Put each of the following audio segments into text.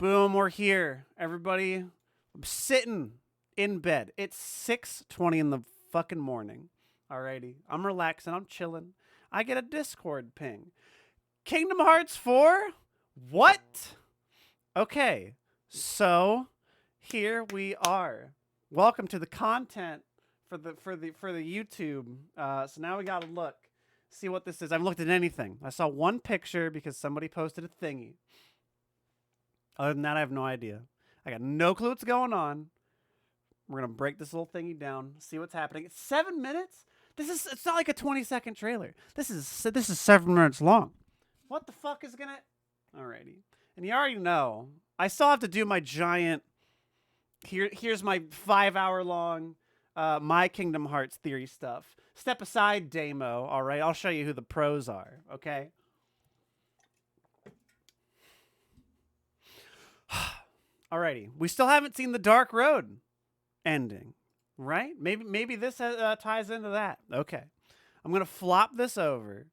Boom, we're here. Everybody, I'm sitting in bed. It's 6:20 in the fucking morning. Alrighty. I'm relaxing. I'm chilling. I get a Discord ping. Kingdom Hearts 4? What? Okay. So, here we are. Welcome to the content for the YouTube. So now we gotta look. See what this is. I haven't looked at anything. I saw one picture because somebody posted a thingy. Other than that, I have no idea. I got no clue what's going on. We're gonna break this little thingy down, see what's happening. It's 7 minutes. It's not like a 20-second trailer. This is 7 minutes long. What the fuck is gonna? Alrighty. And you already know. I still have to do my giant. Here's my 5-hour long my Kingdom Hearts theory stuff. Step aside, Damo. All right, I'll show you who the pros are. Okay. Alrighty, we still haven't seen the Dark Road ending, right? Maybe this ties into that. Okay, I'm gonna flop this over.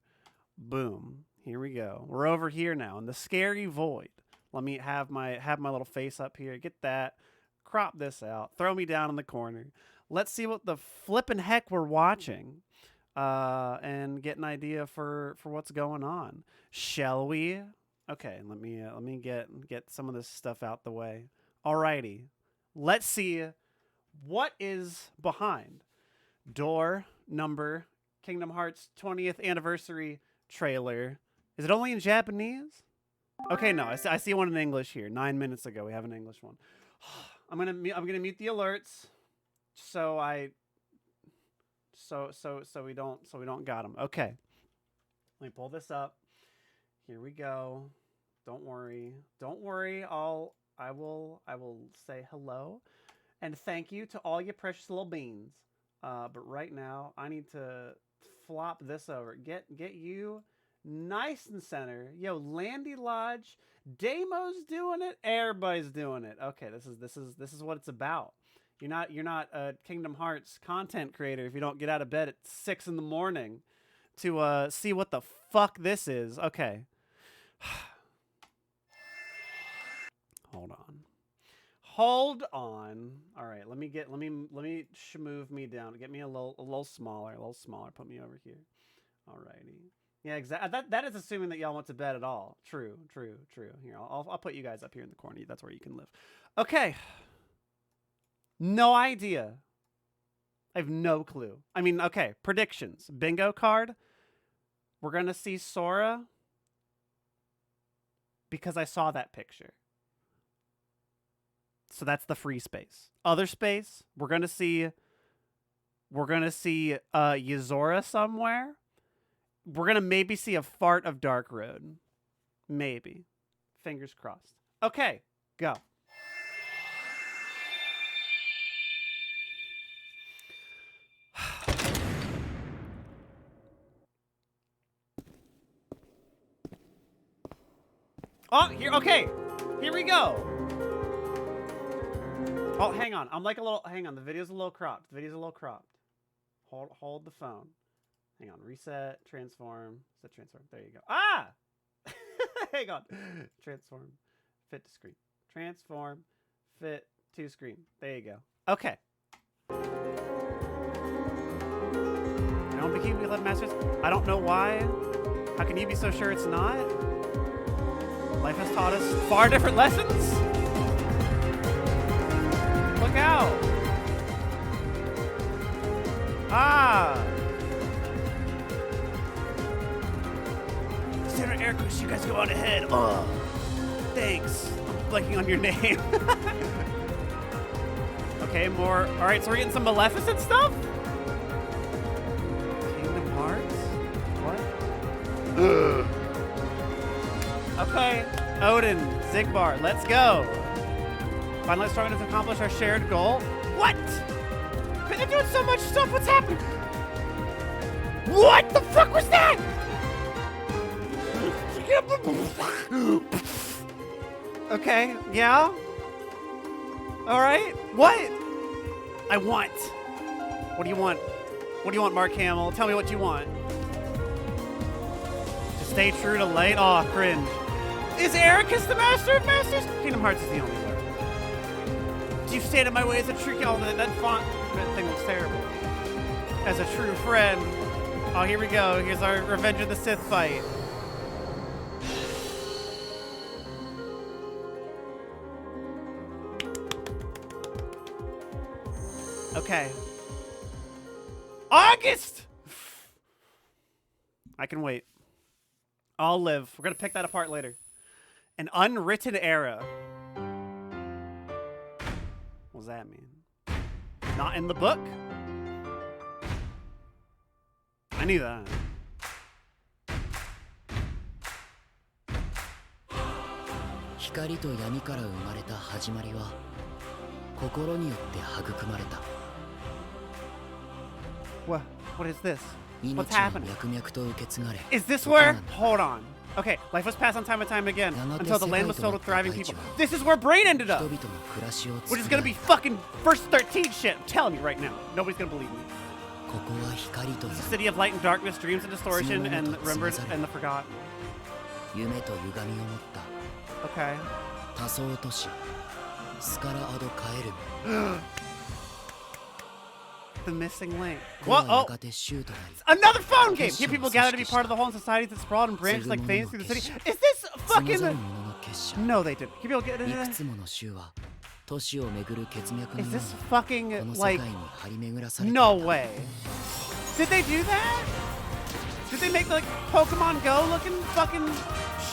Boom. Here we go. We're over here now in the scary void. Let me have my little face up here. Get that. Crop this out. Throw me down in the corner. Let's see what the flippin' heck we're watching, and get an idea for what's going on. Shall we? Okay, let me get some of this stuff out the way. Alrighty, let's see what is behind door number Kingdom Hearts 20th anniversary trailer. Is it only in Japanese? Okay, no, I see one in English here. 9 minutes ago, we have an English one. I'm gonna mute the alerts, so we don't got them. Okay, let me pull this up. Here we go. Don't worry. I will say hello and thank you to all you precious little beans. But right now I need to flop this over. Get you nice and center. Yo, Landy Lodge, Damo's doing it. Everybody's doing it. Okay, this is what it's about. You're not a Kingdom Hearts content creator if you don't get out of bed at 6 in the morning to see what the fuck this is. Okay. Hold on. All right, let me move me down. Get me a little smaller. Put me over here. Alrighty. Yeah, exactly. That is assuming that y'all went to bed at all. True. Here, I'll put you guys up here in the corner. That's where you can live. Okay. No idea. I have no clue. I mean, okay. Predictions. Bingo card. We're gonna see Sora because I saw that picture. So that's the free space. Other space, we're gonna see Yuzora somewhere. We're gonna maybe see a fart of Dark Road. Maybe. Fingers crossed. Okay, go. Oh, here. Okay, here we go. Oh, hang on. Hang on. The video's a little cropped. Hold the phone. Hang on. Reset, transform. Set transform. There you go. Ah! Hang on. Transform. Fit to screen. Transform. Fit to screen. There you go. Okay. I don't think we left Masters. I don't know why. How can you be so sure it's not? Life has taught us far different lessons. Look out! Ah! Standard air cushion, you guys go on ahead. Oh, thanks. I'm blanking on your name. Okay, more. All right, so we're getting some Maleficent stuff. Kingdom Hearts. What? Okay, Odin, Zigbar, let's go. Finally starting to accomplish our shared goal. What? They're doing so much stuff. What's happening? What the fuck was that? Okay, yeah. All right. What? I want. What do you want? What do you want, Mark Hamill? Tell me what you want. To stay true to light. Oh, cringe. Is Ericus the master of masters? Kingdom Hearts is the only one. Do you stand in my way as a true... Oh, that font that thing looks terrible. As a true friend. Oh, here we go. Here's our Revenge of the Sith fight. Okay. August! I can wait. I'll live. We're gonna pick that apart later. An unwritten era. What does that mean? Not in the book? I knew that. What is this? What's happening? Is this where? Hold on. Okay, life was passed on time and time again until the land was filled with thriving people. This is where Brain ended up! Which is gonna be fucking verse 13 shit. I'm telling you right now. Nobody's gonna believe me. It's the city of light and darkness, dreams and distortion, and remembered and the forgotten. Okay. The missing link. Whoa, oh! Another phone game! Here people gather to be part of the whole society that sprawled and branched like veins through the city. Is this fucking... No, they didn't. Here people get... Is this fucking, like... No way. Did they do that? Did they make, like, Pokemon Go looking fucking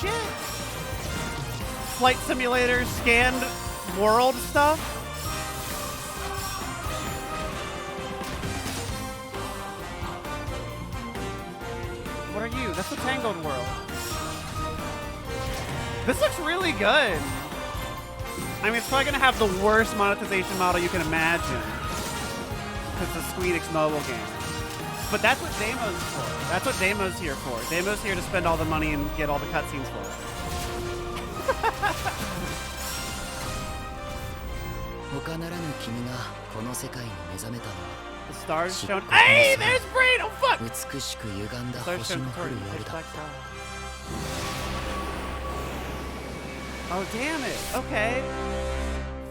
shit? Flight simulator, scanned world stuff? What are you? That's the Tangled World. This looks really good. I mean, it's probably gonna have the worst monetization model you can imagine. Because it's a Squeenix mobile game. But that's what Demo's for. That's what Demo's here for. Demo's here to spend all the money and get all the cutscenes for it. The stars shown. Hey, there's Brain! Oh fuck! Stars shown oh damn it! Okay.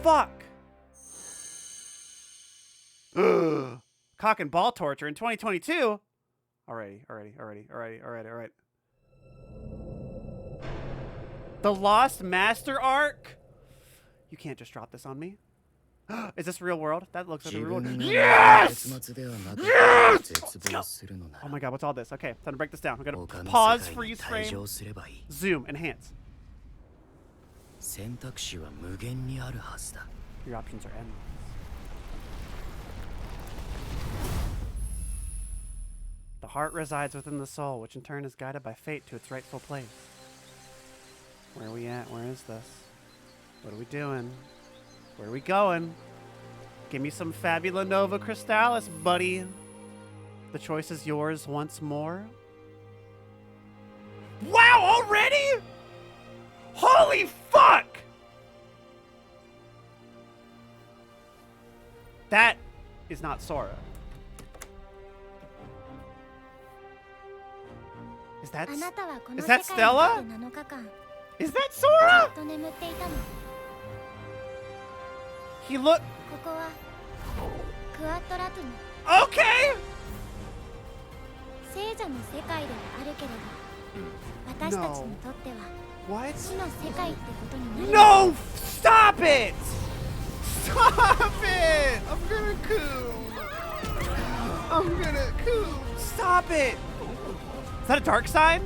Fuck. Cock and ball torture in 2022. Alrighty. The Lost Master arc. You can't just drop this on me. Is this real world? That looks like the real world. Yes! Yes! Oh my god, what's all this? Okay, time to break this down. I'm gonna pause, freeze frame, zoom, enhance. Your options are endless. The heart resides within the soul, which in turn is guided by fate to its rightful place. Where are we at? Where is this? What are we doing? Where are we going? Give me some Fabula Nova Crystallis, buddy. The choice is yours once more. Wow, already? Holy fuck! That is not Sora. Is that Stella? Is that Sora? He look. Okay. No. What? No! Stop it! Stop it! I'm gonna coo. Stop it! Is that a dark side?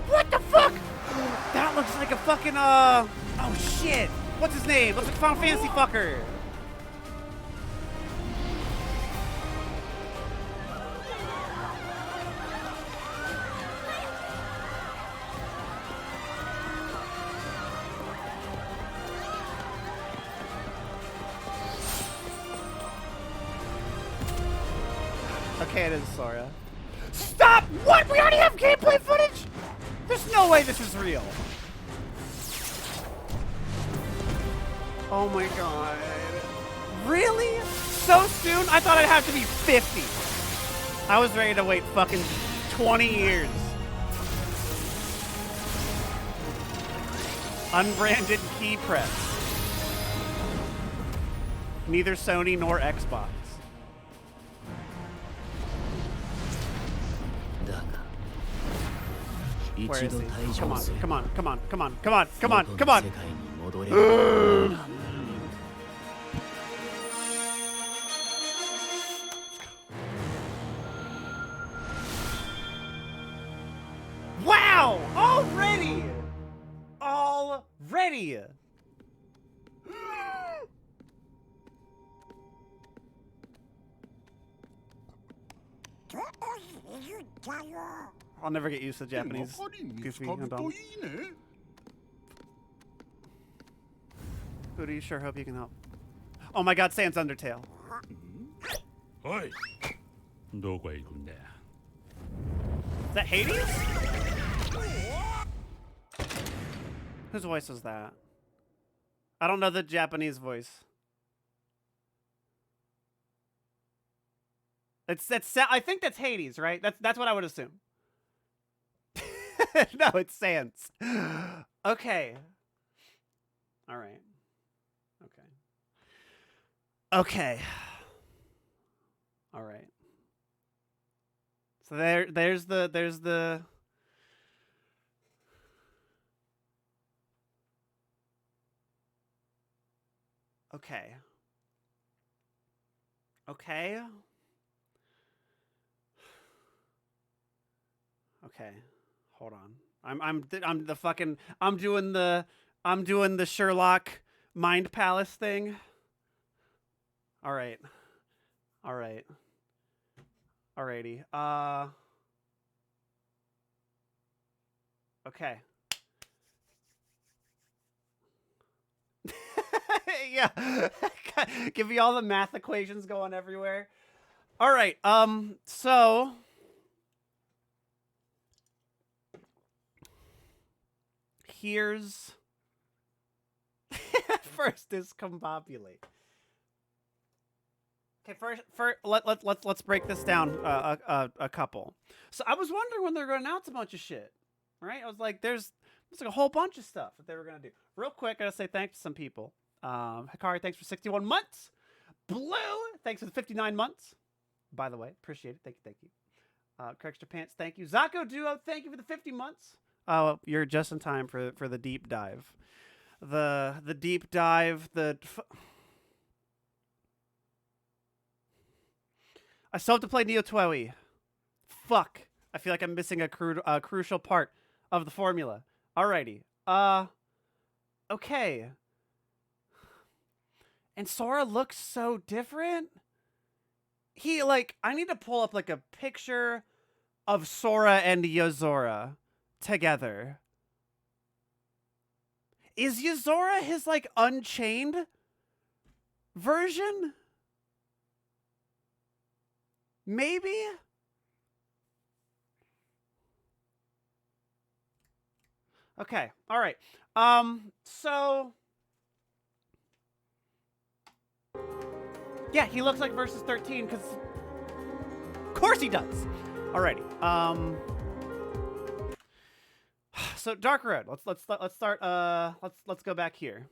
What the fuck? That looks like a fucking, oh shit. What's his name? Looks like a Final Fantasy fucker. Okay, it is Sora. Stop! What? We already have gameplay footage? There's no way this is real. Oh my god. Really? So soon? I thought I'd have to be 50. I was ready to wait fucking 20 years. Unbranded key press. Neither Sony nor Xbox. Where is he? Come on, come on, come on, come on, come on, come on, come on. Wow! Already! Already! I'll never get used to Japanese goofy and dumb. Hootie, sure hope you can help. Oh my god, Sans Undertale. Oi. Is that Hades? Whose voice was that? I don't know the Japanese voice. I think that's Hades, right? That's what I would assume. No, it's Sans. Okay. All right. Okay. Okay. All right. So there's the Okay. Okay. Okay. Hold on. I'm doing the Sherlock Mind Palace thing. All right. All right. Alrighty. Okay. Yeah. Give me all the math equations going everywhere. All right. So here's first discombobulate. Okay, let's break this down a couple. So I was wondering when they're going to announce a bunch of shit, right? I was like, there's like a whole bunch of stuff that they were going to do. Real quick, I gotta say thanks to some people. Hikari, thanks for 61 months. Blue, thanks for the 59 months. By the way, appreciate it. Thank you. Corextra Pants, thank you. Zako Duo, thank you for the 50 months. You're just in time for the deep dive. The deep dive. I still have to play Neo Twoe. Fuck. I feel like I'm missing a crucial part of the formula. Alrighty. Okay. And Sora looks so different. I need to pull up like a picture of Sora and Yozora together. Is Yozora his like unchained version? Maybe? Okay. All right. So yeah, he looks like Versus 13 cuz of course he does. Alrighty. So Dark Road. Let's start let's go back here.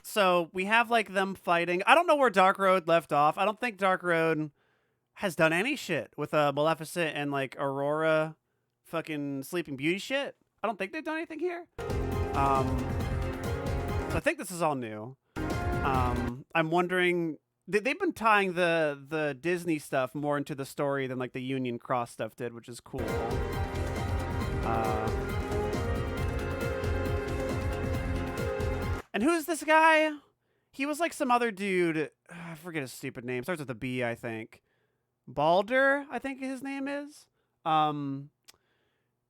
So we have like them fighting. I don't know where Dark Road left off. I don't think Dark Road has done any shit with Maleficent and like Aurora fucking Sleeping Beauty shit. I don't think they've done anything here. So I think this is all new. I'm wondering, they've been tying the Disney stuff more into the story than like the Union Cross stuff did, which is cool. And who's this guy? He was like some other dude. I forget his stupid name. Starts with a B, I think. Balder, I think his name is.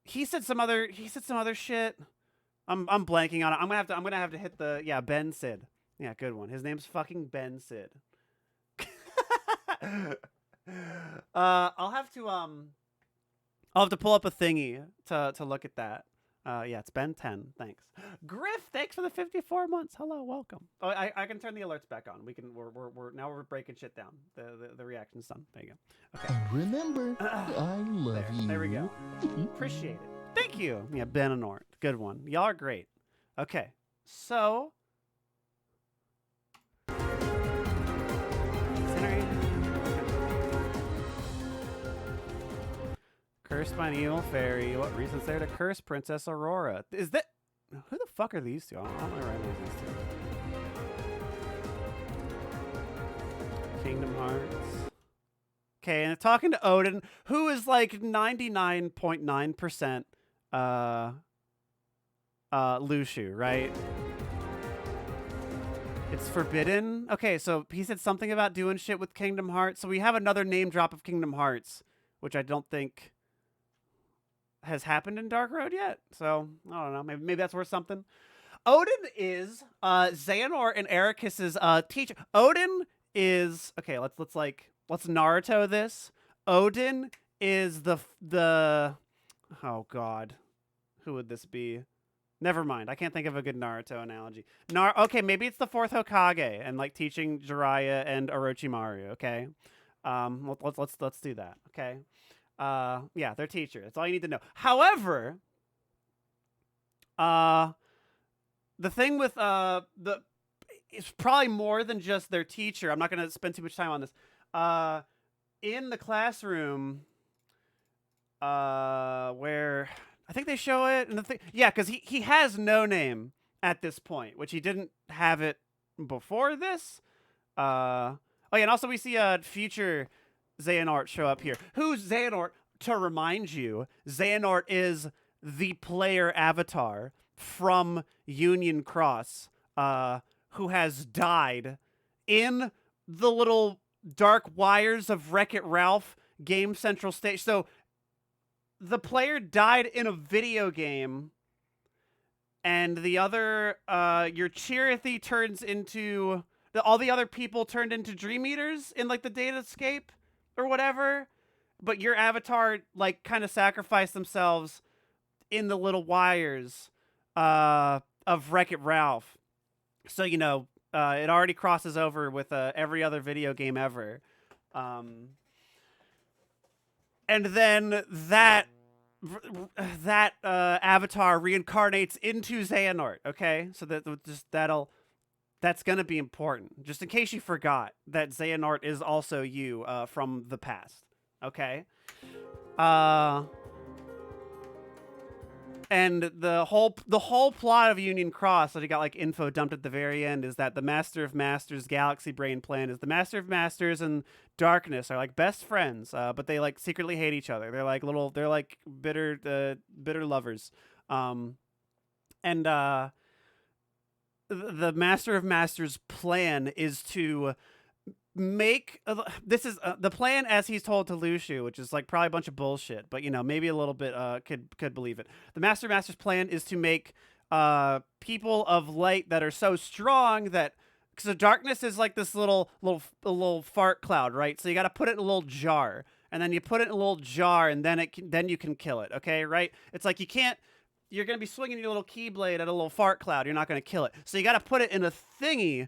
He said some other shit. I'm blanking on it. I'm gonna have to hit the Ben Sid. Yeah, good one. His name's fucking Ben Sid. I'll have to pull up a thingy to look at that. Yeah, it's been 10. Thanks. Griff, thanks for the 54 months. Hello, welcome. Oh, I can turn the alerts back on. We're breaking shit down. The reaction's done. There you go. Okay. And remember, I love you. There we go. Appreciate it. Thank you. Yeah, Xehanort. Good one. Y'all are great. Okay. So cursed by an evil fairy. What reason's there to curse Princess Aurora? Is that... Who the fuck are these two? I don't know these two. Kingdom Hearts. Okay, and talking to Odin, who is like 99.9% Lushu, right? It's forbidden. Okay, so he said something about doing shit with Kingdom Hearts. So we have another name drop of Kingdom Hearts, which I don't think has happened in Dark Road yet. So I don't know. Maybe that's worth something. Odin is Xehanort and Ericus's teacher. Odin is okay. Let's Naruto this. Odin is the oh god, who would this be? Never mind. I can't think of a good Naruto analogy. Okay, maybe it's the fourth Hokage and like teaching Jiraiya and Orochimaru. Okay, let's do that. Okay. Yeah, their teacher. That's all you need to know. However, the thing with it's probably more than just their teacher. I'm not going to spend too much time on this. In the classroom, where I think they show it, and yeah, because he has no name at this point, which he didn't have it before this. Oh yeah, and also we see future Xehanort show up here. Who's Xehanort? To remind you, Xehanort is the player avatar from Union Cross, who has died in the little dark wires of Wreck-It Ralph Game Central stage. So the player died in a video game, and the other, your Chirithy turns into all the other people turned into Dream Eaters in like the Datascape or whatever, but your avatar like kind of sacrificed themselves in the little wires of Wreck-It Ralph. So, you know, it already crosses over with every other video game ever. And then that avatar reincarnates into Xehanort, okay? So that's going to be important. Just in case you forgot that Xehanort is also you from the past, okay? And the whole plot of Union Cross that he got like info dumped at the very end is that the Master of Masters Galaxy Brain plan is the Master of Masters and Darkness are like best friends, but they like secretly hate each other. They're like bitter lovers. The Master of Masters plan is to make this is the plan as he's told to Lushu, which is like probably a bunch of bullshit, but you know, maybe a little bit could believe it. The Master of Masters plan is to make people of light that are so strong that, because the darkness is like this little fart cloud, right? So you got to put it in a little jar, and then you put it in a little jar, and then you can kill it. Okay, right? It's like you can't. You're gonna be swinging your little keyblade at a little fart cloud. You're not gonna kill it. So you got to put it in a thingy,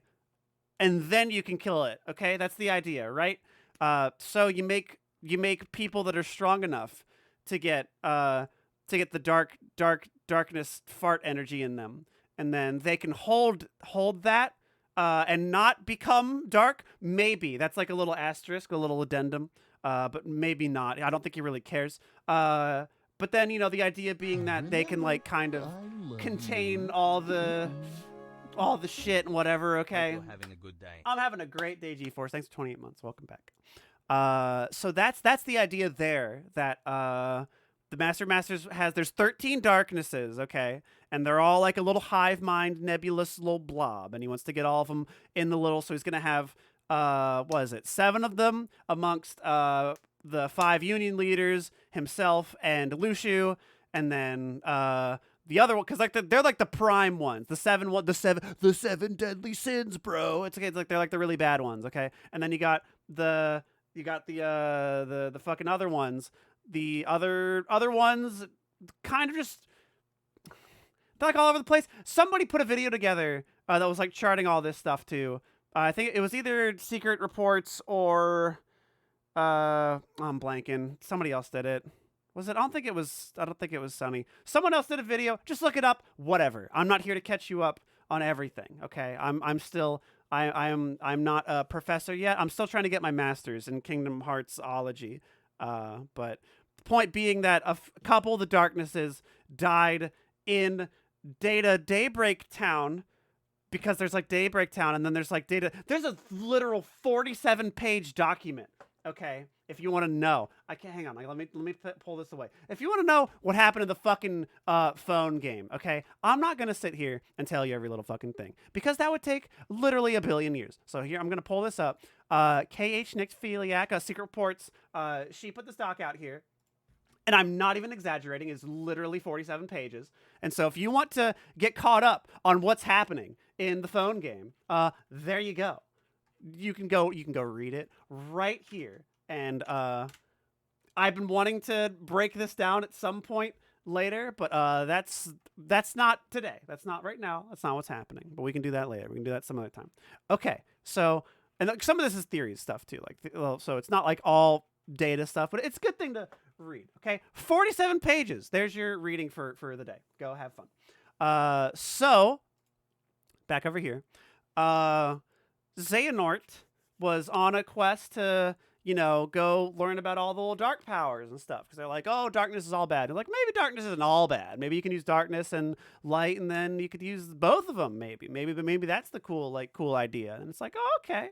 and then you can kill it. Okay, that's the idea, right? So you make people that are strong enough to get the darkness fart energy in them, and then they can hold that. And not become dark, maybe. That's like a little asterisk, a little addendum, but maybe not. I don't think he really cares. But then, you know, the idea being that they can, like, kind of contain all the shit and whatever, okay? Hope you're having a good day. I'm having a great day, G-Force. Thanks for 28 months. Welcome back. So that's the idea there, that the Master of Masters there's 13 darknesses, okay? And they're all like a little hive mind, nebulous little blob. And he wants to get all of them in the little, so he's going to have, 7 of them amongst the 5 union leaders, himself and Lushu. And then the other one, because like they're like the prime ones, the seven deadly sins, bro. It's okay. It's like they're like the really bad ones, okay? And then you got the fucking other ones. The other ones kind of just They're like all over the place. Somebody put a video together that was like charting all this stuff too. I think it was either Secret Reports or I'm blanking. Somebody else did it. Was it? I don't think it was Sunny. Someone else did a video. Just look it up. Whatever. I'm not here to catch you up on everything. Okay. I'm not a professor yet. I'm still trying to get my master's in Kingdom Heartsology. But the point being that a couple of the Darknesses died in Daybreak Town, because there's like Daybreak Town, and then there's like there's a literal 47-page document. Okay, if you want to know, hang on. Like, let me pull this away. If you want to know what happened in the fucking phone game, okay, I'm not gonna sit here and tell you every little fucking thing, because that would take literally a billion years. So here, I'm gonna pull this up. KH Nick Feliak, Secret Reports. She put this doc out here, and I'm not even exaggerating. It's literally 47 pages. And so if you want to get caught up on what's happening in the phone game, there you go. You can go read it right here. And I've been wanting to break this down at some point later, but that's not today. That's not right now. That's not what's happening. But we can do that later. We can do that some other time. Okay. So, and some of this is theory stuff too. Like, so it's not like all data stuff, but it's a good thing to read. Okay. 47 pages. There's your reading for the day. Go have fun. So back over here. Xehanort was on a quest to, go learn about all the little dark powers and stuff. Because they're like, oh, darkness is all bad. They're like, maybe darkness isn't all bad. Maybe you can use darkness and light, and then you could use both of them. Maybe that's the cool idea. And it's like, oh, okay.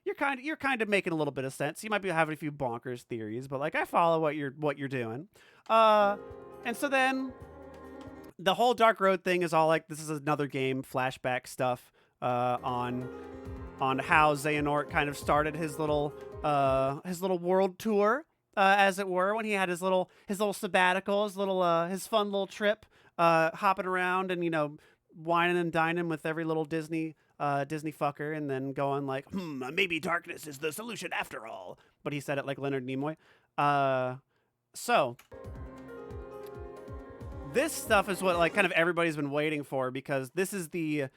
You're kind of making a little bit of sense. You might be having a few bonkers theories, but like, I follow what you're doing. And so then the whole Dark Road thing is all like, this is another game, flashback stuff on how Xehanort kind of started his little world tour, as it were, when he had his little sabbatical, his fun little trip, hopping around and whining and dining with every little Disney fucker, and then going like, maybe darkness is the solution after all. But he said it like Leonard Nimoy. So this stuff is what like kind of everybody's been waiting for, because this is the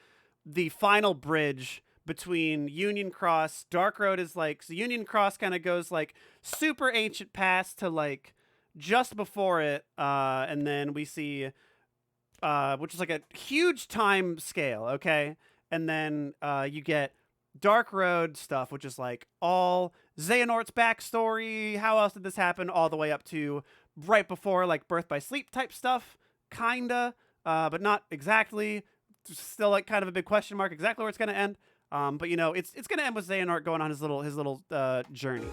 final bridge between Union Cross. Dark Road is like, so Union Cross kind of goes like super ancient past to like just before it, and then we see which is like a huge time scale, okay? And then you get Dark Road stuff, which is like all Xehanort's backstory, how else did this happen, all the way up to right before like Birth by Sleep type stuff, kinda, but not exactly. Still like kind of a big question mark exactly where it's gonna end. But it's gonna end with Xehanort going on his little journey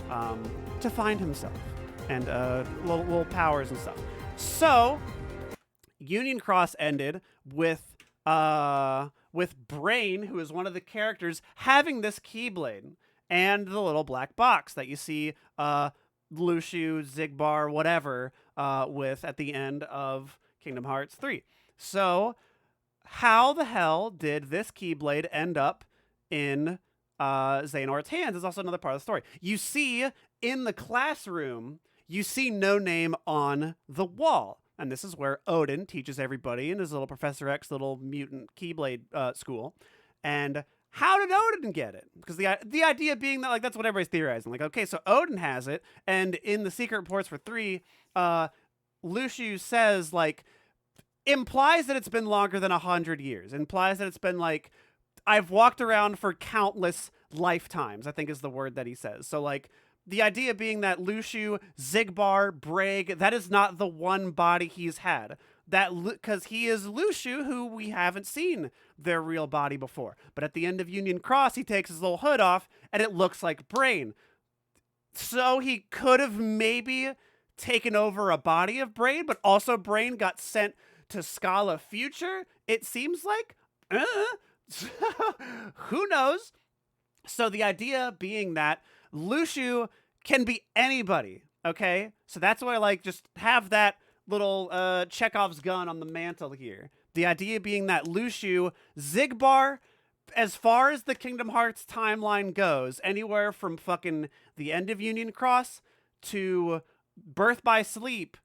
to find himself and little powers and stuff. So Union Cross ended with Brain, who is one of the characters, having this Keyblade and the little black box that you see Lushu, Xigbar, whatever, with at the end of Kingdom Hearts 3. So how the hell did this Keyblade end up in Xehanort's hands is also another part of the story. You see in the classroom, you see No Name on the wall. And this is where Odin teaches everybody in his little Professor X little mutant Keyblade school. And how did Odin get it? Because the idea being that like that's what everybody's theorizing. Like, okay, so Odin has it, and in the Secret Reports for 3, Lushu says like, implies that it's been longer than 100 years. Implies that it's been like, I've walked around for countless lifetimes, I think is the word that he says. So like, the idea being that Lushu, Xigbar, Braig, that is not the one body he's had. Because he is Lushu, who we haven't seen their real body before. But at the end of Union Cross, he takes his little hood off, and it looks like Brain. So he could have maybe taken over a body of Brain, but also Brain got sent to Scala Future, it seems like. Who knows? So the idea being that Lushu can be anybody, okay? So that's why I like just have that little Chekhov's gun on the mantle here. The idea being that Lushu, Xigbar, as far as the Kingdom Hearts timeline goes, anywhere from fucking the end of Union Cross to Birth by Sleep,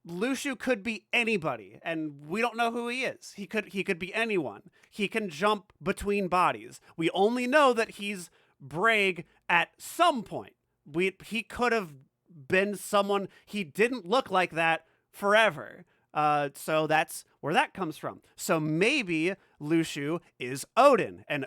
Lucio could be anybody, and we don't know who he is. He could be anyone. He can jump between bodies. We only know that he's Braig at some point. He could have been someone. He didn't look like that forever. So that's where that comes from. So maybe Lucio is Odin, and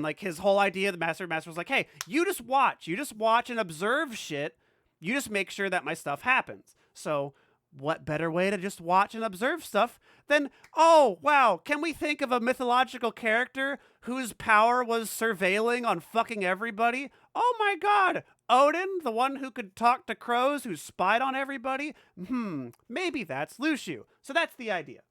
like his whole idea, the Master was like, hey, you just watch and observe shit. You just make sure that my stuff happens. So what better way to just watch and observe stuff than, oh, wow, can we think of a mythological character whose power was surveilling on fucking everybody? Oh my God, Odin, the one who could talk to crows, who spied on everybody? Maybe that's Lucio. So that's the idea.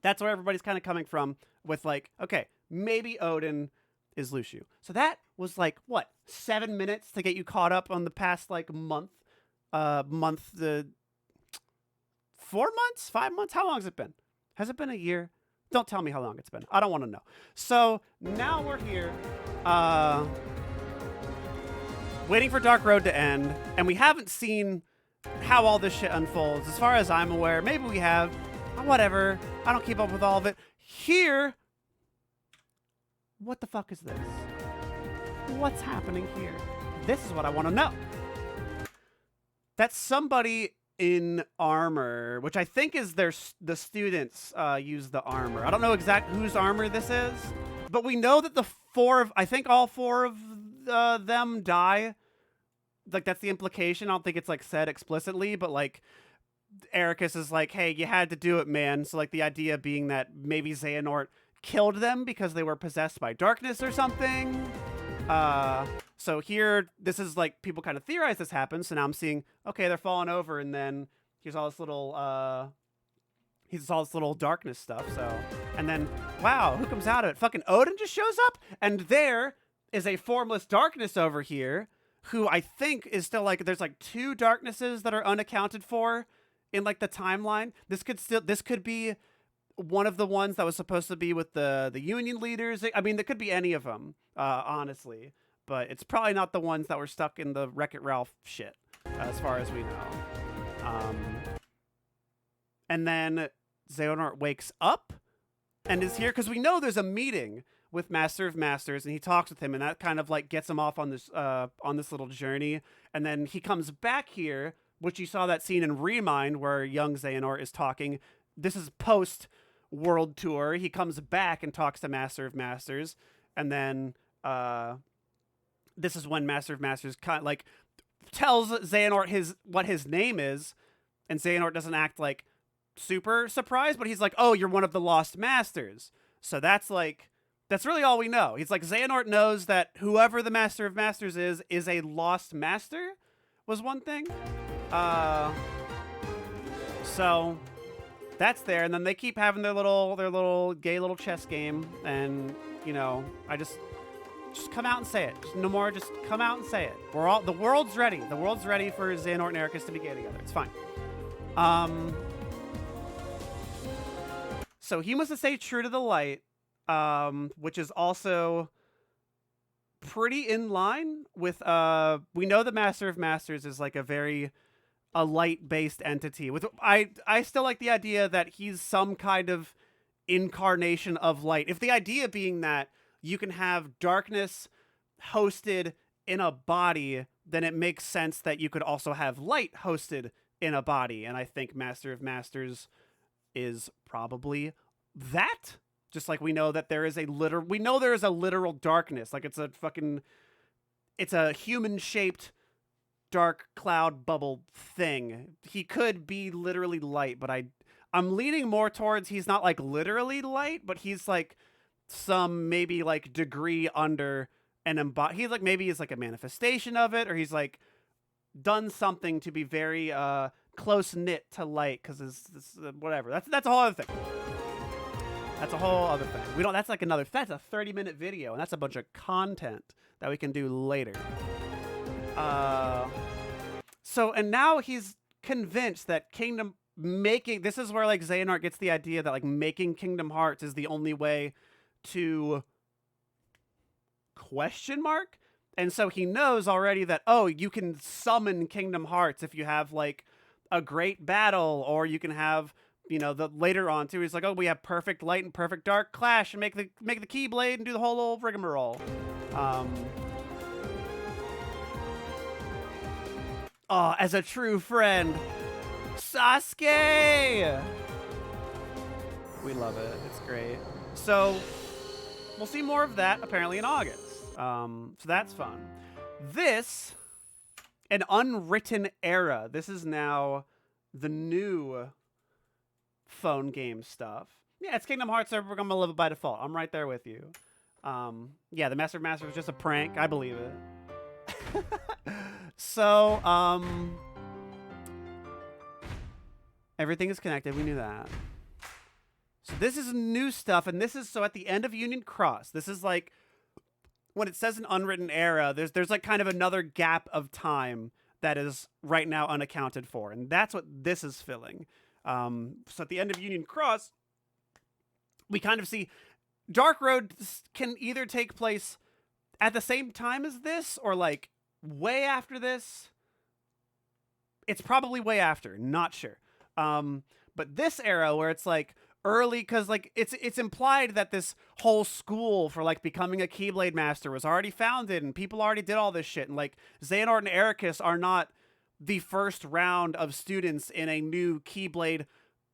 That's where everybody's kind of coming from with like, okay, maybe Odin is Lucio. So that was like, what, 7 minutes to get you caught up on the past like month, 4 months, 5 months? How long has it been? Has it been a year? Don't tell me how long it's been. I don't want to know. So now we're here, waiting for Dark Road to end, and we haven't seen how all this shit unfolds. As far as I'm aware, maybe we have. Whatever. I don't keep up with all of it. Here, what the fuck is this? What's happening here? This is what I want to know. That's somebody in armor, which I think is the students use the armor. I don't know exactly whose armor this is, but we know that I think all four of them die. Like, that's the implication. I don't think it's like said explicitly, but like Ericus is like, hey, you had to do it, man. So like the idea being that maybe Xehanort killed them because they were possessed by darkness or something. So here, this is like, people kind of theorize this happens. So now I'm seeing, okay, they're falling over, and then here's all this little darkness stuff. So, and then, wow, who comes out of it? Fucking Odin just shows up, and there is a formless darkness over here, who I think is still like, there's like 2 darknesses that are unaccounted for in like the timeline. This could be one of the ones that was supposed to be with the union leaders. I mean, there could be any of them, honestly, but it's probably not the ones that were stuck in the Wreck-It Ralph shit, as far as we know. And then Xehanort wakes up and is here because we know there's a meeting with Master of Masters, and he talks with him, and that kind of like gets him off on this little journey. And then he comes back here, which you saw that scene in Remind where young Xehanort is talking. This is post World Tour. He comes back and talks to Master of Masters, and then this is when Master of Masters kind of like tells Xehanort what his name is, and Xehanort doesn't act like super surprised, but he's like, oh, you're one of the Lost Masters. So that's really all we know. He's like, Xehanort knows that whoever the Master of Masters is a Lost Master, was one thing. So that's there, and then they keep having their little gay little chess game, and you know, I just come out and say it. No more, just come out and say it. The world's ready. The world's ready for Xehanort and Ericus to be gay together. It's fine. So he must have stayed true to the light, which is also pretty in line with we know the Master of Masters is like a light-based entity. With I still like the idea that he's some kind of incarnation of light. If the idea being that you can have darkness hosted in a body, then it makes sense that you could also have light hosted in a body. And I think Master of Masters is probably that. Just like we know that there is a literal darkness. Like it's a human-shaped dark cloud bubble thing. He could be literally light, but I'm leaning more towards he's not like literally light, but he's like some maybe like degree under an he's like, maybe he's like a manifestation of it, or he's like done something to be very close knit to light, because it's whatever. That's a whole other thing. That's a whole other thing. That's a 30-minute video, and that's a bunch of content that we can do later. And now he's convinced that this is where like Xehanort gets the idea that like making Kingdom Hearts is the only way to ? And so he knows already that, oh, you can summon Kingdom Hearts if you have like a great battle, or you can have, you know, the later on too. He's like, oh, we have perfect light and perfect dark clash and make the Keyblade and do the whole old rigmarole. Oh, as a true friend, Sasuke. We love it. It's great. So we'll see more of that apparently in August. So that's fun. This, an unwritten era. This is now the new phone game stuff. Yeah, it's Kingdom Hearts. I'm gonna live it by default. I'm right there with you. Yeah, the Master of Masters was just a prank. I believe it. So, everything is connected. We knew that. So this is new stuff, and this is so at the end of Union Cross. This is like when it says an unwritten era. There's like kind of another gap of time that is right now unaccounted for, and that's what this is filling. So at the end of Union Cross, we kind of see Dark Road can either take place at the same time as this or like way after this. It's probably way after, not sure. But this era where it's like early, because like it's implied that this whole school for like becoming a Keyblade Master was already founded and people already did all this shit, and like Xehanort and Ericus are not the first round of students in a new Keyblade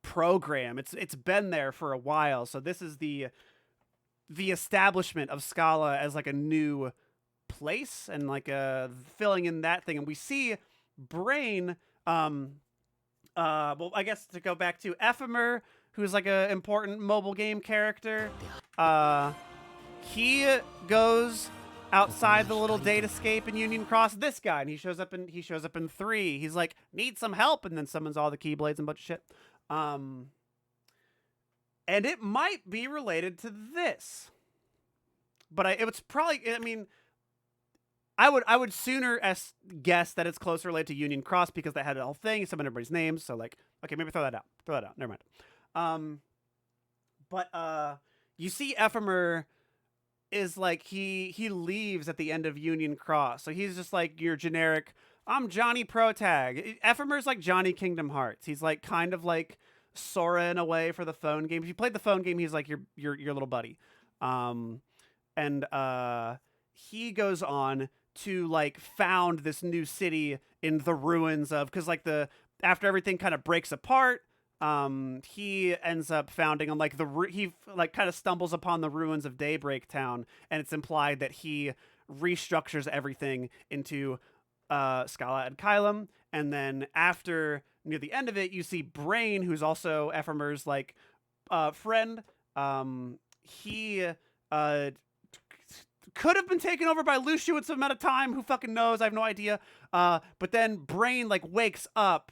program. It's been there for a while. So this is the establishment of Scala as like a new place and like filling in that thing. And we see Brain, well, I guess to go back to Ephemer, who's like a important mobile game character. He goes outside the little datascape in Union Cross. This guy, and he shows up in 3. He's like, need some help, and then summons all the Keyblades and a bunch of shit. And it might be related to this, but it was probably. I mean, I would sooner guess that it's closer related to Union Cross because they had a whole thing, some of everybody's names. So like, okay, maybe throw that out. Never mind. But you see, Ephemer is like he leaves at the end of Union Cross, so he's just like your generic. I'm Johnny Protag. Ephemer's like Johnny Kingdom Hearts. He's like kind of like Sora in a way for the phone game. If you played the phone game, he's like your little buddy. And he goes on to like found this new city in the ruins of, because like after everything kind of breaks apart, he ends up founding on like he like kind of stumbles upon the ruins of Daybreak Town, and it's implied that he restructures everything into Scala and Kylum. And then after near the end of it, you see Brain, who's also Ephemer's like friend. He could have been taken over by Lucio at some amount of time. Who fucking knows? I have no idea. But then Brain like wakes up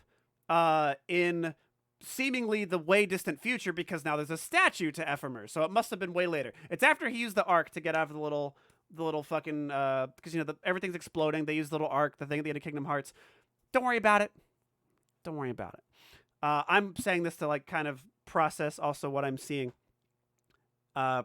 in seemingly the way distant future, because now there's a statue to Ephemer. So it must have been way later. It's after he used the arc to get out of the little fucking because you know everything's exploding. They use the little arc, the thing at the end of Kingdom Hearts. Don't worry about it. I'm saying this to like kind of process also what I'm seeing.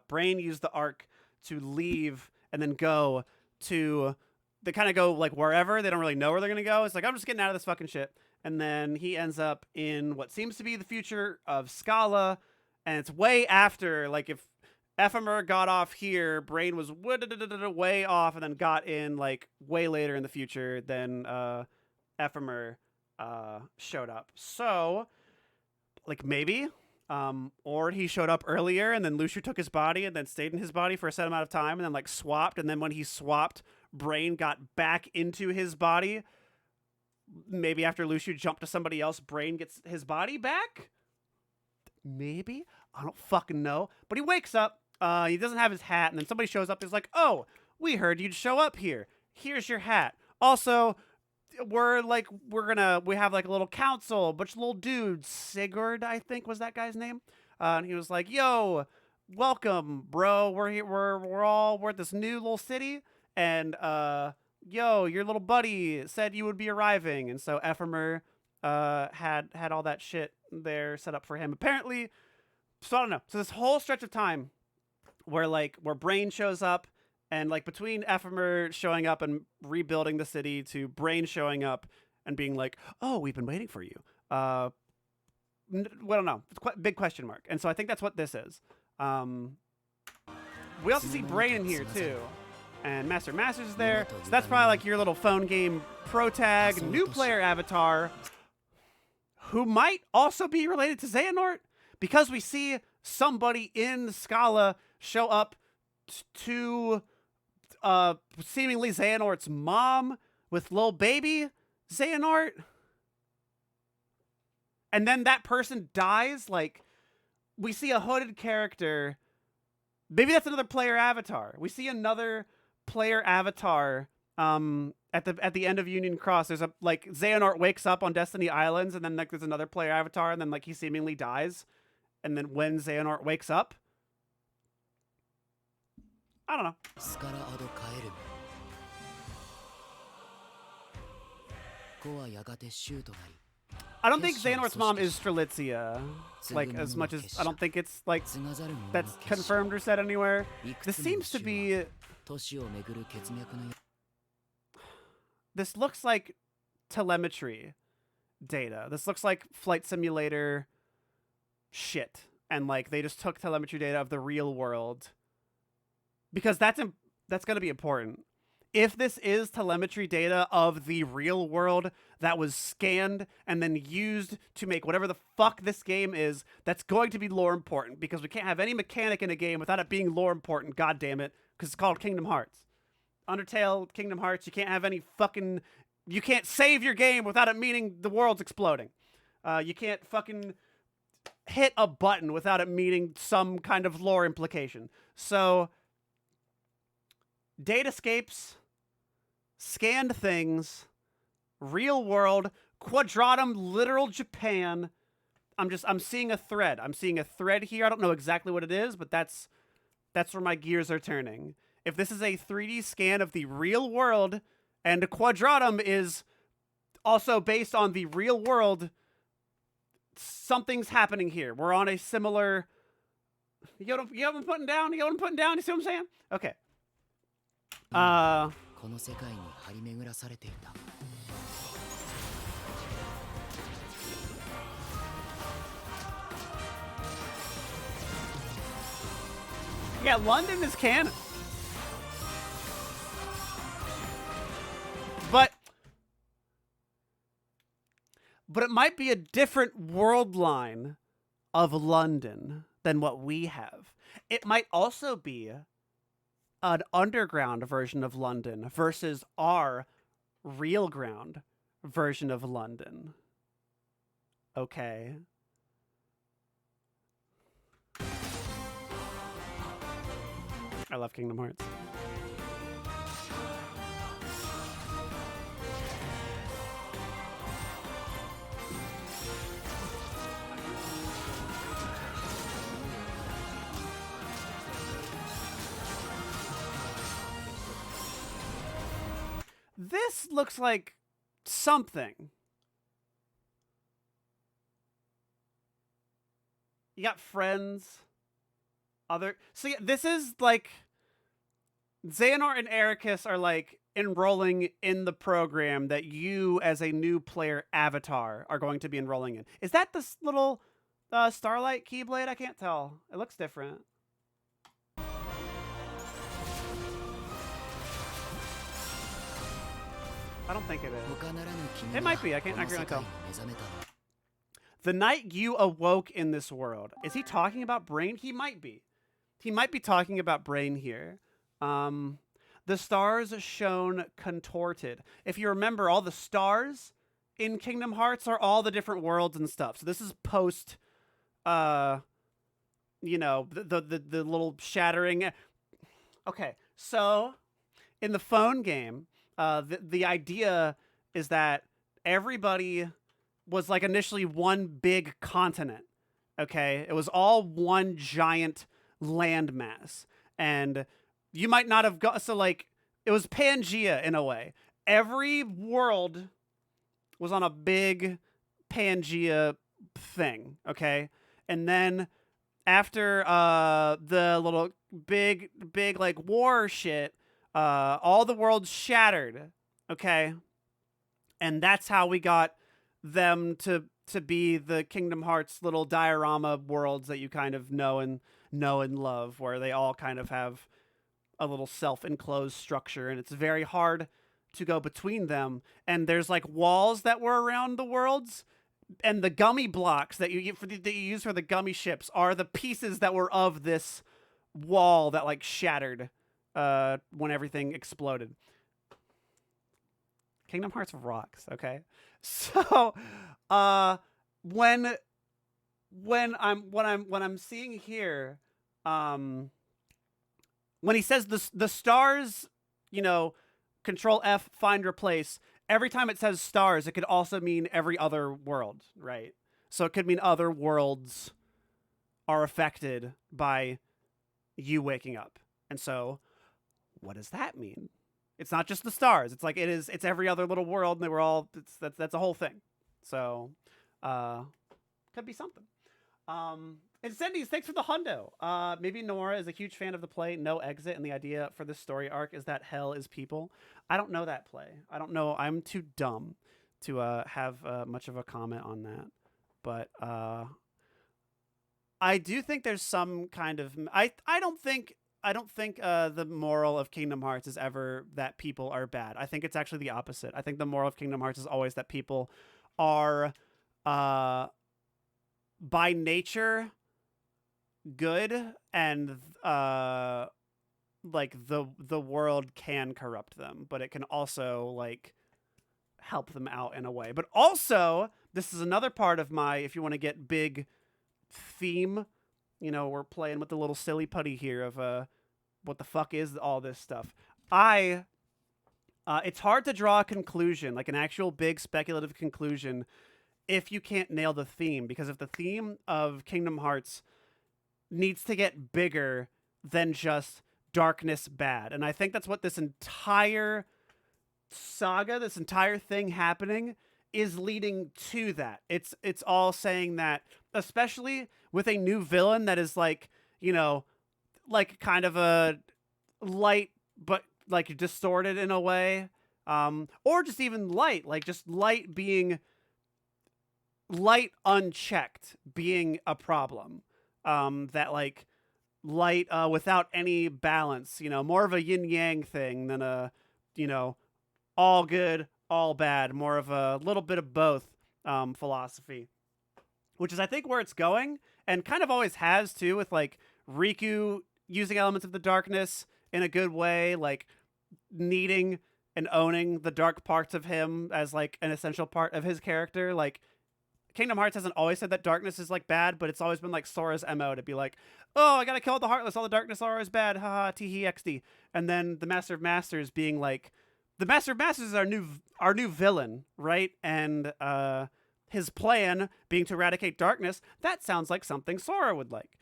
Brain used the arc to leave and then go to, they kind of go like wherever. They don't really know where they're gonna go. It's like, I'm just getting out of this fucking shit. And then he ends up in what seems to be the future of Scala, and it's way after, like if Ephemer got off here, Brain was way off, and then got in like way later in the future than Ephemer showed up. So like maybe, or he showed up earlier and then Lucio took his body and then stayed in his body for a set amount of time and then like swapped, and then when he swapped, Brain got back into his body. Maybe after Lucio jumped to somebody else, Brain gets his body back? Maybe? I don't fucking know. But he wakes up, he doesn't have his hat, and then somebody shows up, he's like, oh, we heard you'd show up here. Here's your hat. Also, we have like a little council, a bunch of little dudes. Sigurd, I think was that guy's name. And he was like, yo, welcome, bro. We're here, we're at this new little city, and yo, your little buddy said you would be arriving. And so Ephemer had all that shit there set up for him, apparently. So I don't know. So this whole stretch of time where Brain shows up, and like between Ephemer showing up and rebuilding the city to Brain showing up and being like, oh, we've been waiting for you. we don't know. It's quite big question mark. And so I think that's what this is. We also see Brain in here too. And Master Masters is there. So that's probably like your little phone game pro tag, new player avatar, who might also be related to Xehanort, because we see somebody in the Scala show up to seemingly Xehanort's mom with little baby Xehanort. And then that person dies. Like, we see a hooded character. Maybe that's another player avatar. We see another player avatar at the end of Union Cross. There's a, like, Xehanort wakes up on Destiny Islands, and then like there's another player avatar, and then like he seemingly dies. And then when Xehanort wakes up, I don't know. I don't think Xehanort's mom is Strelitzia, like, as much as I don't think it's like that's confirmed or said anywhere. This seems to be. This looks like telemetry data. This looks like flight simulator shit, and like they just took telemetry data of the real world, because that's going to be important. If this is telemetry data of the real world that was scanned and then used to make whatever the fuck this game is, that's going to be lore important, because we can't have any mechanic in a game without it being lore important, god damn it, because it's called Kingdom Hearts. Undertale, Kingdom Hearts, you can't have any fucking... You can't save your game without it meaning the world's exploding. You can't fucking hit a button without it meaning some kind of lore implication. So, datascapes... Scanned things, real world, Quadratum, literal Japan. I'm seeing a thread. I'm seeing a thread here. I don't know exactly what it is, but that's where my gears are turning. If this is a 3D scan of the real world, and Quadratum is also based on the real world, something's happening here. We're on a similar... You know what I'm putting down? You know what I'm putting down? You see what I'm saying? Okay. Yeah, London is canon. But it might be a different world line of London than what we have. It might also be an underground version of London versus our real ground version of London. Okay. I love Kingdom Hearts. This looks like something. You got friends. So yeah, this is like Xehanort and Ericus are like enrolling in the program that you as a new player avatar are going to be enrolling in. Is that this little Starlight Keyblade? I can't tell. It looks different. I don't think it is. It might be. I can't really tell. The night you awoke in this world. Is he talking about Brain? He might be. He might be talking about Brain here. The stars shown contorted. If you remember, all the stars in Kingdom Hearts are all the different worlds and stuff. So this is post, you know, the little shattering. Okay, so in the phone game, the idea is that everybody was like initially one big continent. Okay, it was all one giant landmass, and you might not have got, so like it was Pangea in a way. Every world was on a big Pangea thing, okay? And then after the little big like war shit, all the worlds shattered, okay? And that's how we got them to to be the Kingdom Hearts little diorama worlds that you kind of know and love, where they all kind of have a little self-enclosed structure, and it's very hard to go between them. And there's like walls that were around the worlds, and the gummy blocks that you use for the gummy ships are the pieces that were of this wall that like shattered when everything exploded. Kingdom Hearts rocks, okay? So when I'm seeing here, when he says the stars, Control F, find replace, every time it says stars, it could also mean every other world, right? So it could mean other worlds are affected by you waking up. And so what does that mean? It's not just the stars. It's like it's every other little world, and they were all that's a whole thing. So could be something. Incendies, thanks for the hundo. Maybe Nora is a huge fan of the play No Exit, and the idea for this story arc is that hell is people. I don't know that play. I don't know. I'm too dumb to have much of a comment on that. But I do think there's some kind of I don't think the moral of Kingdom Hearts is ever that people are bad. I think it's actually the opposite. I think the moral of Kingdom Hearts is always that people are by nature good, and like the world can corrupt them, but it can also like help them out in a way. But also, this is another part of my, if you want to get big theme, we're playing with the little silly putty here of what the fuck is all this stuff. It's hard to draw a conclusion, like an actual big speculative conclusion, if you can't nail the theme, because if the theme of Kingdom Hearts needs to get bigger than just darkness bad. And I think that's what this entire saga, this entire thing happening is leading to that. It's all saying that, especially with a new villain that is like, like kind of a light, but like distorted in a way. Or just even light, like just light being light unchecked being a problem. That like light without any balance, more of a yin yang thing than a, all good, all bad, more of a little bit of both philosophy, which is I think where it's going, and kind of always has too, with like Riku using elements of the darkness in a good way, like needing and owning the dark parts of him as like an essential part of his character. Like Kingdom Hearts hasn't always said that darkness is like bad, but it's always been like Sora's MO to be like, oh, I gotta kill the Heartless, all the darkness Sora is bad, haha, teehee xd. And then the Master of Masters being like, the Master of Masters is our new villain, right? And his plan being to eradicate darkness, that sounds like something Sora would like.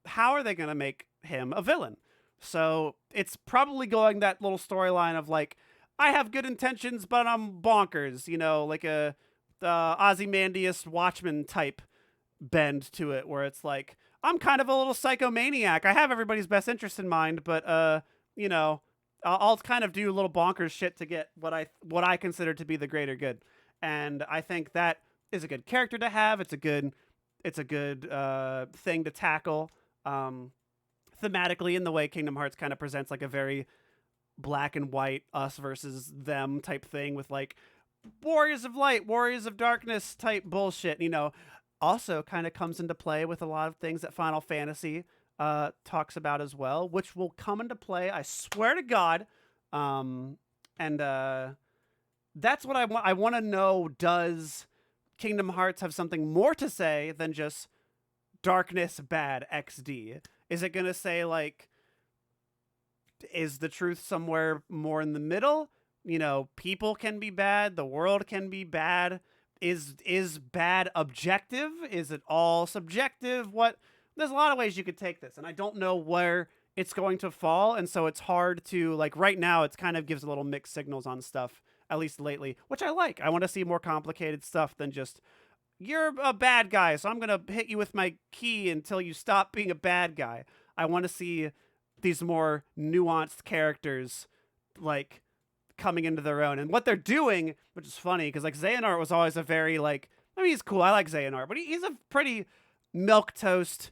How are they gonna make him a villain? So it's probably going that little storyline of like, I have good intentions, but I'm bonkers, like a Ozymandias Watchman type bend to it, where it's like, I'm kind of a little psychomaniac. I have everybody's best interest in mind, but I'll kind of do a little bonkers shit to get what I consider to be the greater good. And I think that is a good character to have. It's a good thing to tackle thematically, in the way Kingdom Hearts kind of presents like a very black and white, us versus them type thing, with like warriors of light, warriors of darkness type bullshit, also kind of comes into play with a lot of things that Final Fantasy talks about as well, which will come into play, I swear to God. And that's what I want. I want to know, does Kingdom Hearts have something more to say than just darkness bad XD? Is it going to say like, is the truth somewhere more in the middle? People can be bad. The world can be bad. Is bad objective? Is it all subjective? There's a lot of ways you could take this, and I don't know where it's going to fall. And so it's hard to, like, right now it's kind of gives a little mixed signals on stuff, at least lately, which I like. I want to see more complicated stuff than just, you're a bad guy, so I'm going to hit you with my key until you stop being a bad guy. I want to see these more nuanced characters, like, coming into their own. And what they're doing, which is funny, because, like, Xehanort was always a very, like, I mean, he's cool. I like Xehanort, but he's a pretty milquetoast.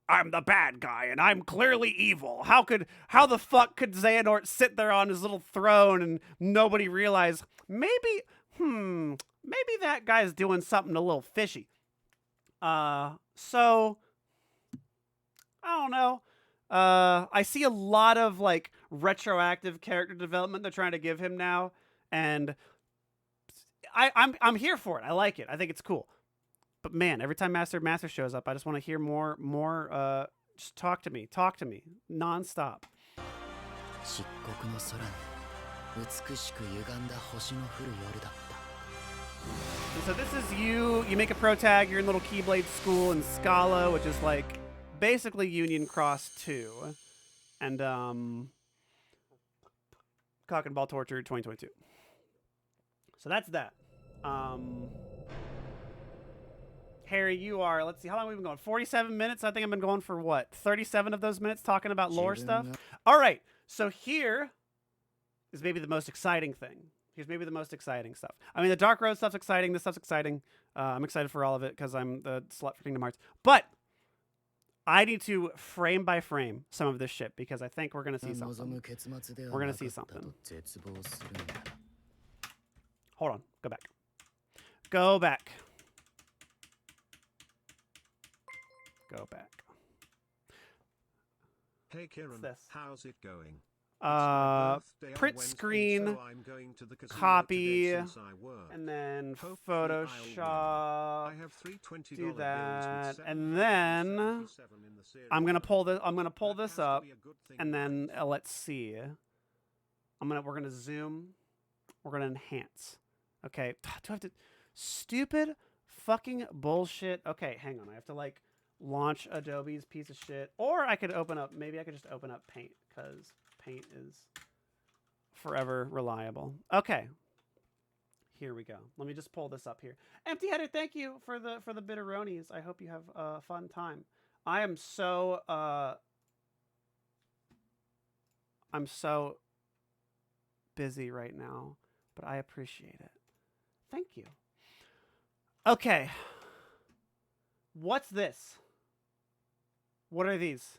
I'm the bad guy, and I'm clearly evil. How the fuck could Xehanort sit there on his little throne and nobody realize maybe that guy's doing something a little fishy. So I don't know. I see a lot of like retroactive character development they're trying to give him now, and I'm here for it. I like it. I think it's cool. But man, every time Master shows up, I just want to hear more. Just talk to me, nonstop. And so this is you. You make a pro tag. You're in little Keyblade school in Scala, which is like basically Union Cross 2, and Cock and Ball Torture 2022. So that's that. Harry, you are, let's see, how long have we been going? 47 minutes? I think I've been going for what? 37 of those minutes talking about lore stuff? All right. So here is maybe the most exciting thing. Here's maybe the most exciting stuff. I mean, the Dark Road stuff's exciting. This stuff's exciting. I'm excited for all of it because I'm the slut for Kingdom Hearts. But I need to frame by frame some of this shit because I think we're going to see something. We're going to see something. Hold on. Go back. Go back. Go back. Hey Kieran, how's it going? Print screen, so I'm going to the copy, and then hopefully Photoshop. I have $320 do that, bills and then I'm gonna pull this. I'm gonna pull this up, and then let's see. We're gonna zoom. We're gonna enhance. Okay. Do I have to? Stupid fucking bullshit. Okay, hang on. I have to like launch Adobe's piece of shit, or I could open up. Maybe I could just open up Paint because Paint is forever reliable. Okay, here we go. Let me just pull this up here. Empty-headed, thank you for the bitteronis. I hope you have a fun time. I am so I'm so busy right now, but I appreciate it. Thank you. Okay. What's this? What are these?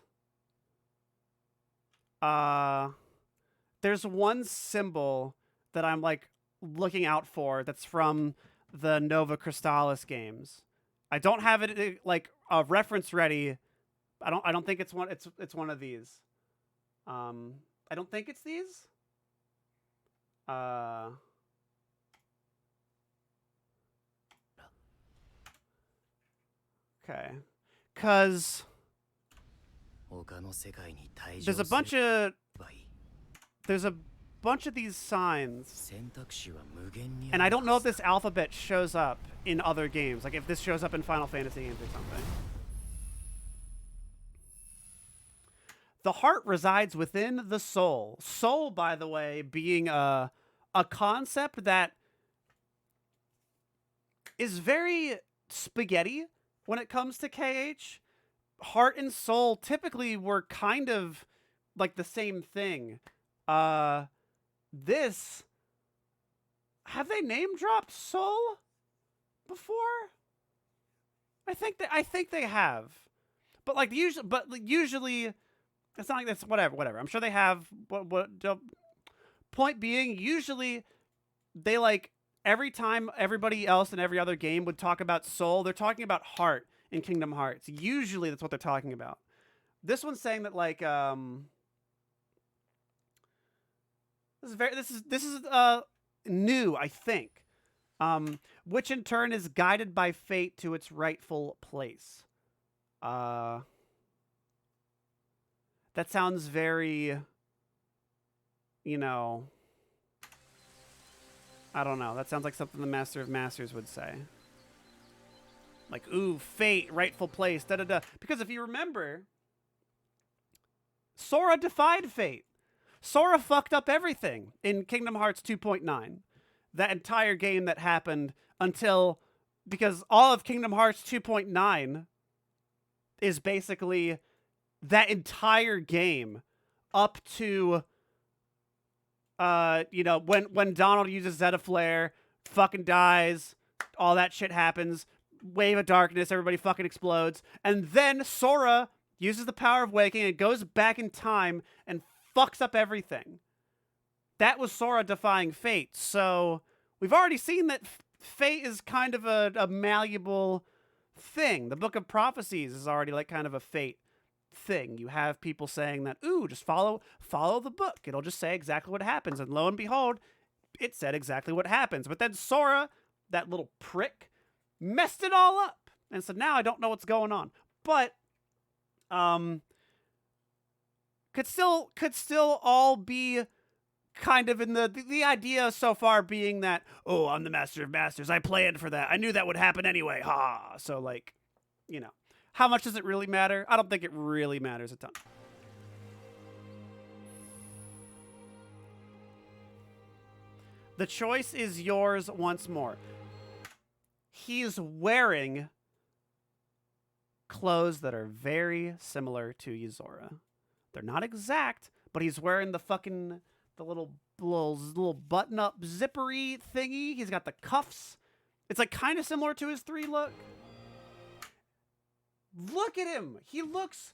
There's one symbol that I'm like looking out for that's from the Nova Crystallis games. I don't have it like a reference ready. I don't think it's one. It's one of these. I don't think it's these. Okay. Cause there's a bunch of these signs, and I don't know if this alphabet shows up in other games, like if this shows up in Final Fantasy games or something. The heart resides within the soul. Soul, by the way, being a concept that is very spaghetti when it comes to KH. Heart and soul typically were kind of like the same thing. Have they name dropped soul before? I think they have, but usually it's not like that's whatever. I'm sure they have. Point being, usually they like every time everybody else in every other game would talk about soul, they're talking about heart in Kingdom Hearts. Usually that's what they're talking about. This one's saying that like this is new, I think. Which in turn is guided by fate to its rightful place. That sounds very, you know, I don't know. That sounds like something the Master of Masters would say. Like, ooh, fate, rightful place, da-da-da. Because if you remember, Sora defied fate. Sora fucked up everything in Kingdom Hearts 2.9. That entire game that happened until... Because all of Kingdom Hearts 2.9 is basically that entire game up to... you know, when Donald uses Zeta Flare, fucking dies... all that shit happens. Wave of darkness, everybody fucking explodes. And then Sora uses the power of waking and goes back in time and fucks up everything. That was Sora defying fate. So we've already seen that fate is kind of a malleable thing. The Book of Prophecies is already like kind of a fate thing. You have people saying that, ooh, just follow the book. It'll just say exactly what happens. And lo and behold, it said exactly what happens. But then Sora, that little prick, messed it all up. And so now I don't know what's going on. But could still all be kind of in the idea so far being that, oh, I'm the master of masters. I planned for that. I knew that would happen anyway. Ha. So like, you know, how much does it really matter? I don't think it really matters a ton. The choice is yours once more. He's wearing clothes that are very similar to Yuzora. They're not exact, but he's wearing the little button-up zippery thingy. He's got the cuffs. It's like kind of similar to his 3 look. Look at him. He looks.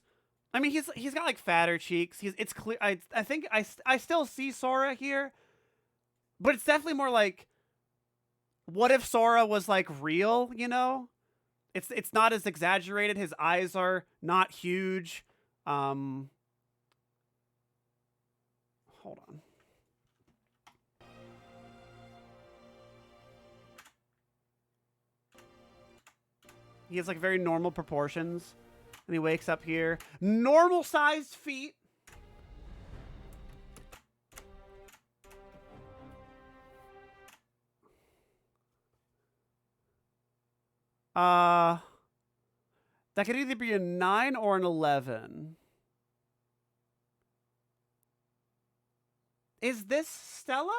I mean, he's got like fatter cheeks. It's clear. I think I still see Sora here, but it's definitely more like, what if Sora was like real, you know? It's not as exaggerated. His eyes are not huge. Hold on. He has like very normal proportions. And he wakes up here. Normal sized feet. That could either be a 9 or an 11. Is this Stella?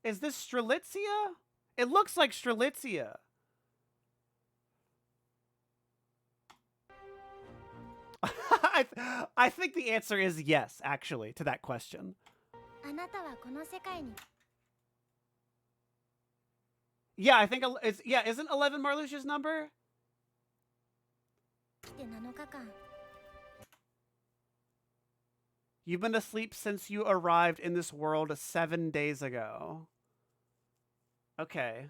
Is this Strelitzia? It looks like Strelitzia. I think the answer is yes, actually, to that question. Yeah, I think isn't 11 Marluxia's number? You've been asleep since you arrived in this world 7 days ago. Okay.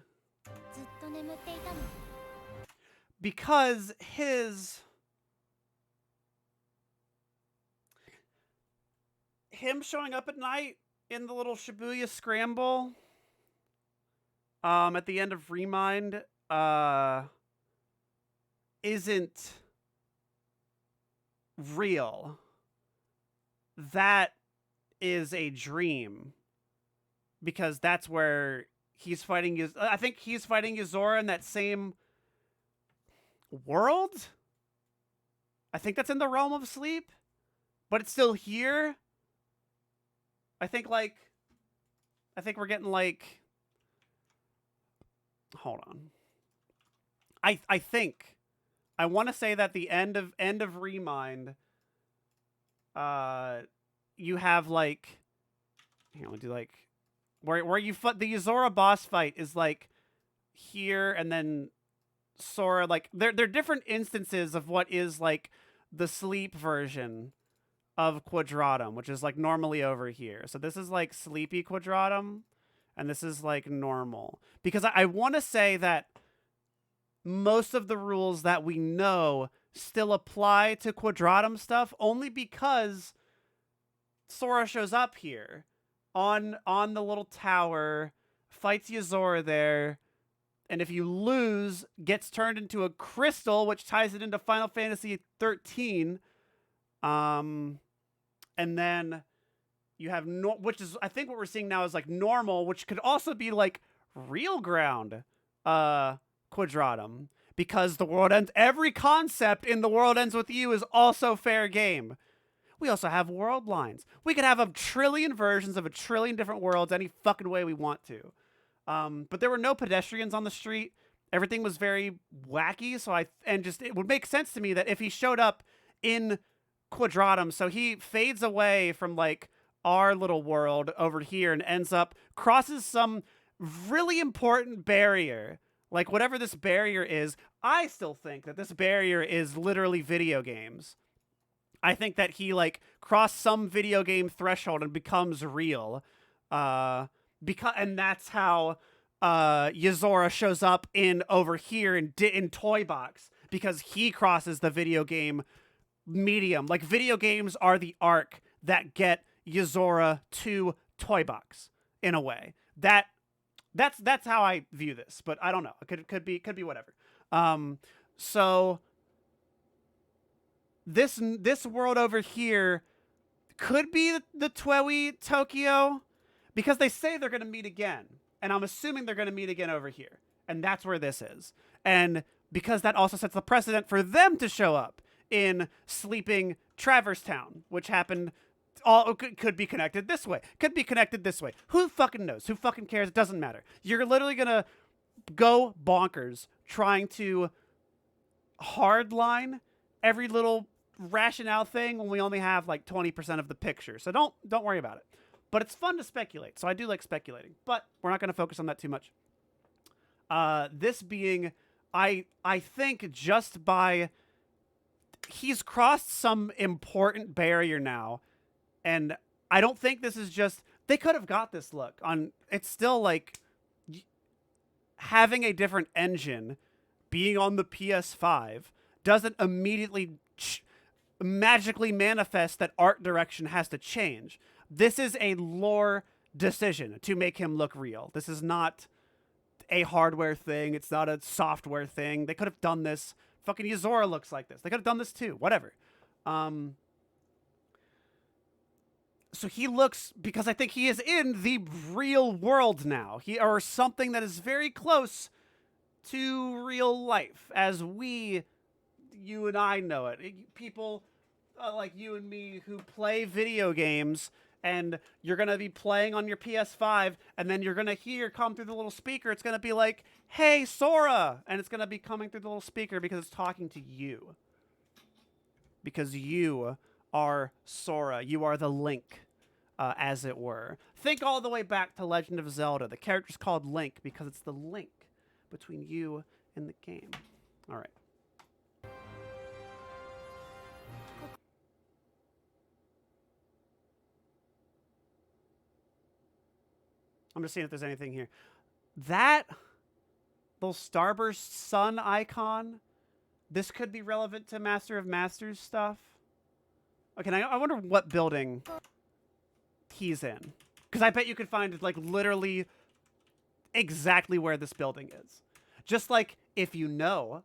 Because him showing up at night in the little Shibuya scramble at the end of Remind isn't real. That is a dream, because that's where he's fighting I think he's fighting Yuzora in that same world. I think that's in the realm of sleep, but it's still here. I think we're getting like, hold on. I want to say that the end of Remind, you have like, you know, do like where you fight the Yuzora boss fight is like here, and then Sora, like they're different instances of what is like the sleep version of Quadratum, which is like normally over here. So this is like sleepy Quadratum, and this is like normal, because I want to say that most of the rules that we know still apply to Quadratum stuff, only because Sora shows up here on the little tower, fights Yuzora there, and if you lose, gets turned into a crystal, which ties it into Final Fantasy 13. And then you have which is, I think what we're seeing now is like normal, which could also be like real ground Quadratum, because the world ends. Every concept in The World Ends With You is also fair game. We also have world lines. We could have a trillion versions of a trillion different worlds any fucking way we want to. But there were no pedestrians on the street. Everything was very wacky. So it would make sense to me that if he showed up in Quadratum, so he fades away from like our little world over here and ends up, crosses some really important barrier Like, whatever this barrier is, I still think that this barrier is literally video games. I think that he, like, crossed some video game threshold and becomes real. And that's how Yozora shows up over here in Toy Box, because he crosses the video game medium. Like, video games are the arc that get Yozora to Toy Box in a way. That's how I view this, but I don't know. It could be whatever. So this world over here could be the Toei Tokyo, because they say they're going to meet again, and I'm assuming they're going to meet again over here, and that's where this is. And because that also sets the precedent for them to show up in Sleeping Traverse Town, which happened. All could be connected this way. Could be connected this way. Who fucking knows? Who fucking cares? It doesn't matter. You're literally gonna go bonkers trying to hardline every little rationale thing when we only have like 20% of the picture. So don't worry about it. But it's fun to speculate. So I do like speculating. But we're not gonna focus on that too much. This being, I think just by he's crossed some important barrier now. And I don't think this is just, they could have got this look on, it's still like having a different engine being on the PS5 doesn't immediately magically manifest that art direction has to change. This is a lore decision to make him look real. This is not a hardware thing. It's not a software thing. They could have done this. Fucking Yozora looks like this. They could have done this too. Whatever. So he looks, because I think he is in the real world now. Or something that is very close to real life as you and I know it. People like you and me who play video games, and you're going to be playing on your PS5, and then you're going to come through the little speaker. It's going to be like, hey, Sora! And it's going to be coming through the little speaker because it's talking to you. Because you are Sora. You are the Link. As it were. Think all the way back to Legend of Zelda. The character's called Link because it's the link between you and the game. All right. I'm just seeing if there's anything here. That little Starburst sun icon, this could be relevant to Master of Masters stuff. Okay, I wonder what building he's in, because I bet you could find like literally exactly where this building is. Just like, if you know,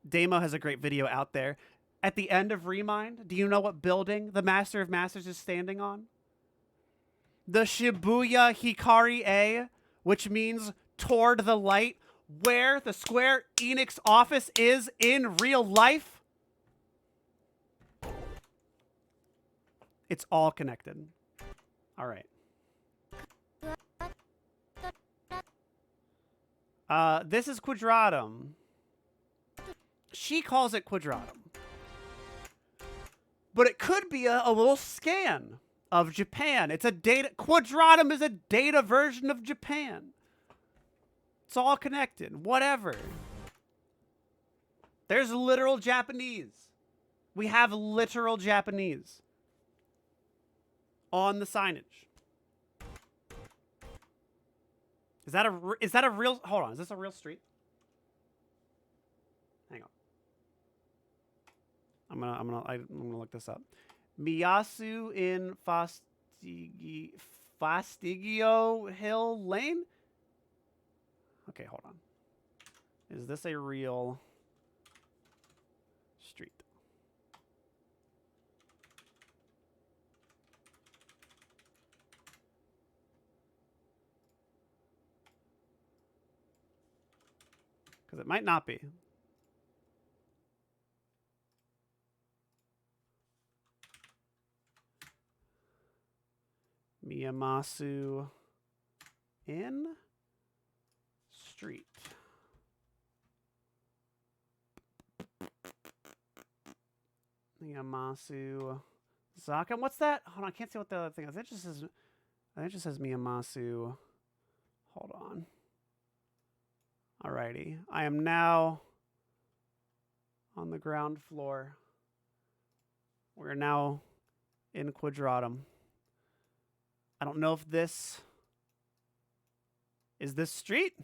Damo has a great video out there. At the end of Remind, do you know what building the Master of Masters is standing on? The Shibuya Hikari A, which means toward the light, where the Square Enix office is in real life. It's all connected. All right. This is Quadratum. She calls it Quadratum. But it could be a little scan of Japan. It's a data. Quadratum is a data version of Japan. It's all connected. Whatever. There's literal Japanese. We have literal Japanese on the signage. Is that a real, hold on, is this a real street? Hang on. I'm gonna look this up. Miyasu in Fastigio Hill Lane? Okay, hold on. Is this a real street? Because it might not be. Miyamasu in street. Miyamasu Zaka. What's that? Hold on, I can't see what the other thing is. It just says, I think it just says Miyamasu. Hold on. Alrighty. I am now on the ground floor. We're now in Quadratum. I don't know if this... Is this street?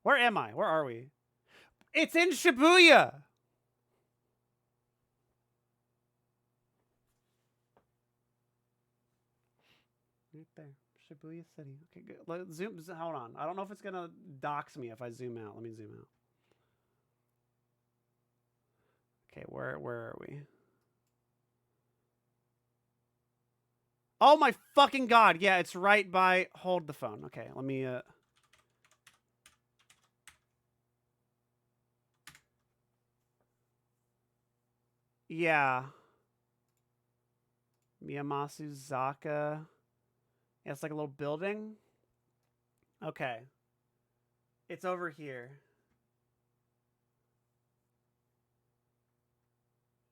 Where am I? Where are we? It's in Shibuya! Right there. Shibuya City. Okay, good. Zoom. Hold on. I don't know if it's going to dox me if I zoom out. Let me zoom out. Okay, where are we? Oh my fucking god. Yeah, it's right by... Hold the phone. Okay, let me... Yeah. Miyamasu Zaka. Yeah, it's like a little building. Okay. It's over here.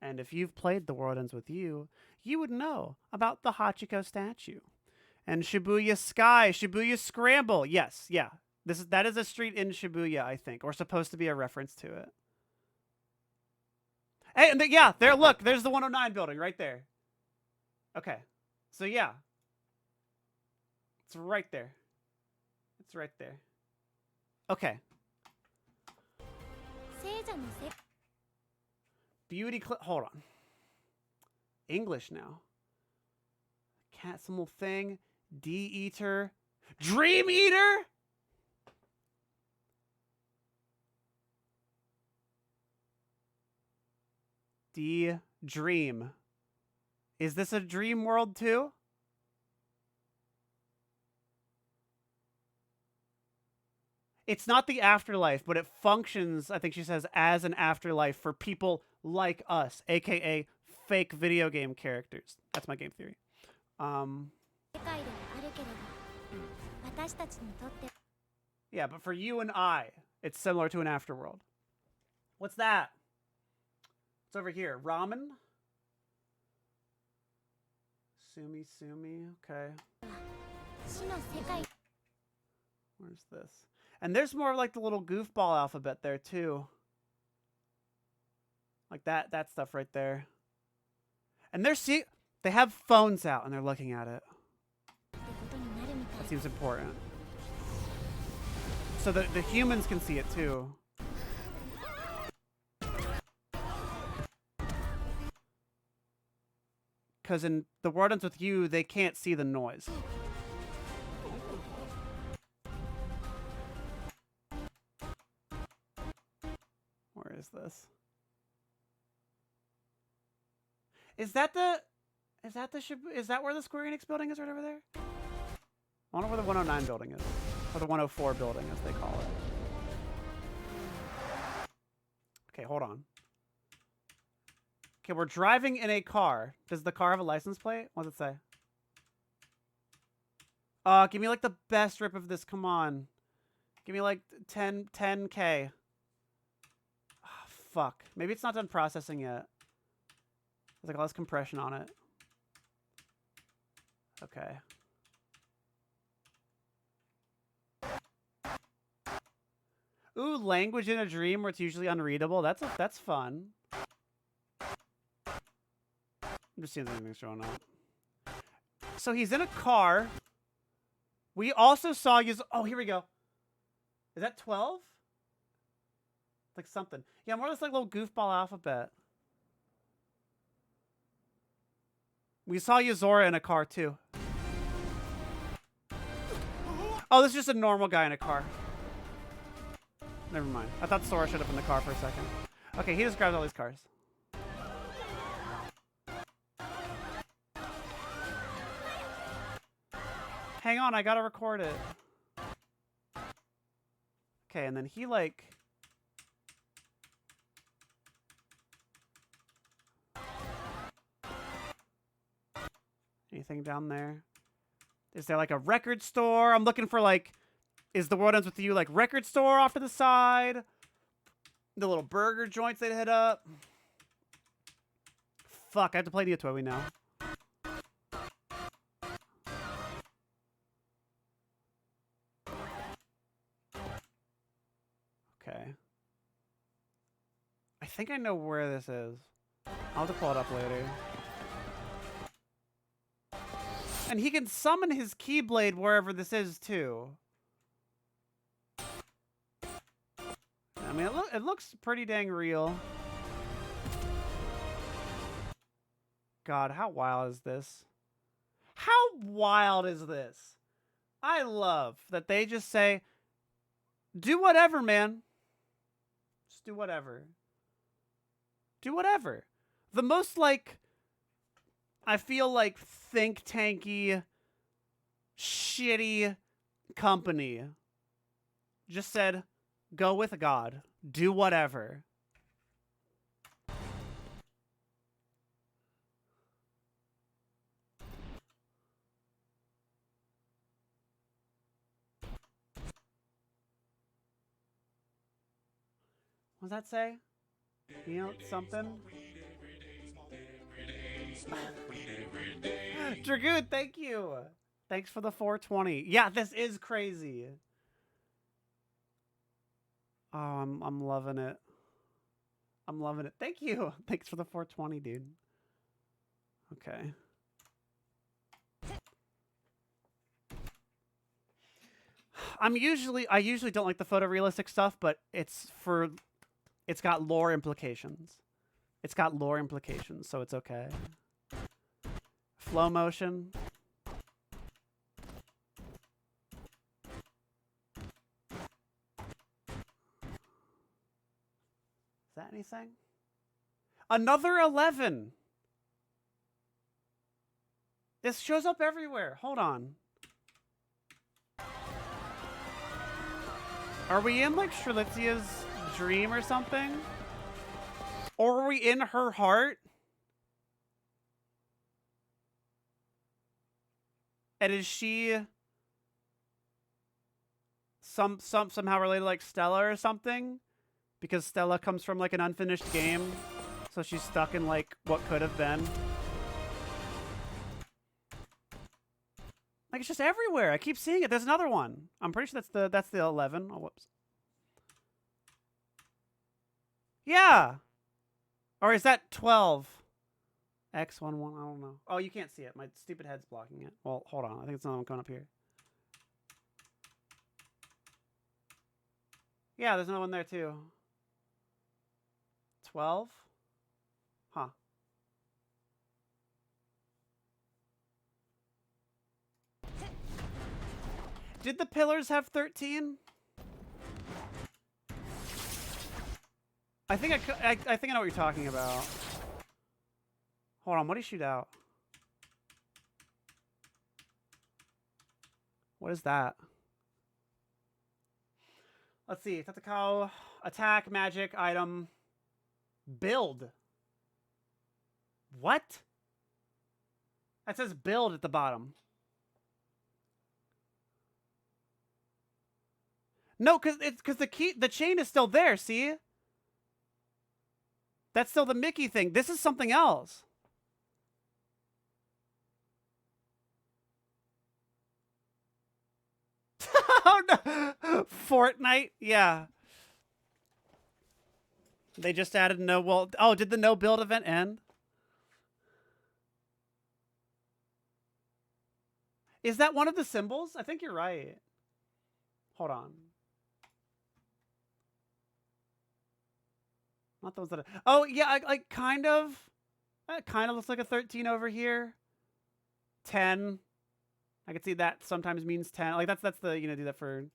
And if you've played The World Ends With You, you would know about the Hachiko statue. And Shibuya Sky, Shibuya Scramble. Yes, yeah. That is a street in Shibuya, I think, or supposed to be a reference to it. Hey, yeah, there, look, there's the 109 building right there. Okay. So, yeah. It's right there. It's right there. Okay. Beauty clip. Hold on. English now. Cat symbol thing. D-Eater. Dream Eater? D-Dream. Is this a dream world too? It's not the afterlife, but it functions, I think she says, as an afterlife for people like us, aka fake video game characters. That's my game theory. Yeah, but for you and I, it's similar to an afterworld. What's that? It's over here. Ramen? Sumi. Okay. Where's this? And there's more of like the little goofball alphabet there too. Like that stuff right there. And they have phones out and they're looking at it. That seems important. So the humans can see it too. Because in The World Ends With You, they can't see the noise. Where is this? Is that where the Square Enix building is right over there? I wonder where the 109 building is. Or the 104 building, as they call it. Okay, hold on. Okay, we're driving in a car. Does the car have a license plate? What does it say? Give me like the best rip of this. Come on. Give me like 10K. Oh, fuck. Maybe it's not done processing yet. There's like less compression on it. Okay. Ooh, language in a dream where it's usually unreadable. That's fun. I'm just seeing if anything's showing up. So he's in a car. We also saw oh, here we go. Is that 12? Like something. Yeah, more or less like a little goofball alphabet. We saw Yuzora in a car too. Oh, this is just a normal guy in a car. Never mind. I thought Sora showed up in the car for a second. Okay, he just grabbed all these cars. Hang on, I gotta record it. Okay, and then he like... Anything down there? Is there like a record store? I'm looking for like... Is The World Ends With You like record store off to the side? The little burger joints they'd hit up? Fuck, I have to play the Atowi now. think I know where this is. I'll have to pull it up later. And he can summon his Keyblade wherever this is, too. I mean, it looks pretty dang real. God, how wild is this? How wild is this? I love that they just say, do whatever, man. Just do whatever. Do whatever. The most, like, I feel like think tanky, shitty company just said, go with God. Do whatever. What does that say? You know, something? Dragoon, thank you. Thanks for the 420. Yeah, this is crazy. Oh, I'm loving it. I'm loving it. Thank you. Thanks for the 420, dude. Okay. I usually don't like the photorealistic stuff, but it's got lore implications. It's got lore implications, so it's okay. Flow motion. Is that anything? Another 11. This shows up everywhere. Hold on. Are we in, like, Strelitzia's dream or something? Or are we in her heart? And is she somehow related to, like, Stella or something? Because Stella comes from, like, an unfinished game. So she's stuck in, like, what could have been. Like, it's just everywhere. I keep seeing it. There's another one. I'm pretty sure that's the 11. Oh, whoops. Yeah. Or is that 12? X11, I don't know. Oh, you can't see it. My stupid head's blocking it. Well, hold on. I think it's another one coming up here. Yeah, there's another one there too. 12? Huh. Did the pillars have 13? I think I think I know what you're talking about. Hold on, what do you shoot out? What is that? Let's see. Tatakawa, attack, magic, item, build. What? That says build at the bottom. No, because the chain is still there, see? That's still the Mickey thing. This is something else. Oh no. Fortnite? Yeah. They just added no, well, oh, did the no build event end? Is that one of the symbols? I think you're right. Hold on. Not those that. Oh yeah, I kind of. That kind of looks like a 13 over here. 10. I could see that sometimes means 10. Like that's the, you know, do that for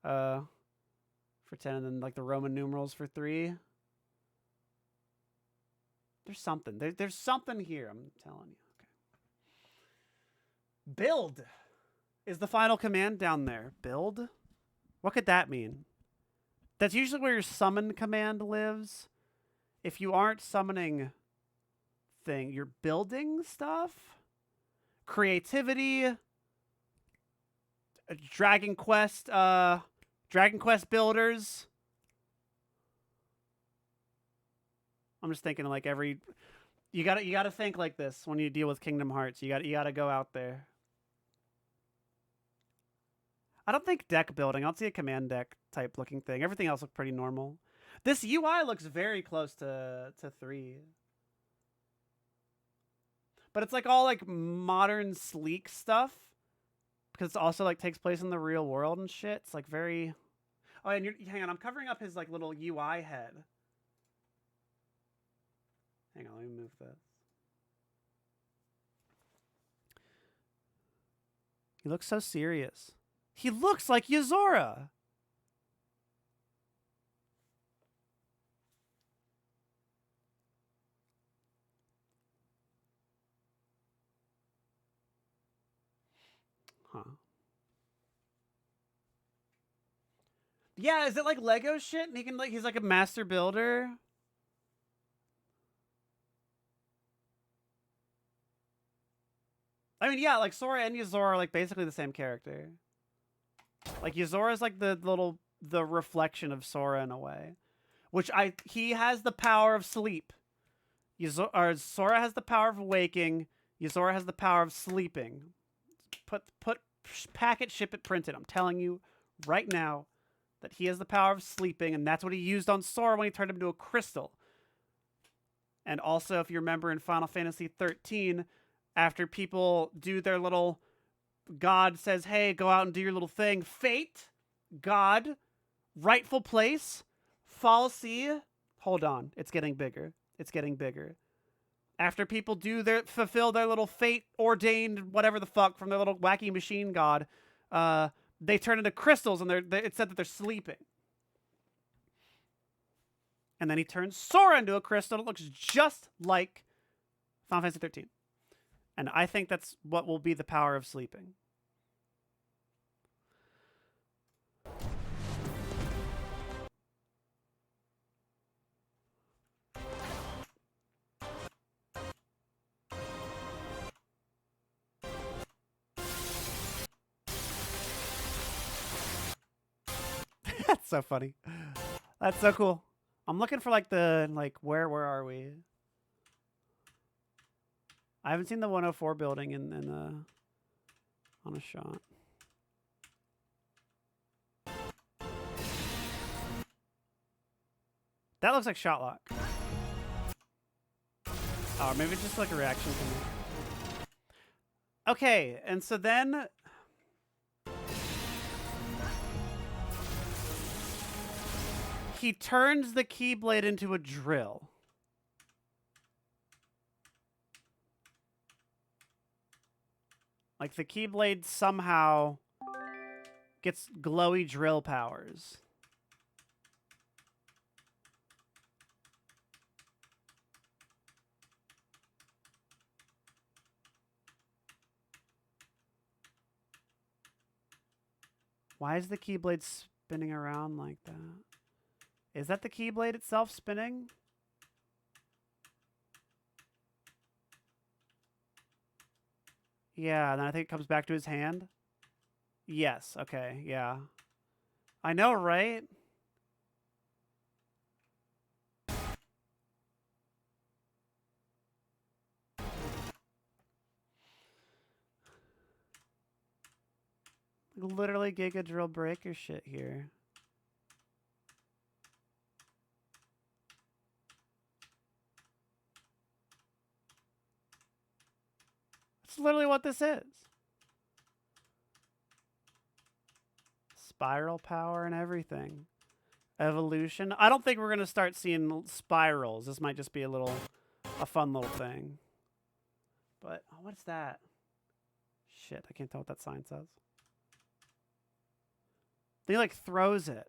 10, and then like the Roman numerals for 3. There's something. There's something here. I'm telling you. Okay. Build is the final command down there. Build. What could that mean? That's usually where your summon command lives. If you aren't summoning thing, you're building stuff. Creativity. Dragon Quest builders. I'm just thinking like you gotta think like this when you deal with Kingdom Hearts. You gotta go out there. I don't think deck building. I don't see a command deck type looking thing. Everything else looked pretty normal. This UI looks very close to 3. But it's like all like modern sleek stuff. Because it's also like takes place in the real world and shit. It's like very... Oh, and hang on, I'm covering up his like little UI head. Hang on, let me move this. He looks so serious. He looks like Yuzora. Huh. Yeah, is it like Lego shit? And he can like he's like a master builder. I mean, yeah, like Sora and Yuzora are like basically the same character. Like Yuzora is like the reflection of Sora in a way, which he has the power of sleep. Sora has the power of waking. Yuzora has the power of sleeping. Packet, ship it, print it. I'm telling you right now that he has the power of sleeping, and that's what he used on Sora when he turned him into a crystal. And also, if you remember in Final Fantasy 13, after people do their little... God says, hey, go out and do your little thing. Fate, God, rightful place, fal'Cie. Hold on. It's getting bigger. It's getting bigger. After people fulfill their little fate ordained whatever the fuck from their little wacky machine god, they turn into crystals, and it's said that they're sleeping. And then he turns Sora into a crystal that looks just like Final Fantasy 13. And I think that's what will be the power of sleeping. That's so funny. That's so cool. I'm looking for like where are we? I haven't seen the 104 building on a shot. That looks like Shotlock. Oh, maybe it's just like a reaction to me. Okay, and so then he turns the Keyblade into a drill. Like the Keyblade somehow gets glowy drill powers. Why is the Keyblade spinning around like that? Is that the Keyblade itself spinning? Yeah, and then I think it comes back to his hand. Yes, okay, yeah. I know, right? Literally Giga Drill Breaker shit here. That's literally what this is. Spiral power and everything. Evolution. I don't think we're going to start seeing spirals. This might just be a fun little thing. But, oh, what's that? Shit, I can't tell what that sign says. Then he, like, throws it.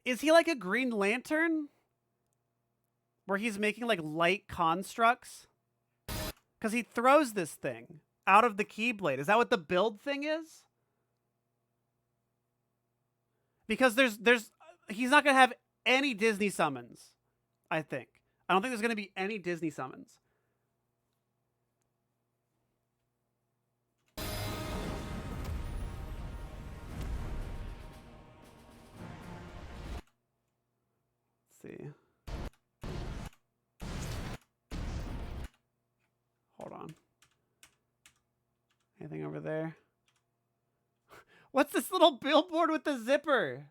Is he like a Green Lantern? Where he's making, like, light constructs? Because he throws this thing out of the Keyblade. Is that what the build thing is? Because he's not going to have any Disney summons, I think. I don't think there's going to be any Disney summons. Let's see. Hold on. Anything over there? What's this little billboard with the zipper?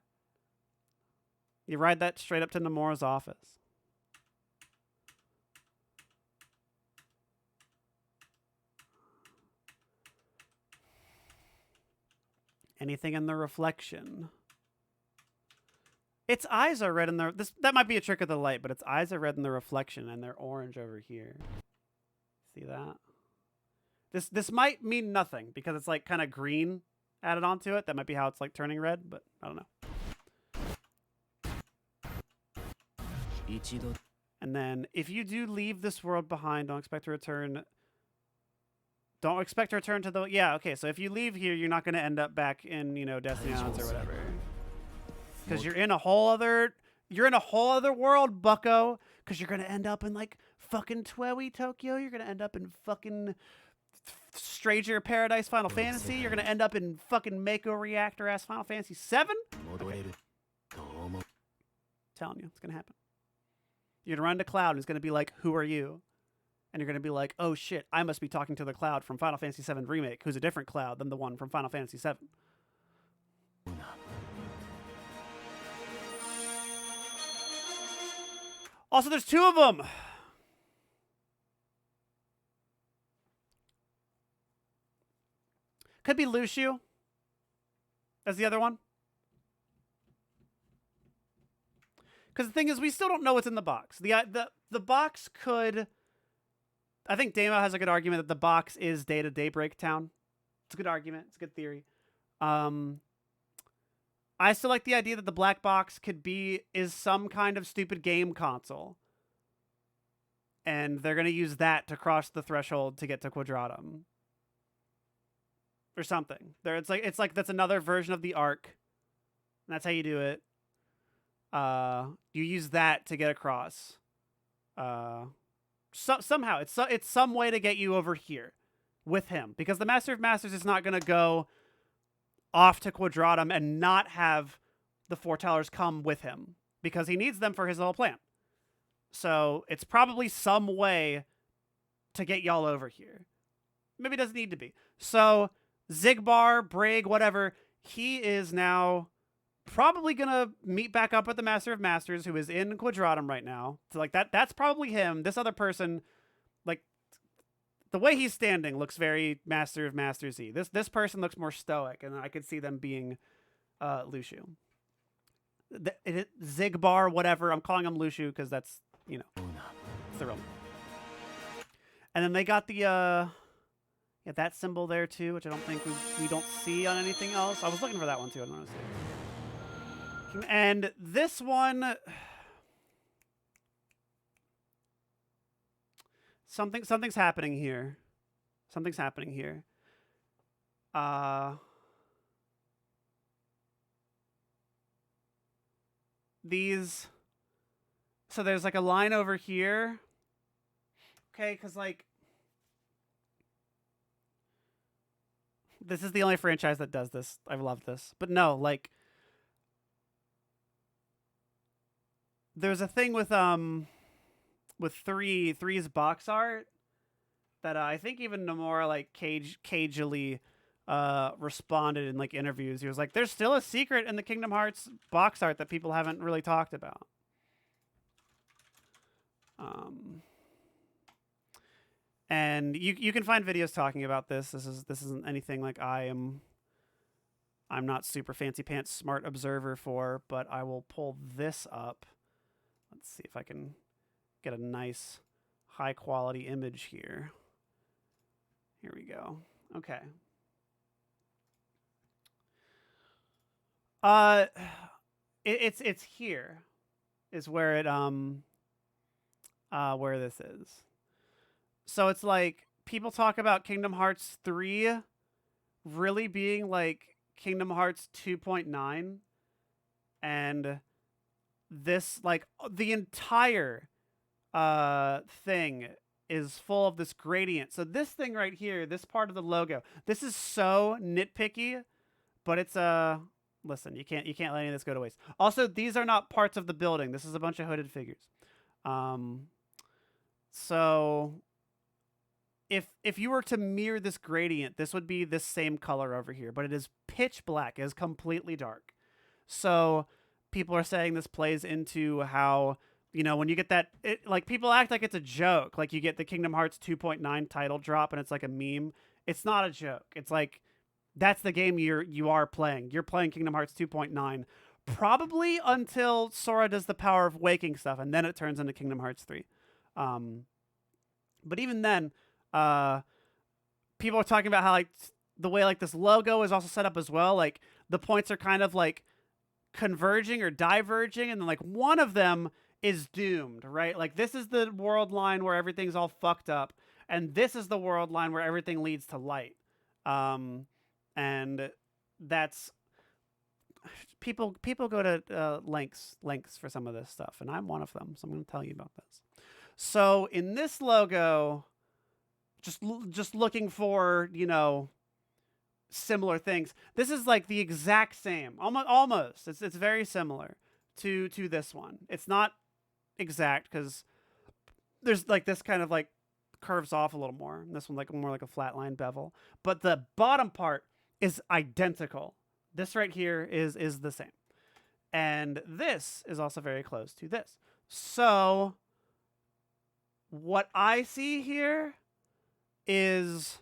You ride that straight up to Nomura's office. Anything in the reflection? Its eyes are red in the... That might be a trick of the light, but its eyes are red in the reflection, and they're orange over here. See that? This might mean nothing, because it's like kind of green added onto it. That might be how it's like turning red, but I don't know. And then, if you do leave this world behind, don't expect to return... Don't expect to return to the... Yeah, okay, so if you leave here, you're not going to end up back in, you know, Destiny Islands or whatever. Because you're in a whole other... You're in a whole other world, bucko. Because you're going to end up in, like, fucking Twewy Tokyo. You're going to end up in fucking Stranger Paradise Final Fantasy. You're going to end up in fucking Mako Reactor-ass Final Fantasy 7. Okay. Telling you, it's going to happen. You're going to run to Cloud, and it's going to be like, who are you? And you're going to be like, oh shit, I must be talking to the Cloud from Final Fantasy VII Remake, who's a different Cloud than the one from Final Fantasy VII. Also, there's 2 of them! Could be Lucio as the other one. Because the thing is, we still don't know what's in the box. The box could... I think Damo has a good argument that the box is Data Daybreak Town. It's a good argument. It's a good theory. I still like the idea that the black box is some kind of stupid game console. And they're going to use that to cross the threshold to get to Quadratum. Or something. It's like that's another version of the Ark. And that's how you do it. You use that to get across. Somehow, it's some way to get you over here with him. Because the Master of Masters is not going to go off to Quadratum and not have the foretellers come with him. Because he needs them for his whole plan. So, it's probably some way to get y'all over here. Maybe it doesn't need to be. So, Zigbar, Brig, whatever, he is now... probably gonna meet back up with the Master of Masters, who is in Quadratum right now. So like that's probably him. This other person, like the way he's standing looks very Master of Masters-y. This person looks more stoic, and I could see them being Lucio. Zigbar, whatever. I'm calling him Lucio because that's, you know, it's the real name. And then they got the that symbol there too, which I don't think we don't see on anything else. I was looking for that one too. I don't know. And this one, something's happening here. Something's happening here. So there's like a line over here. Okay, because like, this is the only franchise that does this. I've loved this. But no, like, there's a thing with three's box art that I think even Nomura like cagily responded in like interviews. He was like, "There's still a secret in the Kingdom Hearts box art that people haven't really talked about." And you can find videos talking about this. This isn't anything like I'm not super fancy pants smart observer for, but I will pull this up. Let's see if I can get a nice high quality image here. Here we go. Okay. It's here is where it where this is. So it's like people talk about Kingdom Hearts 3 really being like Kingdom Hearts 2.9, and this, like, the entire thing is full of this gradient. So this thing right here, this part of the logo, this is so nitpicky, but it's listen, you can't let any of this go to waste. Also, these are not parts of the building. This is a bunch of hooded figures. So if you were to mirror this gradient, this would be this same color over here, but it is pitch black. It is completely dark. So people are saying this plays into how, you know, when you get that, like, people act like it's a joke. Like, you get the Kingdom Hearts 2.9 title drop and it's like a meme. It's not a joke. It's like, that's the game you are playing. You're playing Kingdom Hearts 2.9, probably until Sora does the Power of Waking stuff, and then it turns into Kingdom Hearts 3. But even then, people are talking about how, like, the way, like, this logo is also set up as well. Like, the points are kind of, like, converging or diverging, and then, like, one of them is doomed, right? Like, this is the world line where everything's all fucked up, and this is the world line where everything leads to light. And that's... People go to lengths for some of this stuff, and I'm one of them, so I'm going to tell you about this. So in this logo, just looking for, you know, similar things. This is like the exact same, almost. It's very similar to this one. It's not exact because there's like this kind of like curves off a little more. And this one like more like a flatline bevel, but the bottom part is identical. This right here is the same. And this is also very close to this. So what I see here is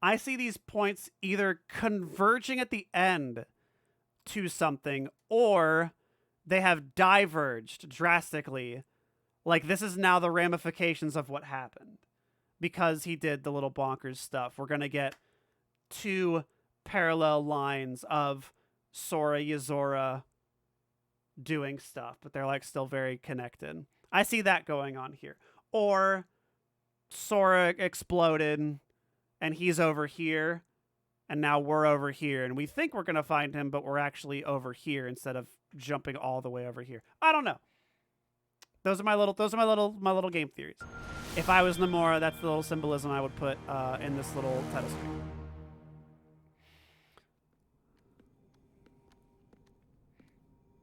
I see these points either converging at the end to something, or they have diverged drastically. Like, this is now the ramifications of what happened. Because he did the little bonkers stuff, we're going to get two parallel lines of Sora, Yozora doing stuff, but they're like still very connected. I see that going on here. Or Sora exploded and he's over here and now we're over here and we think we're going to find him, but we're actually over here instead of jumping all the way over here. I don't know. Those are my little game theories. If I was Nomura, that's the little symbolism I would put in this little title screen.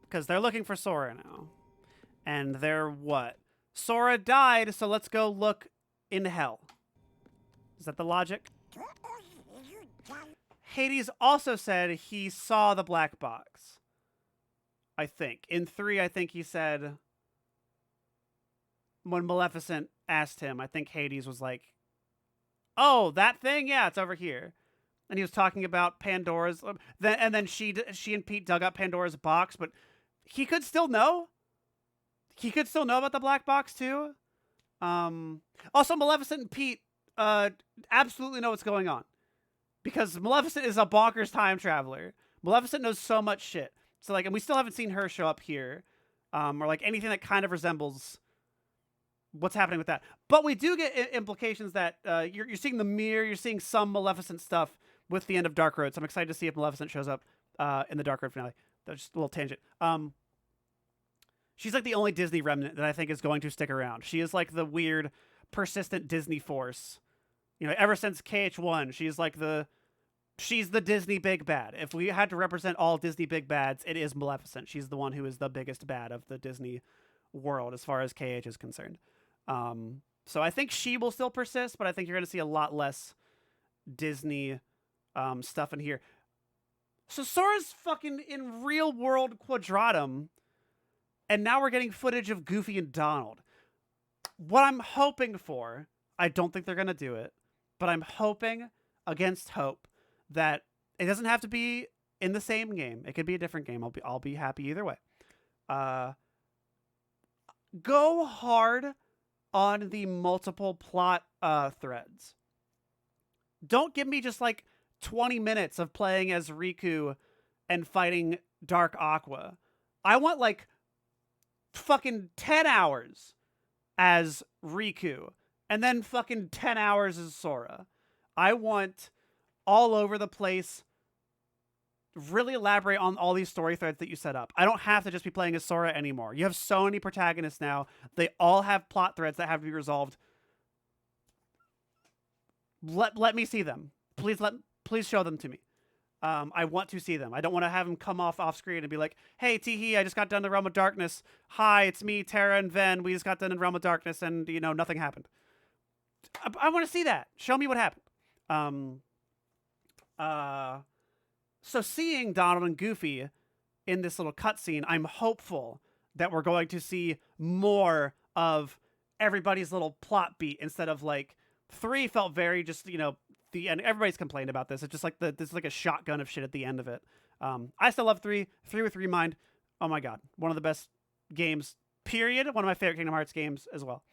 Because they're looking for Sora now. And they're what? Sora died, so let's go look in hell. Is that the logic? Hades also said he saw the black box. I think. In 3, I think he said... When Maleficent asked him, I think Hades was like, oh, that thing? Yeah, it's over here. And he was talking about Pandora's... And then she and Pete dug up Pandora's box, but he could still know. He could still know about the black box, too. Also, Maleficent and Pete absolutely know what's going on. Because Maleficent is a bonkers time traveler. Maleficent knows so much shit. So, like, and we still haven't seen her show up here. Or, like, anything that kind of resembles... what's happening with that. But we do get implications that you're seeing the mirror, you're seeing some Maleficent stuff with the end of Dark Road. So I'm excited to see if Maleficent shows up in the Dark Road finale. That's just a little tangent. She's like the only Disney remnant that I think is going to stick around. She is like the weird, persistent Disney force. You know, ever since KH1, she's the Disney big bad. If we had to represent all Disney big bads, it is Maleficent. She's the one who is the biggest bad of the Disney world as far as KH is concerned. So I think she will still persist, but I think you're going to see a lot less Disney stuff in here. So Sora's fucking in real world Quadratum, and now we're getting footage of Goofy and Donald. What I'm hoping for, I don't think they're going to do it, but I'm hoping against hope that it doesn't have to be in the same game. It could be a different game. I'll be happy either way. Go hard on the multiple plot threads. Don't give me just like 20 minutes of playing as Riku and fighting Dark Aqua. I want like fucking 10 hours as Riku and then fucking 10 hours as Sora. I want all over the place. Really elaborate on all these story threads that you set up. I don't have to just be playing as Sora anymore. You have so many protagonists now. They all have plot threads that have to be resolved. Let me see them. Please show them to me. I want to see them. I don't want to have them come off screen and be like, hey, Teehee, I just got done in the Realm of Darkness. Hi, it's me, Terra and Ven. We just got done in Realm of Darkness and, you know, nothing happened. I want to see that. Show me what happened. So seeing Donald and Goofy in this little cutscene, I'm hopeful that we're going to see more of everybody's little plot beat instead of like 3 felt very just, and everybody's complained about this. It's just like this is like a shotgun of shit at the end of it. I still love 3 with Remind. Oh my God. One of the best games, period. One of my favorite Kingdom Hearts games as well.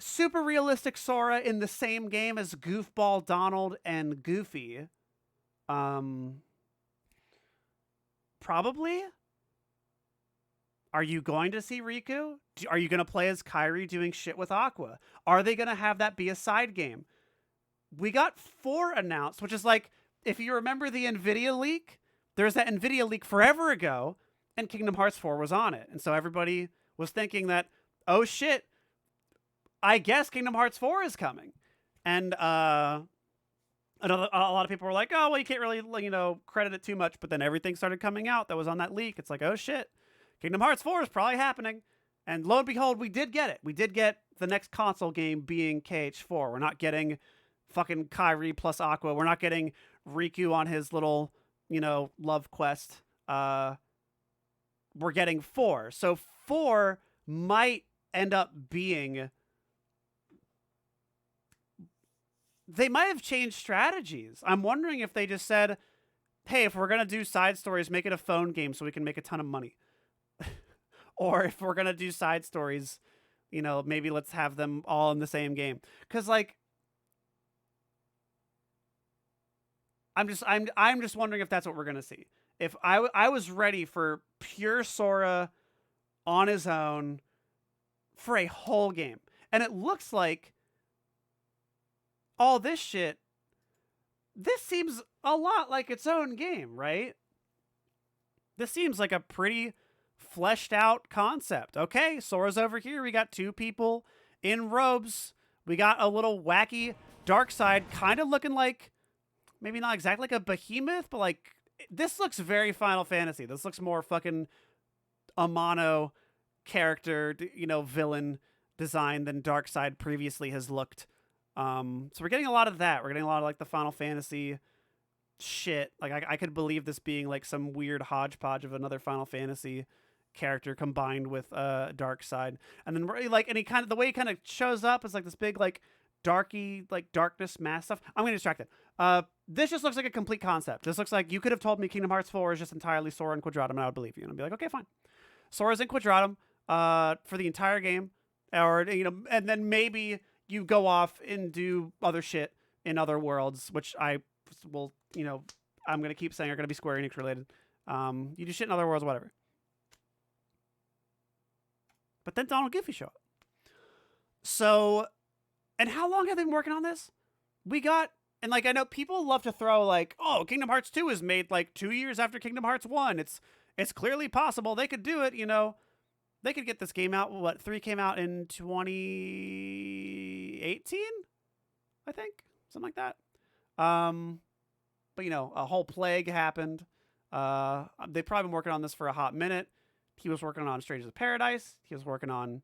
Super realistic Sora in the same game as Goofball Donald and Goofy. Probably. Are you going to see Riku? Are you going to play as Kairi doing shit with Aqua? Are they going to have that be a side game? We got 4 announced, which is like, if you remember the NVIDIA leak, there's that NVIDIA leak forever ago, and Kingdom Hearts 4 was on it. And so everybody was thinking that, oh shit, I guess Kingdom Hearts 4 is coming. And a lot of people were like, oh, well, you can't really, credit it too much. But then everything started coming out that was on that leak. It's like, oh shit, Kingdom Hearts 4 is probably happening. And lo and behold, we did get it. We did get the next console game being KH4. We're not getting fucking Kairi plus Aqua. We're not getting Riku on his little, love quest. We're getting 4. So 4 might end up being... They might have changed strategies. I'm wondering if they just said, hey, if we're going to do side stories, make it a phone game so we can make a ton of money. Or if we're going to do side stories, maybe let's have them all in the same game. Because, I'm just wondering if that's what we're going to see. If I was ready for pure Sora on his own for a whole game. And it looks like all this shit, this seems a lot like its own game, right? This seems like a pretty fleshed out concept. Okay, Sora's over here. We got 2 people in robes. We got a little wacky dark side, kind of looking like, maybe not exactly like a behemoth, but like, this looks very Final Fantasy. This looks more fucking Amano character, villain design than Darkseid previously has looked. So we're getting a lot of that. We're getting a lot of like the Final Fantasy shit. Like I could believe this being like some weird hodgepodge of another Final Fantasy character combined with Darkseid. And then the way he kind of shows up is like this big like darky like darkness mask stuff. I'm getting distracted. This just looks like a complete concept. This looks like you could have told me Kingdom Hearts 4 is just entirely Sora and Quadratum, and I would believe you. And I'd be like, okay, fine. Sora's in Quadratum for the entire game, or and then maybe you go off and do other shit in other worlds, which I will, I'm going to keep saying are going to be Square Enix related. You do shit in other worlds, whatever. But then Donald Goofy show up. So, and how long have they been working on this? And I know people love to throw like, oh, Kingdom Hearts 2 is made like 2 years after Kingdom Hearts 1. It's clearly possible. They could do it, They could get this game out. 3 came out in 2018? I think. Something like that. But, a whole plague happened. They've probably been working on this for a hot minute. He was working on Strangers of Paradise. He was working on,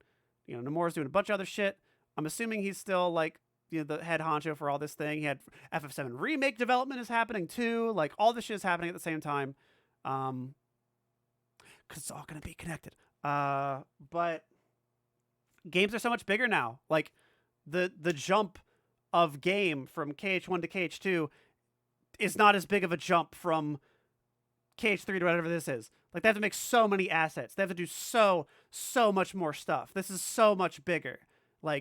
Nomura's doing a bunch of other shit. I'm assuming he's still, the head honcho for all this thing. He had FF7 Remake development is happening, too. All this shit is happening at the same time. Because it's all going to be connected. But games are so much bigger now. The jump of game from KH1 to KH2 is not as big of a jump from KH3 to whatever this is. They have to make so many assets. They have to do so much more stuff. This is so much bigger.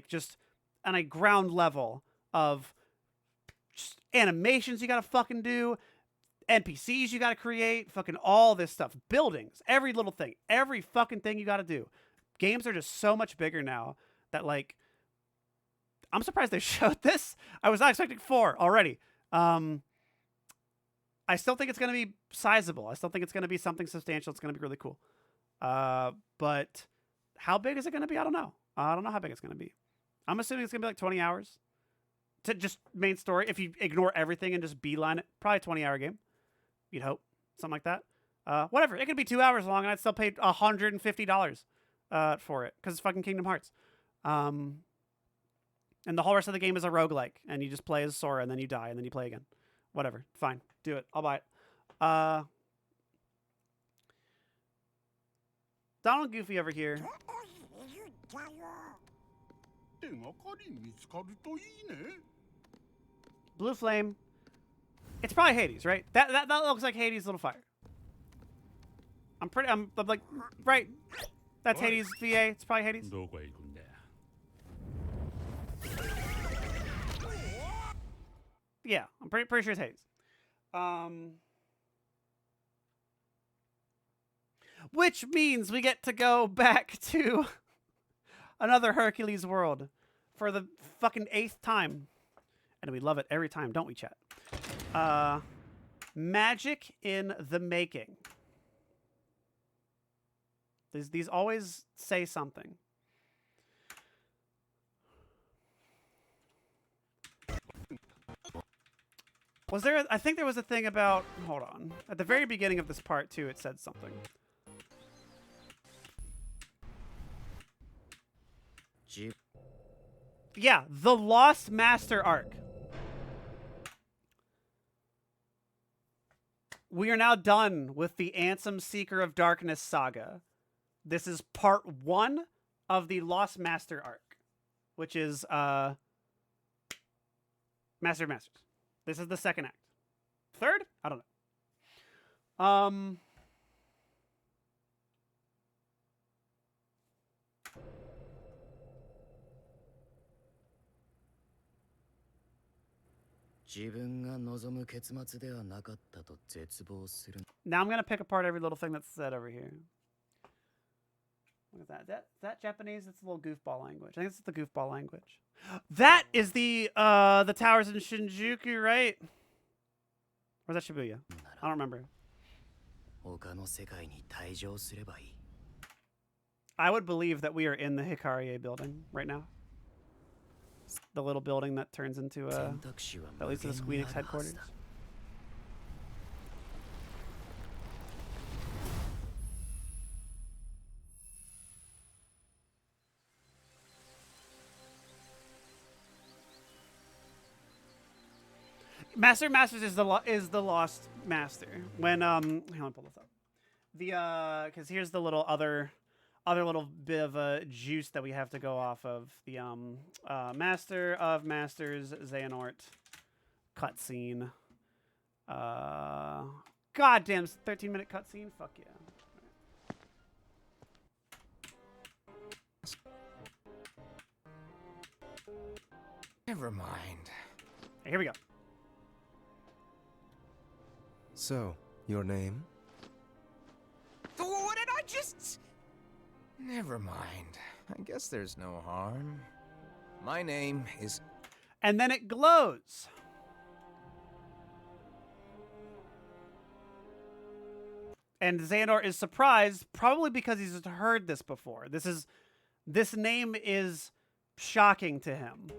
Just on a ground level of just animations you gotta fucking do, NPCs you gotta create, fucking all this stuff. Buildings, every little thing, every fucking thing you gotta do. Games are just so much bigger now that I'm surprised they showed this. I was not expecting 4 already. I still think it's going to be sizable. I still think it's going to be something substantial. It's going to be really cool. But how big is it going to be? I don't know. I don't know how big it's going to be. I'm assuming it's going to be 20 hours to just main story. If you ignore everything and just beeline it, probably a 20-hour game. You'd hope. Something like that. Whatever. It could be 2 hours long and I'd still pay $150 for it because it's fucking Kingdom Hearts. And And the whole rest of the game is a roguelike, and you just play as Sora, and then you die, and then you play again. Whatever. Fine. Do it. I'll buy it. Donald Goofy over here. Blue flame. It's probably Hades, right? That looks like Hades' little fire. I'm like, right. That's Hades VA. It's probably Hades. Yeah, I'm pretty sure it's Hades. Which means we get to go back to another Hercules world for the fucking 8th time. And we love it every time, don't we, chat? Magic in the making. These always say something. Was there? I think there was a thing about. Hold on. At the very beginning of this part too, it said something. Yeah, the Lost Master arc. We are now done with the Ansem Seeker of Darkness saga. This is part 1 of the Lost Master arc, which is Master of Masters. This is the 2nd act. 3rd? I don't know. Now I'm going to pick apart every little thing that's said over here. Look at that. Is that Japanese? It's a little goofball language. I think it's the goofball language. That is the towers in Shinjuku, right? Or is that Shibuya? I don't remember. I would believe that we are in the Hikarie building right now. The little building that turns into at least the Squeenix headquarters. Master of Masters is the Lost Master. When hang on, pull this up. Because here's the little other little bit of a juice that we have to go off of. The Master of Masters Xehanort cutscene. Goddamn 13-minute cutscene. Fuck yeah. Never mind. Okay, here we go. So, your name? What did I just... Never mind. I guess there's no harm. My name is... And then it glows. And Xehanort is surprised, probably because he's heard this before. This name is shocking to him.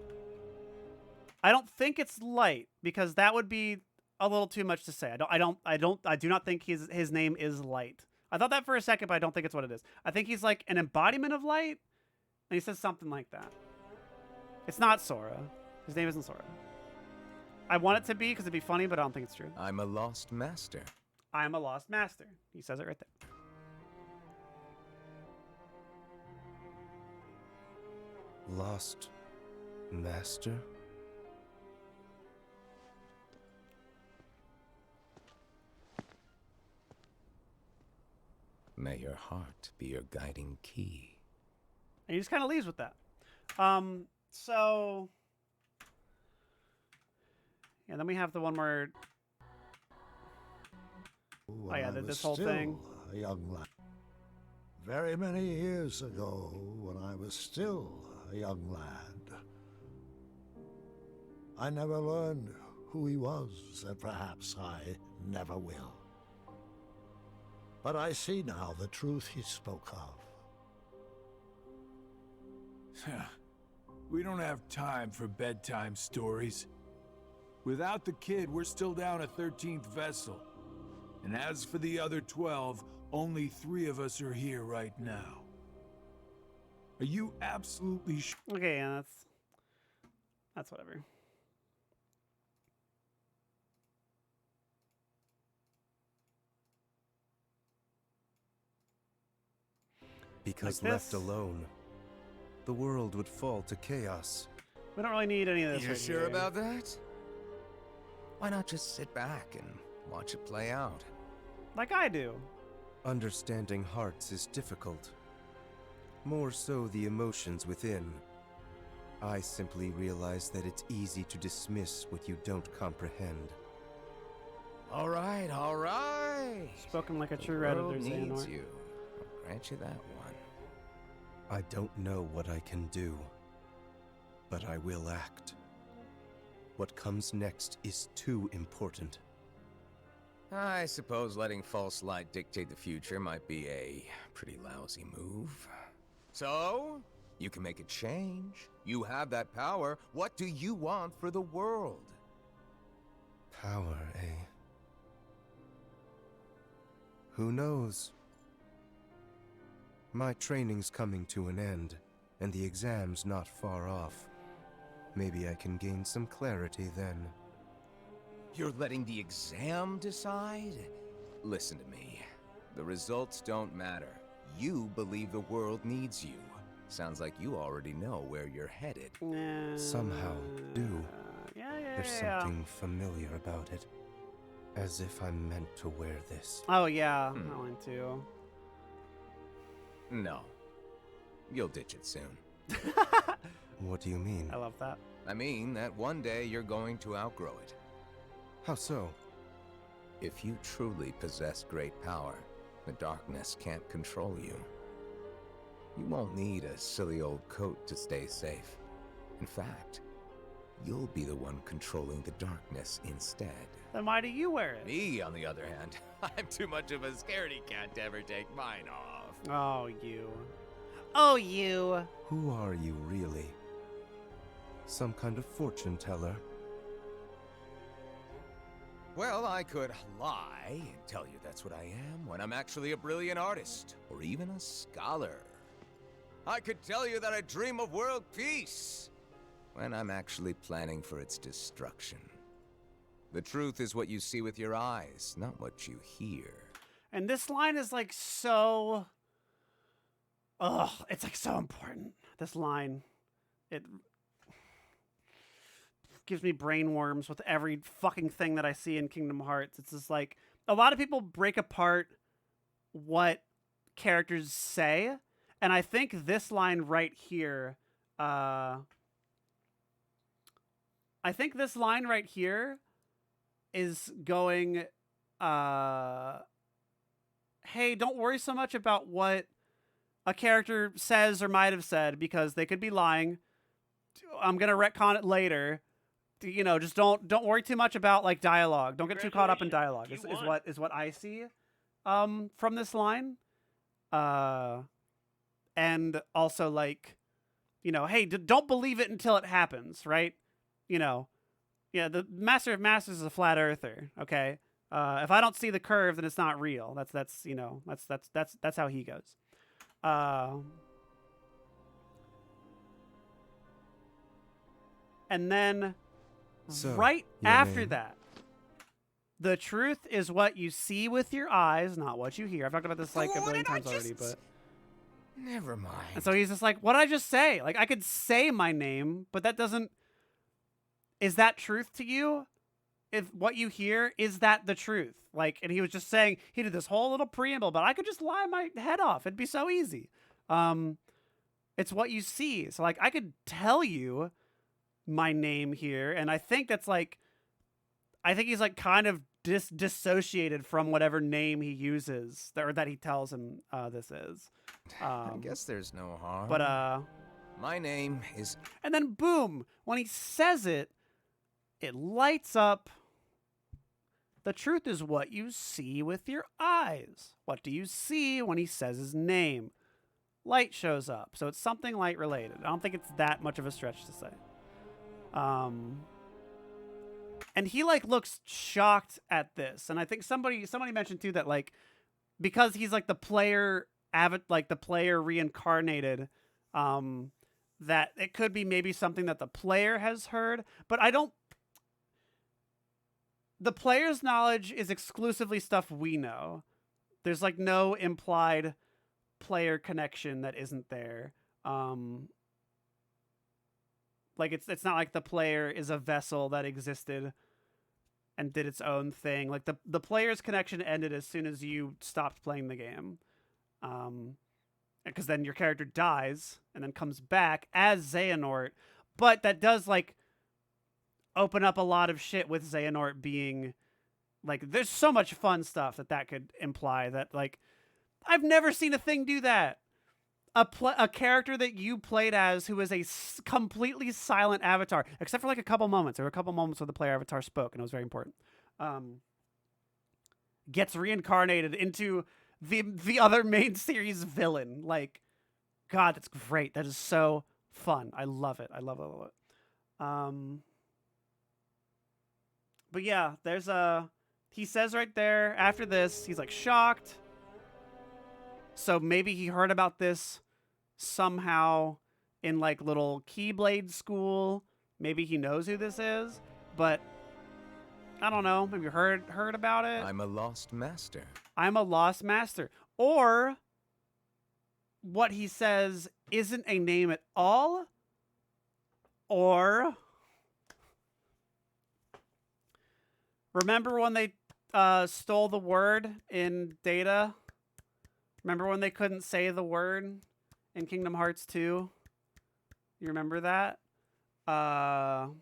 I don't think it's Light, because that would be a little too much to say. I do not think his name is Light. I thought that for a second, but I don't think it's what it is. I think he's like an embodiment of light, and he says something like that. It's not Sora. His name isn't Sora. I want it to be because it'd be funny, but I don't think it's true. I'm a lost master. I'm a lost master. He says it right there. Lost master? May your heart be your guiding key. And he just kind of leaves with that. So... Yeah, then we have the one where... Oh yeah, this whole thing. A young lad. Very many years ago, when I was still a young lad, I never learned who he was, and perhaps I never will. But I see now the truth he spoke of. We don't have time for bedtime stories. Without the kid, we're still down a 13th vessel. And as for the other 12, only 3 of us are here right now. Are you absolutely sure? Okay, yeah, that's... That's whatever. Because Like left this? alone, the world would fall to chaos. We don't really need any of this. You right sure here. about that? Why not just sit back and watch it play out? Like I do. Understanding hearts is difficult. More so the emotions within. I simply realize that it's easy to dismiss what you don't comprehend. All right, all right. Spoken like a The true world Redditor, needs Xehanort. you. I'll grant you that one. I don't know what I can do, but I will act. What comes next is too important. I suppose letting false light dictate the future might be a pretty lousy move. So, you can make a change. You have that power. What do you want for the world? Power, eh? Who knows? My training's coming to an end, and the exam's not far off. Maybe I can gain some clarity then. You're letting the exam decide? Listen to me. The results don't matter. You believe the world needs you. Sounds like you already know where you're headed. Somehow do. Yeah. There's something familiar about it. As if I'm meant to wear this. Oh yeah, I want to. No. You'll ditch it soon. What do you mean? I love that. I mean that one day you're going to outgrow it. How so? If you truly possess great power, the darkness can't control you. You won't need a silly old coat to stay safe. In fact, you'll be the one controlling the darkness instead. Then why do you wear it? Me, on the other hand, I'm too much of a scaredy cat to ever take mine off. Oh, you. Oh, you. Who are you really? Some kind of fortune teller? Well, I could lie and tell you that's what I am when I'm actually a brilliant artist, or even a scholar. I could tell you that I dream of world peace when I'm actually planning for its destruction. The truth is what you see with your eyes, not what you hear. And this line is like so... Ugh, it's like so important. This line, it gives me brain worms with every fucking thing that I see in Kingdom Hearts. It's just like, a lot of people break apart what characters say, and I think this line right here, is going, hey, don't worry so much about what a character says or might have said, because they could be lying. I'm going to retcon it later. You know, just don't worry too much about like dialogue. Don't get too caught up in dialogue. Is what I see from this line. And also like, you know, hey, don't believe it until it happens, right? You know, yeah, the Master of Masters is a flat earther, okay? If I don't see the curve, then it's not real. That's you know, that's how he goes. And then So, right your after name? that, the truth is what you see with your eyes, not what you hear. I've talked about this like a billion times already, but... Never mind. And so he's just like, what did I just say? Like, I could say my name, but that doesn't... Is that truth to you? If what you hear, is that the truth? Like, and he was just saying, he did this whole little preamble, but I could just lie my head off. It'd be so easy. It's what you see. So, like, I could tell you my name here, and I think that's like... I think he's, like, kind of dissociated from whatever name he uses, or that he tells him this is. I guess there's no harm. But, my name is... And then, boom, when he says it, it lights up. The truth is what you see with your eyes. What do you see when he says his name? Light shows up. So it's something light related. I don't think it's that much of a stretch to say. And he like looks shocked at this. And I think somebody mentioned too that like, because he's like the player the player reincarnated, that it could be maybe something that the player has heard, but I don't. The player's knowledge is exclusively stuff we know. There's like no implied player connection that isn't there. Like it's not like the player is a vessel that existed and did its own thing. Like the player's connection ended as soon as you stopped playing the game. Because then your character dies and then comes back as Xehanort. But that does like open up a lot of shit with Xehanort being like, there's so much fun stuff that could imply that like, I've never seen a thing do that. A character that you played as who is a completely silent avatar, except for like a couple moments. There were a couple moments where the player avatar spoke, and it was very important. Gets reincarnated into the other main series villain. Like, God, that's great. That is so fun. I love it. I love it. But yeah, there's he says right there after this, he's like shocked. So maybe he heard about this somehow in like little Keyblade school. Maybe he knows who this is, but I don't know. Maybe heard about it. I'm a lost master. I'm a lost master. Or what he says isn't a name at all. Or remember when they stole the word in Data? Remember when they couldn't say the word in Kingdom Hearts 2? You remember that? That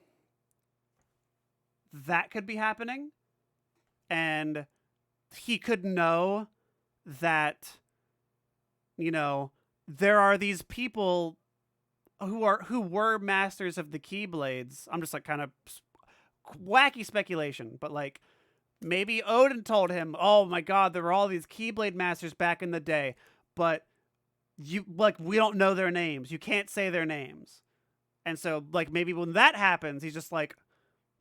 could be happening. And he could know that, you know, there are these people who were masters of the Keyblades. I'm just like kind of wacky speculation, but like maybe Odin told him, oh my God, there were all these Keyblade masters back in the day, but we don't know their names. You can't say their names. And so like maybe when that happens, he's just like,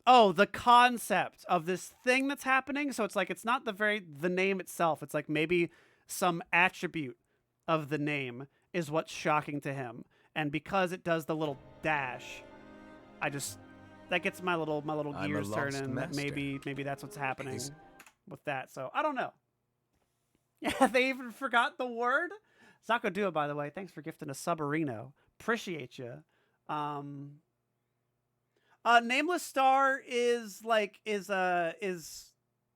oh, the concept of this thing that's happening. So it's like, it's not the name itself. It's like maybe some attribute of the name is what's shocking to him. And because it does the little dash, that gets my little gears turning. That maybe that's what's happening with that. So I don't know. Yeah, they even forgot the word. Zako Dua, by the way, thanks for gifting a subarino. Appreciate you. Nameless Star is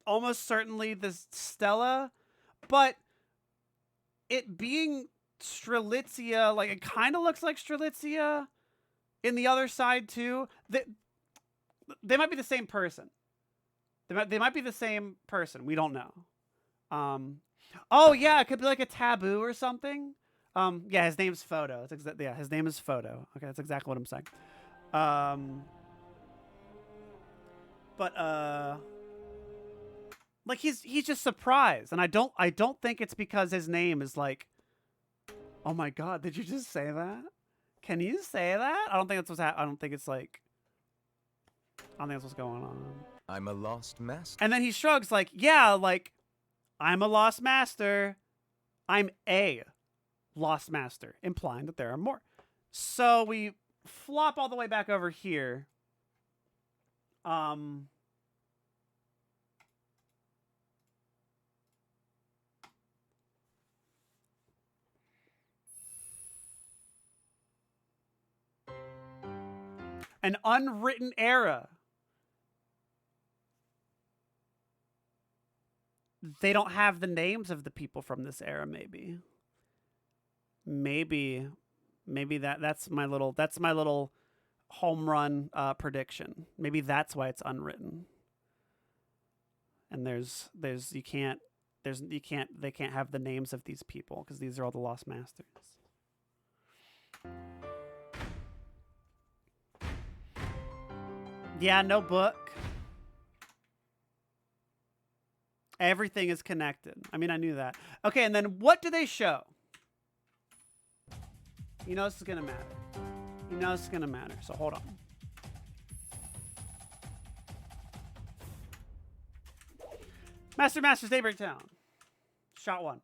almost certainly the Stella, but it being Strelitzia, like it kind of looks like Strelitzia in the other side too. They might be the same person. They might be the same person. We don't know. Oh yeah, it could be like a taboo or something. Yeah, his name's Photo. Yeah, his name is Photo. Okay, that's exactly what I'm saying. But like he's just surprised, and I don't think it's because his name is like, oh my God, did you just say that? Can you say that? I don't think that's what's happening. I don't think it's like. I don't think that's what's going on. I'm a lost master. And then he shrugs like, yeah, like, I'm a lost master. I'm a lost master, implying that there are more. So we flop all the way back over here. An unwritten era. They don't have the names of the people from this era, maybe. Maybe that's my little home run prediction. Maybe that's why it's unwritten. And they can't have the names of these people because these are all the lost masters. Yeah, no book. Everything is connected. I mean, I knew that. Okay, and then what do they show? You know this is gonna matter. You know this is gonna matter, so hold on. Masters, Daybreak Town. Shot 1.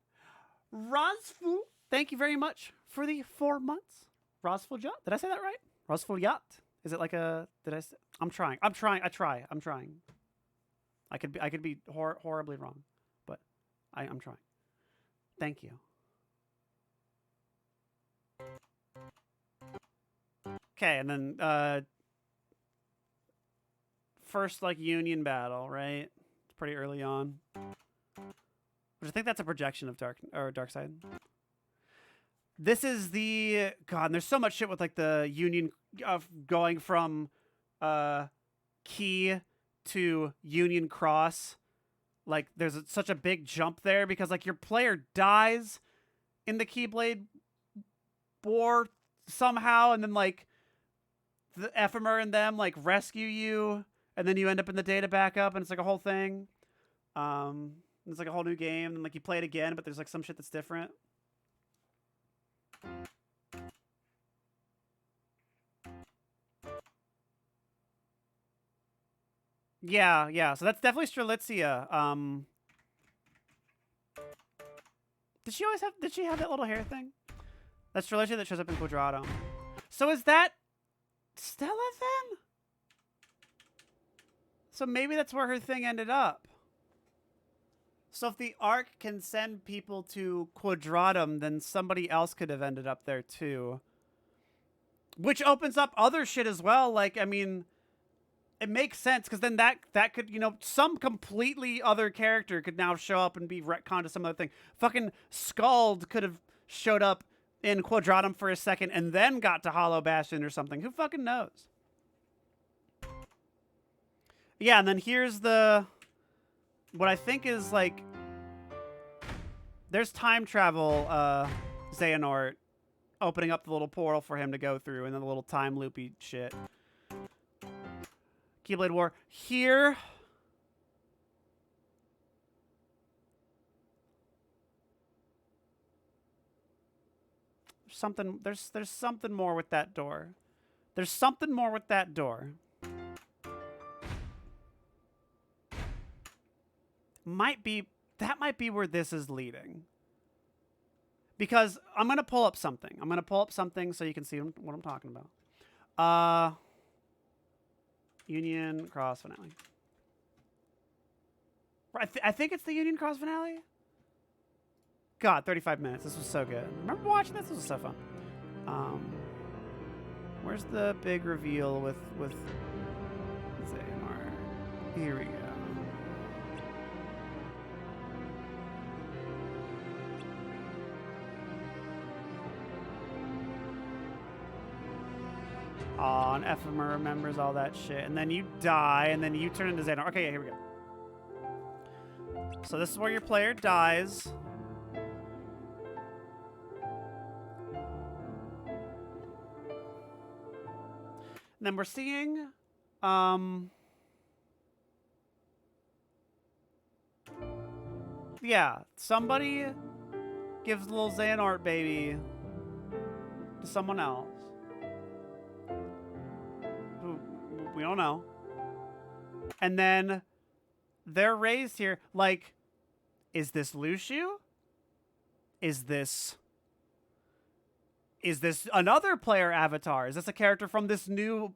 Razfu, thank you very much for the 4 months. Rosfuljat? Did I say that right? Rosfuljat? Is it like a? Did I? I'm trying. I'm trying. I could be horribly wrong, but I'm trying. Thank you. Okay, and then first like Union battle, right? It's pretty early on. Which I think that's a projection of Darkseid. This is the God. And there's so much shit with like the Union going from Key to Union Cross. Like there's such a big jump there because like your player dies in the Keyblade War somehow, and then like the Ephemer and them like rescue you, and then you end up in the data backup, and it's like a whole thing. It's like a whole new game, and like you play it again, but there's like some shit that's different. Yeah. So that's definitely Strelitzia. Did she have that little hair thing? That's Strelitzia that shows up in Quadratum. So is that Stella then? So maybe that's where her thing ended up. So if the Ark can send people to Quadratum, then somebody else could have ended up there too. Which opens up other shit as well. Like, I mean, it makes sense because then that could, you know, some completely other character could now show up and be retconned to some other thing. Fucking Skald could have showed up in Quadratum for a second and then got to Hollow Bastion or something. Who fucking knows? Yeah, and then here's what I think is like, there's time travel Xehanort opening up the little portal for him to go through, and then the little time loopy shit. Keyblade War. Here. There's something more with that door. There's something more with that door. That might be where this is leading. Because I'm going to pull up something. I'm going to pull up something so you can see what I'm talking about. Union Cross finale. I think it's the Union Cross finale. God, 35 minutes. This was so good. Remember watching this? This was so fun. Where's the big reveal with Xehanort? Here we go. Aw, and Ephemer remembers all that shit. And then you die, and then you turn into Xehanort. Okay, yeah, here we go. So this is where your player dies. And then we're seeing... yeah, somebody gives the little Xehanort baby to someone else. We don't know. And then they're raised here. Like, is this Luciu? Is this another player avatar? Is this a character from this new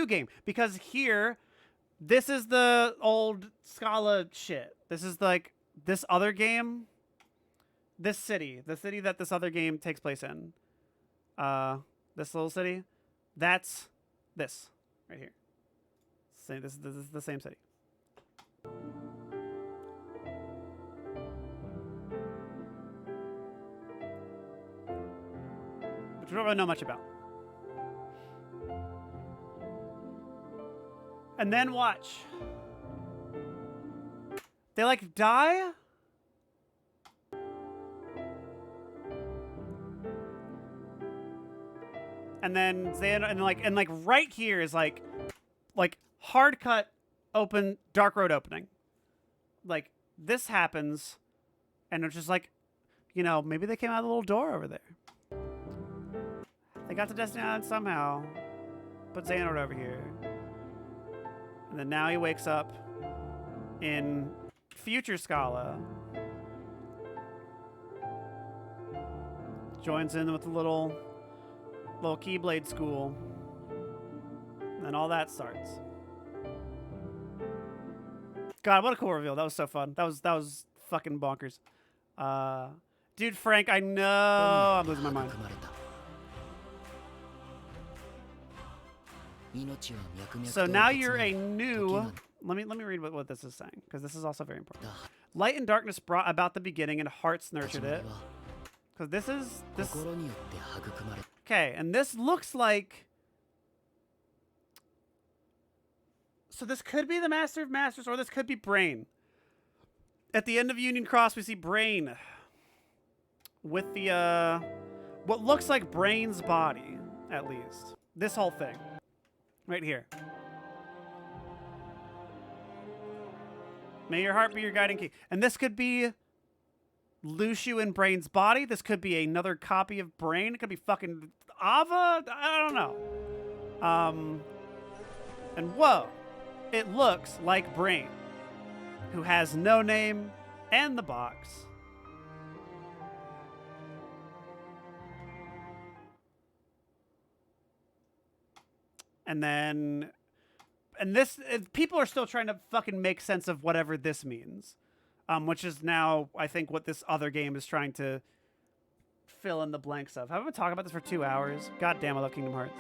game? Because here, this is the old Scala shit. This is like this other game. This city. The city that this other game takes place in. This little city. That's this. Right here. This is the same city. Which we don't really know much about. And then watch. They like die. And then and like right here is like hard cut open dark road opening. Like this happens, and it's just like, you know, maybe they came out of the little door over there. They got to Destiny Island somehow. Put Xehanort over here. And then now he wakes up in future Scala. Joins in with the little Little Keyblade school. And then all that starts. God, what a cool reveal. That was so fun. That was fucking bonkers. Dude, Frank, I know I'm losing my mind. So now you're a new... Let me read what this is saying, because this is also very important. Light and darkness brought about the beginning, and hearts nurtured it. Because this is... Okay, and this looks like... So this could be the Master of Masters, or this could be Brain. At the end of Union Cross, we see Brain with the, what looks like Brain's body, at least. This whole thing. Right here. May your heart be your guiding key. And this could be Lucio in Brain's body. This could be another copy of Brain. It could be fucking Ava. I don't know. And whoa. It looks like Brain, who has no name and the box. And then, people are still trying to fucking make sense of whatever this means. Which is now, I think, what this other game is trying to fill in the blanks of. Haven't we talked about this for 2 hours? God damn, I love Kingdom Hearts.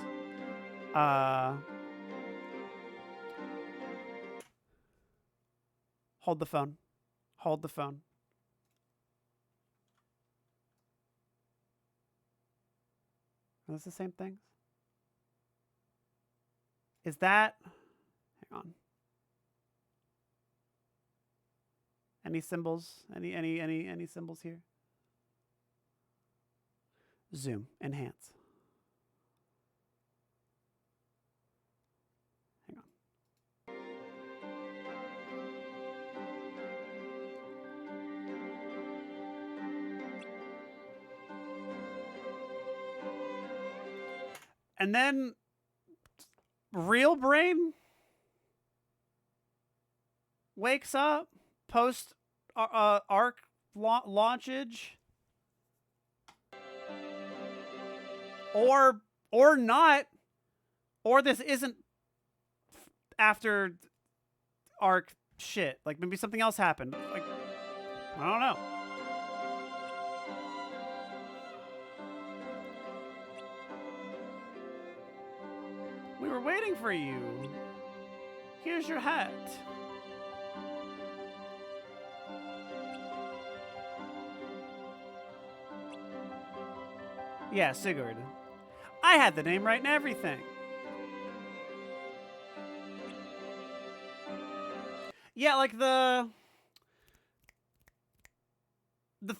Hold the phone. Hold the phone. Are those the same things? Is that... Hang on. Any symbols? Any symbols here? Zoom. Enhance. Hang on. And then real Brain wakes up post arc launchage, or not, or this isn't after arc shit. Like maybe something else happened. Like I don't know. We were waiting for you. Here's your hat. Yeah, Sigurd. I had the name right and everything. Yeah, like the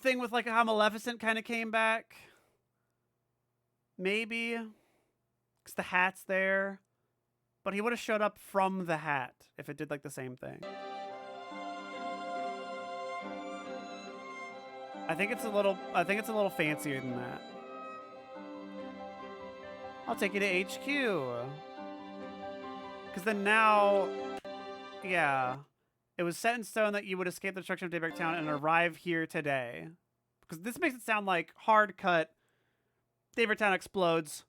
thing with like how Maleficent kind of came back. Maybe. Because the hat's there. But he would have showed up from the hat if it did like the same thing. I think it's a little fancier than that. I'll take you to HQ. Because then now, yeah, it was set in stone that you would escape the destruction of Daybreak Town and arrive here today. Because this makes it sound like hard cut, Daybreak Town explodes,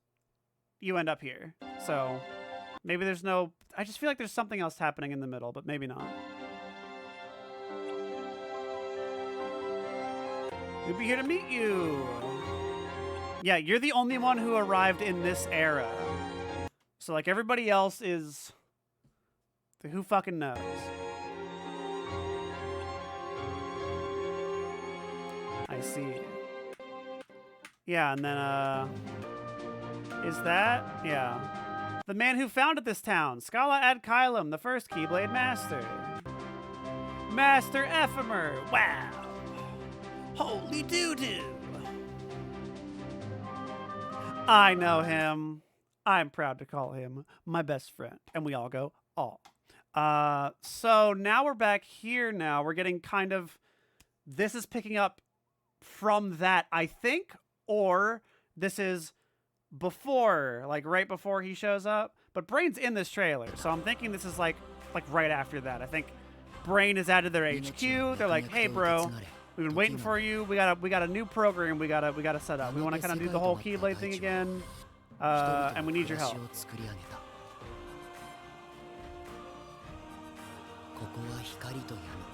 you end up here. So maybe there's no, I just feel like there's something else happening in the middle, but maybe not. We'll be here to meet you. Yeah, you're the only one who arrived in this era. So, like, everybody else is... Who fucking knows? I see. Yeah, and then, is that? Yeah. The man who founded this town, Scala ad Kylum, the first Keyblade Master. Master Ephemer. Wow. Holy doo-doo. I know him. I'm proud to call him my best friend. And we all go, aw. So now we're back here now. We're getting kind of... This is picking up from that, I think. Or this is before, like right before he shows up. But Brain's in this trailer. So I'm thinking this is like right after that. I think Brain is added their HQ. They're like, hey, bro. We've been waiting for you. We got a new program we gotta set up. We want to kind of do the whole Keyblade thing again. And we need your help.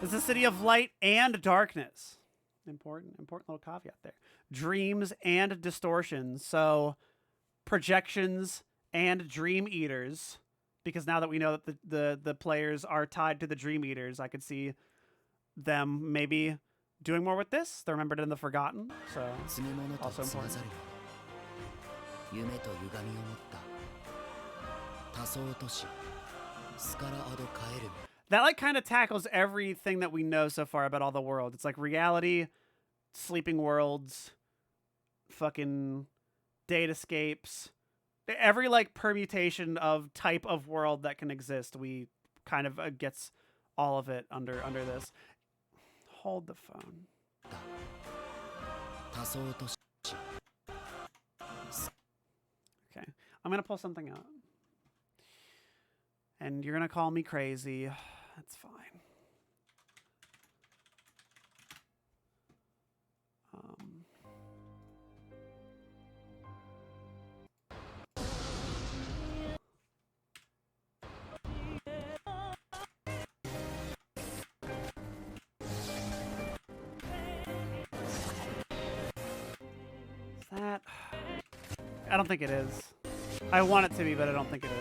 This is a city of light and darkness. Important little caveat there. Dreams and distortions. So projections and dream eaters. Because now that we know that the players are tied to the dream eaters, I could see them maybe doing more with this. They're remembered in the Forgotten. So also important. That like kind of tackles everything that we know so far about all the worlds. It's like reality, sleeping worlds, fucking datascapes. Every like permutation of type of world that can exist, we kind of gets all of it under this. Hold the phone. Okay, I'm gonna pull something out. And you're gonna call me crazy. That's fine. Is that? I don't think it is. I want it to be, but I don't think it is.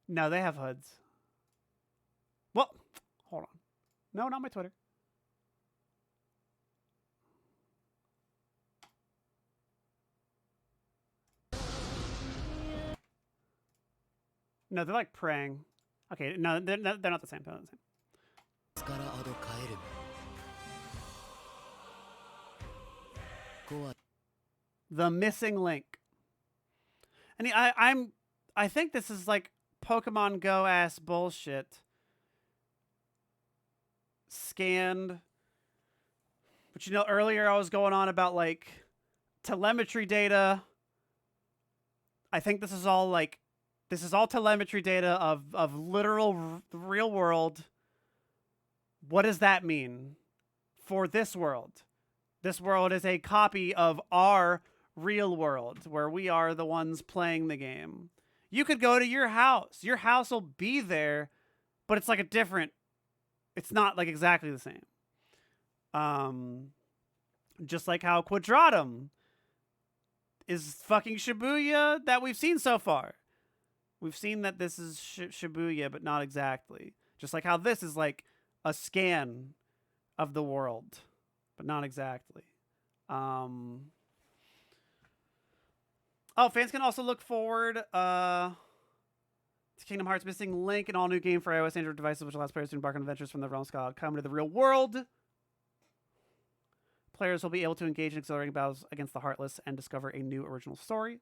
No, they have hoods. Well, hold on. No, not my Twitter. No, they're like praying. Okay, no, they're not the same. They're not the same. The missing link. And I think this is like Pokemon Go ass bullshit. Scanned. But you know, earlier I was going on about like telemetry data. I think this is all telemetry data of literal real world. What does that mean for this world? This world is a copy of our real world where we are the ones playing the game. You could go to your house. Your house will be there, but it's like it's not like exactly the same. Just like how Quadratum is fucking Shibuya that we've seen so far. We've seen that this is Shibuya, but not exactly. Just like how this is like a scan of the world, but not exactly. Oh, fans can also look forward to Kingdom Hearts Missing Link, an all-new game for iOS Android devices, which allows players to embark on adventures from the realms called come to the real world. Players will be able to engage in accelerating battles against the Heartless and discover a new original story.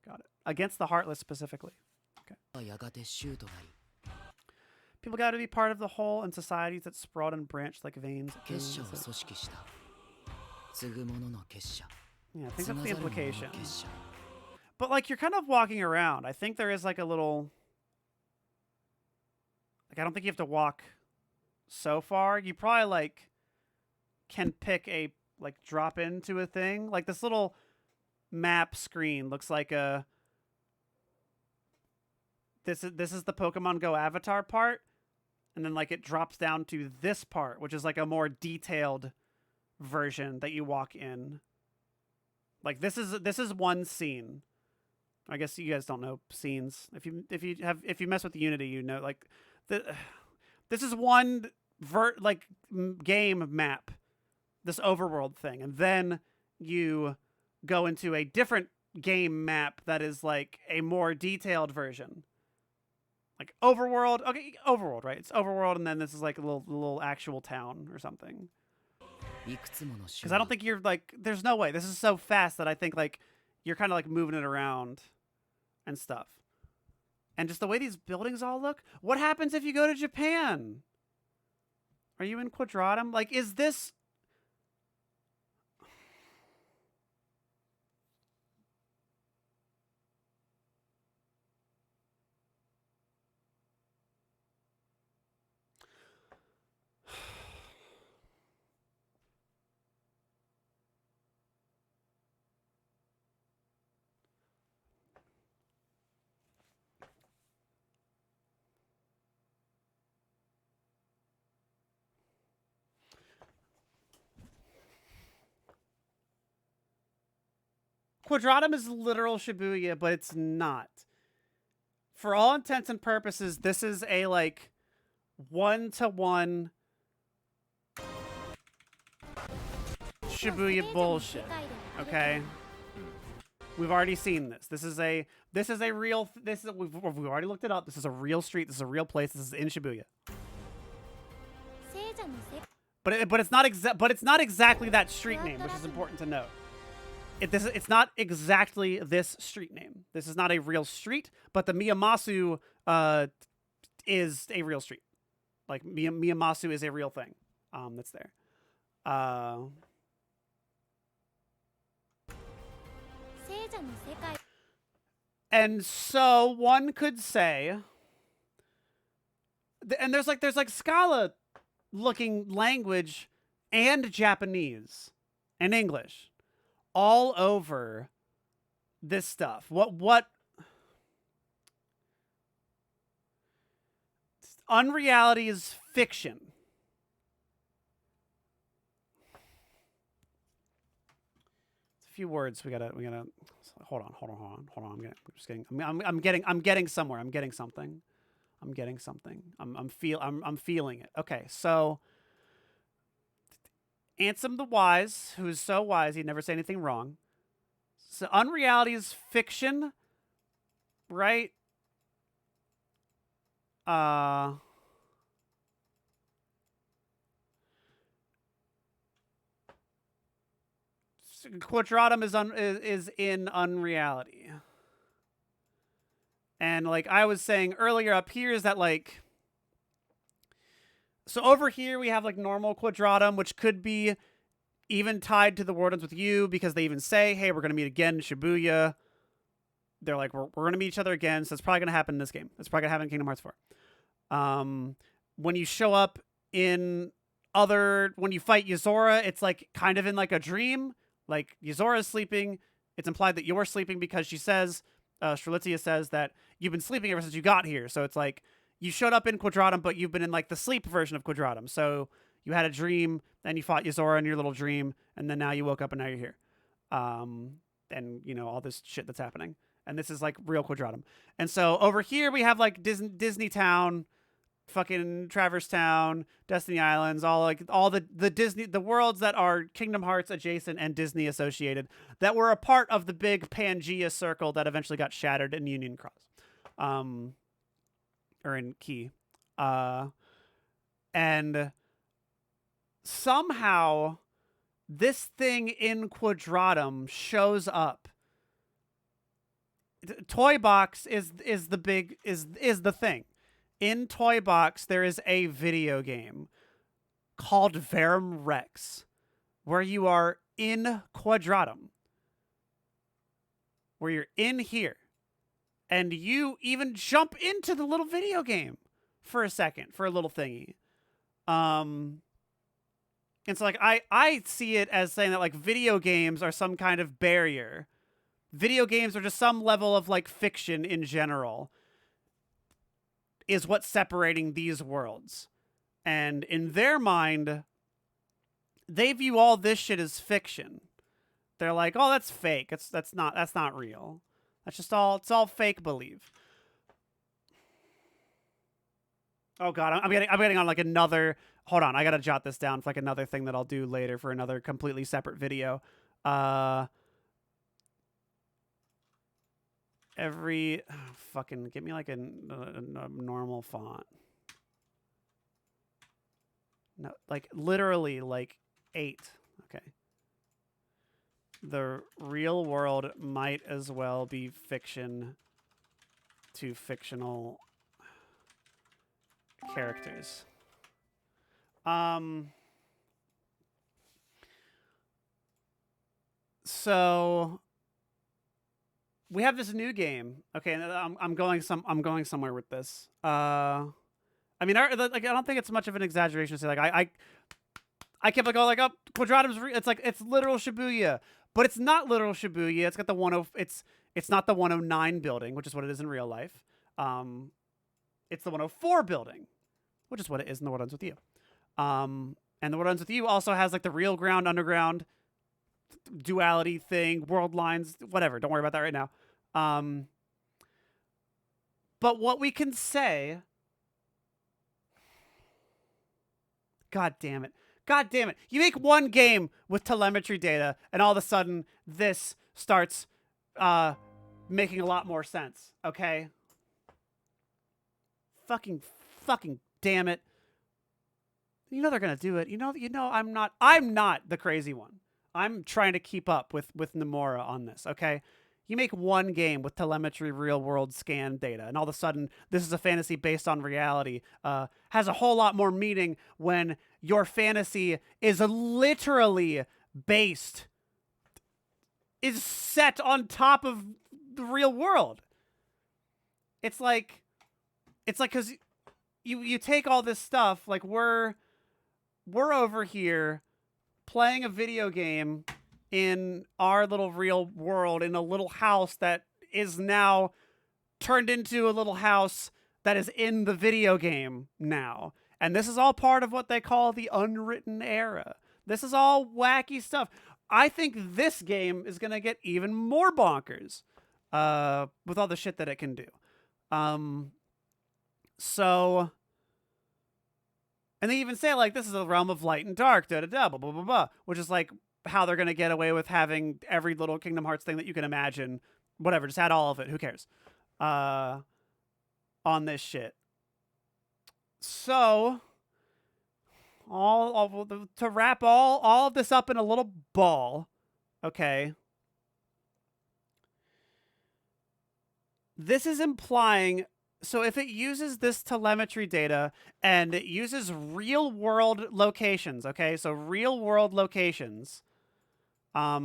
Got it. Against the Heartless specifically. Okay. People got to be part of the whole and societies that sprout and branch like veins. Yeah, I think that's the implication. But like you're kind of walking around. I think there is like a little... Like I don't think you have to walk so far. You probably like can pick a like drop into a thing. Like this little map screen looks like a... This is the Pokemon Go avatar part. And then like it drops down to this part, which is like a more detailed version that you walk in. Like this is one scene. I guess you guys don't know scenes. If you mess with Unity, you know like this is one game map, this overworld thing, and then you go into a different game map that is like a more detailed version. Like overworld, okay, overworld, right? It's overworld, and then this is like a little actual town or something. Because I don't think you're like, there's no way. This is so fast that I think like you're kind of like moving it around and stuff. And just the way these buildings all look. What happens if you go to Japan? Are you in Quadratum? Like, is this... Quadratum is literal Shibuya, but it's not. For all intents and purposes, this is a, like, one-to-one Shibuya bullshit. Okay? We've already seen this. This is a real, we've already looked it up. This is a real street. This is a real place. This is in Shibuya. But it's not exactly that street name, which is important to note. It's not exactly this street name. This is not a real street, but the Miyamasu is a real street. Like Miyamasu is a real thing that's there. And so one could say, and there's like Scala looking language and Japanese and English all over this stuff. What unreality is fiction. It's a few words we gotta hold on. I'm getting somewhere. I'm getting something. I'm feeling it. Okay, so Ansem the Wise, who is so wise he'd never say anything wrong. So unreality is fiction, right? Quadratum is in unreality. And like I was saying earlier up here is that like, so over here we have like normal Quadratum, which could be even tied to the War Ends with You because they even say, hey, we're going to meet again in Shibuya. They're like, we're going to meet each other again. So it's probably going to happen in this game. It's probably going to happen in Kingdom Hearts 4. When you show up when you fight Yuzora, it's like kind of in like a dream. Like Yuzora is sleeping. It's implied that you're sleeping because she says, Strelitzia says that you've been sleeping ever since you got here. So it's like you showed up in Quadratum, but you've been in like the sleep version of Quadratum. So you had a dream, then you fought Yuzora in your little dream, and then now you woke up and now you're here. And you know, all this shit that's happening. And this is like real Quadratum. And so over here we have like Disney Town, fucking Traverse Town, Destiny Islands, all the Disney, the worlds that are Kingdom Hearts adjacent and Disney associated that were a part of the big Pangea circle that eventually got shattered in Union Cross. Or in Key. And somehow this thing in Quadratum shows up. Toy Box is the thing. In Toy Box, there is a video game called Verum Rex, where you are in Quadratum, where you're in here, and you even jump into the little video game for a second, for a little thingy. And so, like, I see it as saying that, like, video games are some kind of barrier. Video games are just some level of, like, fiction in general is what's separating these worlds. And in their mind, they view all this shit as fiction. They're like, oh, that's fake. That's not real. It's all fake belief. Oh god, I'm getting on like another, hold on, I gotta jot this down for like another thing that I'll do later for another completely separate video. Fucking give me like a normal font. No, like literally like 8. Okay. The real world might as well be fiction to fictional characters. So we have this new game. Okay, I'm going somewhere with this. I mean, I don't think it's much of an exaggeration to say like I kept like, oh, Quadratum's it's like it's literal Shibuya, but it's not literal Shibuya. It's got the it's not the 109 building, which is what it is in real life. It's the 104 building, which is what it is in the What Ends With You. And the What Ends With You also has like the real ground underground duality thing, world lines, whatever. Don't worry about that right now. But what we can say... God damn it. God damn it. You make one game with telemetry data, and all of a sudden, this starts making a lot more sense, okay? Fucking damn it. You know they're gonna do it. You know I'm not the crazy one. I'm trying to keep up with Nomura on this, okay? You make one game with telemetry, real-world scan data, and all of a sudden, this is a fantasy based on reality. Has a whole lot more meaning when your fantasy is literally is set on top of the real world. It's like, because you take all this stuff, like we're over here playing a video game in our little real world in a little house that is now turned into a little house that is in the video game now. And this is all part of what they call the unwritten era. This is all wacky stuff. I think this game is going to get even more bonkers with all the shit that it can do. So... And they even say, like, this is a realm of light and dark, da-da-da, blah, blah, blah, blah, which is, like, how they're going to get away with having every little Kingdom Hearts thing that you can imagine. Whatever, just add all of it. Who cares? On this shit. So, to wrap all of this up in a little ball, okay? This is implying... So if it uses this telemetry data and it uses real-world locations, okay? So real-world locations are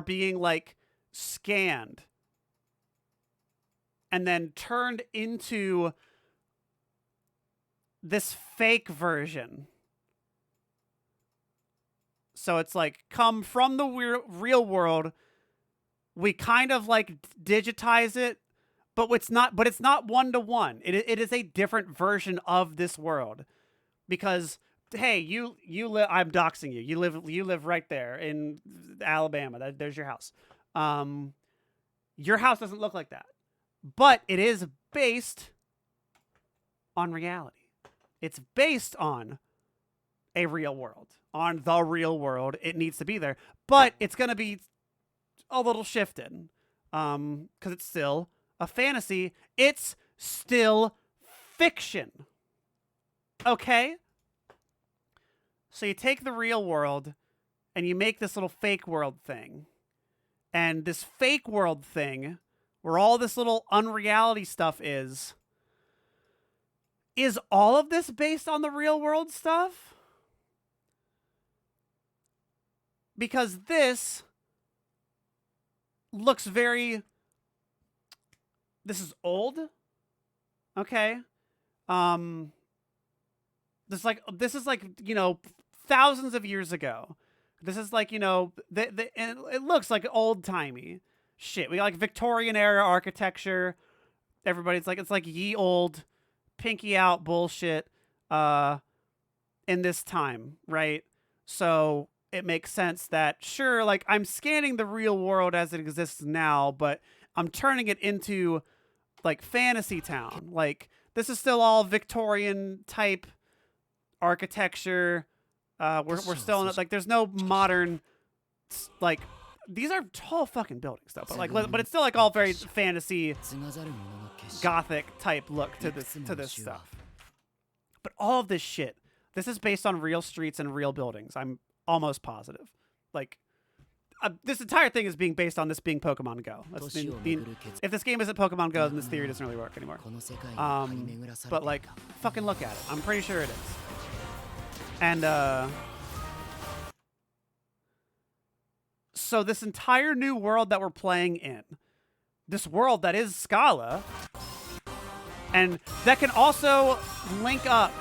being, like, scanned and then turned into this fake version. So it's, like, come from the real world. We kind of, like, digitize it. But it's not one-to-one. It is a different version of this world, because hey, you live. I'm doxing you. You live right there in Alabama. There's your house. Your house doesn't look like that, but it is based on reality. It's based on a real world, on the real world. It needs to be there, but it's gonna be a little shifted, because it's still a fantasy. It's still fiction. Okay? So you take the real world and you make this little fake world thing. And this fake world thing, where all this little unreality stuff is all of this based on the real world stuff? Because this looks very... This is old, okay? This is like, you know, thousands of years ago. This is like, you know, it looks like old-timey shit. We got like Victorian era architecture. Everybody's like, it's like ye old, pinky out bullshit in this time, right? So it makes sense that, sure, like, I'm scanning the real world as it exists now, but I'm turning it into... like fantasy town. Like, this is still all Victorian type architecture. We're still in it. Like, there's no modern, like, these are tall fucking buildings though, but it's still like all very fantasy gothic type look to this stuff. But all of this shit, this is based on real streets and real buildings. I'm almost positive. Like, this entire thing is being based on this being Pokemon Go. If this game isn't Pokemon Go, then this theory doesn't really work anymore. But, like, fucking look at it. I'm pretty sure it is. And, so this entire new world that we're playing in, this world that is Scala, and that can also link up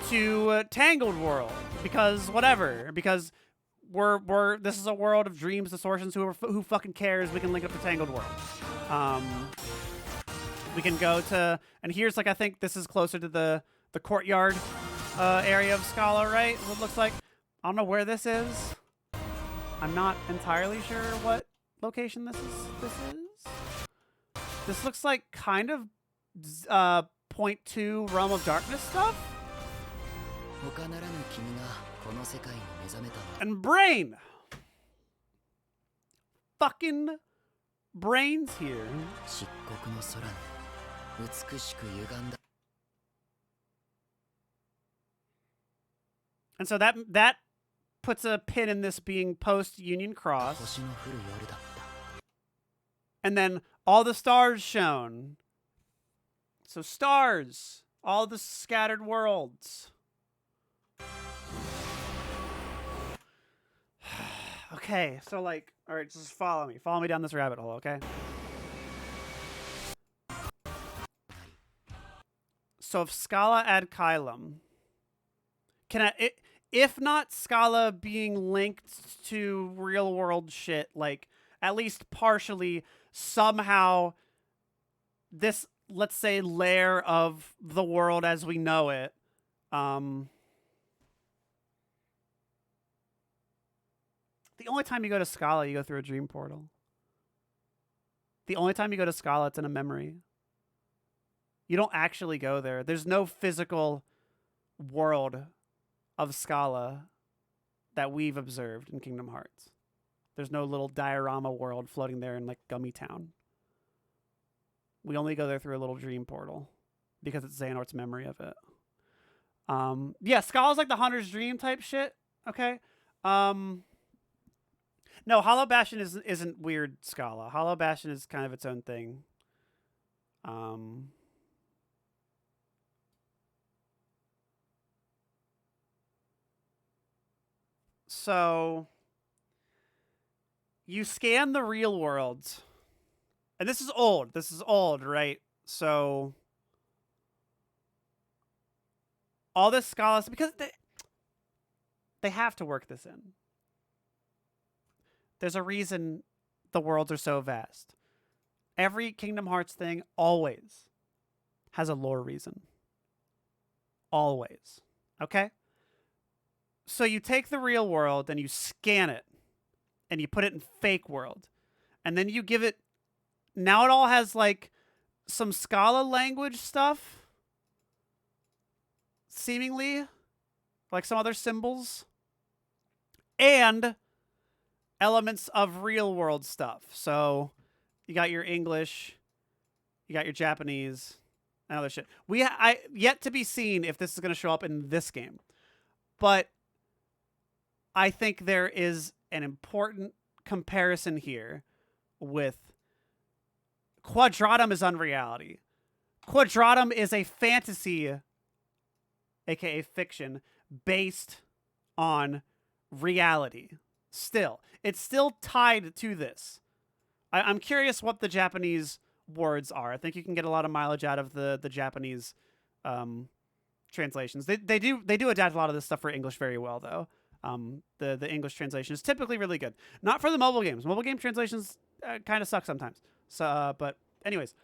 to Tangled World, because whatever, because this is a world of dreams, distortions. Who fucking cares? We can link up to Tangled World. We can go to, and here's, like, I think this is closer to the courtyard area of Scala, right? What it looks like. I don't know where this is. I'm not entirely sure what location this is. This looks like kind of point 2 Realm of Darkness stuff. And Brain! Fucking Brain's here. And so that puts a pin in this being post-Union Cross. And then all the stars shown. So stars, all the scattered worlds. Okay, so like, all right, just follow me. Follow me down this rabbit hole, okay? So if Scala ad Kylum, if not Scala being linked to real world shit, like at least partially, somehow this, let's say, layer of the world as we know it, the only time you go to Scala, you go through a dream portal. The only time you go to Scala, it's in a memory. You don't actually go there. There's no physical world of Scala that we've observed in Kingdom Hearts. There's no little diorama world floating there in like Gummy Town. We only go there through a little dream portal because it's Xehanort's memory of it. Yeah, Scala's like the Hunter's Dream type shit. Okay. No, Hollow Bastion isn't weird Scala. Hollow Bastion is kind of its own thing. So you scan the real world. And this is old. This is old, right? So all this Scala, because they have to work this in. There's a reason the worlds are so vast. Every Kingdom Hearts thing always has a lore reason. Always. Okay? So you take the real world and you scan it and you put it in fake world. And then you give it, now it all has like some Scala language stuff. Seemingly. Like some other symbols. And elements of real world stuff. So you got your English, you got your Japanese, and other shit. I yet to be seen if this is going to show up in this game. But I think there is an important comparison here with Quadratum is unreality. Quadratum is a fantasy, aka fiction, based on reality. Still, it's still tied to this. I'm curious what the Japanese words are. I think you can get a lot of mileage out of the Japanese translations. They do adapt a lot of this stuff for English very well, though. The English translation is typically really good. Not for the mobile games. Mobile game translations kind of suck sometimes. So, but anyways,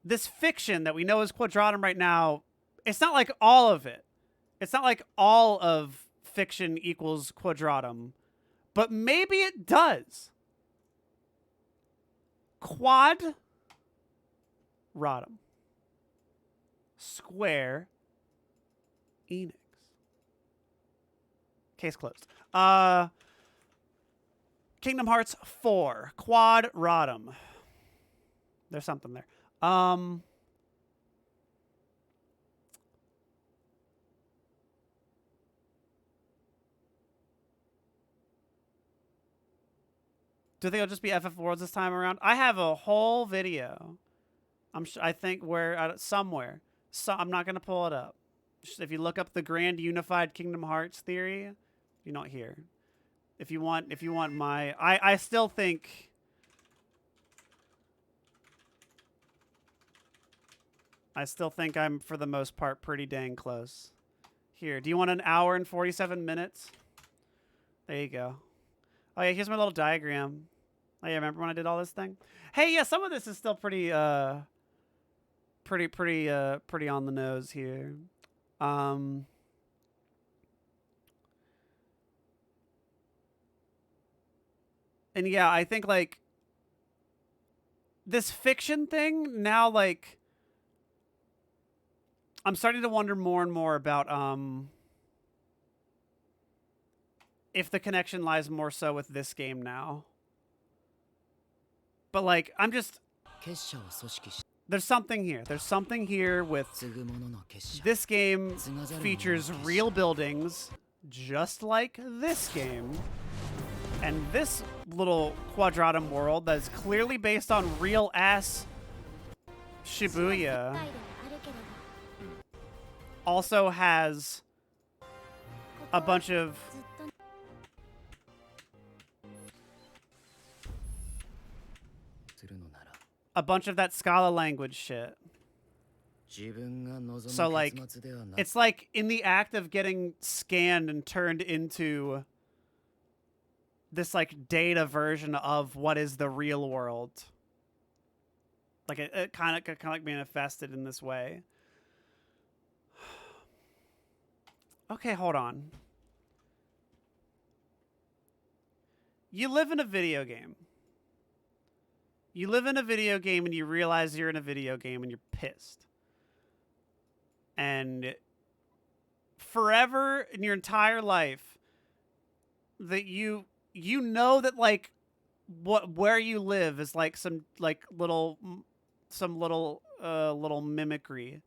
this fiction that we know is Quadratum right now, it's not like all of it. It's not like all of fiction equals Quadratum, but maybe it does. Quadratum. Square Enix. Case closed. Kingdom Hearts 4. Quadratum. There's something there. Do you think it'll just be FF Worlds this time around? I have a whole video. I think where somewhere. So I'm not gonna pull it up. If you look up the Grand Unified Kingdom Hearts theory, you're not here. If you want my, I still think. I still think I'm, for the most part, pretty dang close. Here, do you want an hour and 47 minutes? There you go. Oh yeah, here's my little diagram. Oh yeah, remember when I did all this thing? Hey, yeah, some of this is still pretty pretty on the nose here. And yeah, I think like this fiction thing now, like I'm starting to wonder more and more about if the connection lies more so with this game now. But like there's something here. There's something here with this game features real buildings just like this game. And this little quadratum world that is clearly based on real ass Shibuya also has a bunch of that Scala language shit. So like it's like in the act of getting scanned and turned into this like data version of what is the real world. Like it kind of like manifested in this way. Okay, hold on. You live in a video game. You live in a video game and you realize you're in a video game and you're pissed. And forever in your entire life that you know that like where you live is like some little mimicry.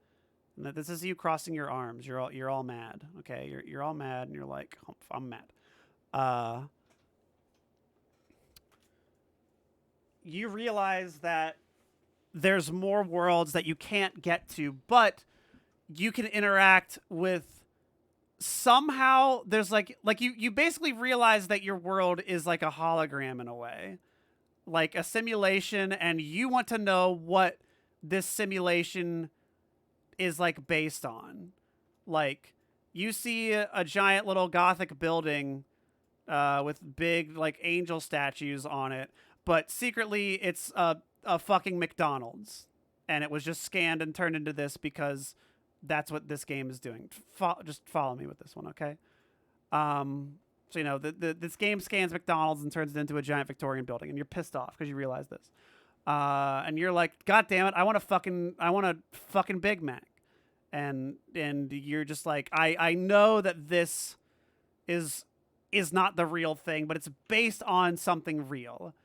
And that this is you crossing your arms. You're all mad. Okay? You're all mad and you're like, oh, I'm mad. You realize that there's more worlds that you can't get to, but you can interact with somehow. There's like you basically realize that your world is like a hologram in a way, like a simulation, and you want to know what this simulation is like based on. Like you see a giant little Gothic building with big like angel statues on it, but secretly it's a fucking McDonald's, and it was just scanned and turned into this because that's what this game is doing. Just follow me with this one, okay? So you know, this game scans McDonald's and turns it into a giant Victorian building, and you're pissed off because you realize this, and you're like, God damn it, I want a fucking Big Mac, and you're just like, I know that this is not the real thing, but it's based on something real.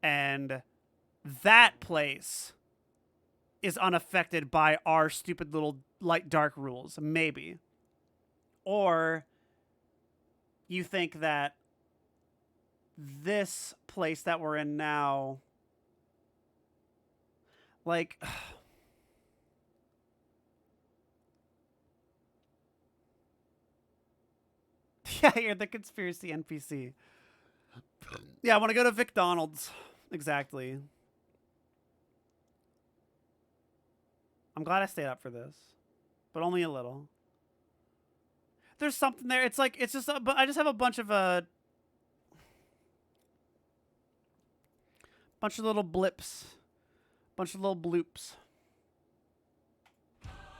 And that place is unaffected by our stupid little light dark rules, maybe. Or you think that this place that we're in now, like, yeah, you're the conspiracy NPC. Yeah, I want to go to McDonald's. Exactly. I'm glad I stayed up for this, but only a little. There's something there. It's like, it's just, but I just have a bunch of little blips, bunch of little bloops.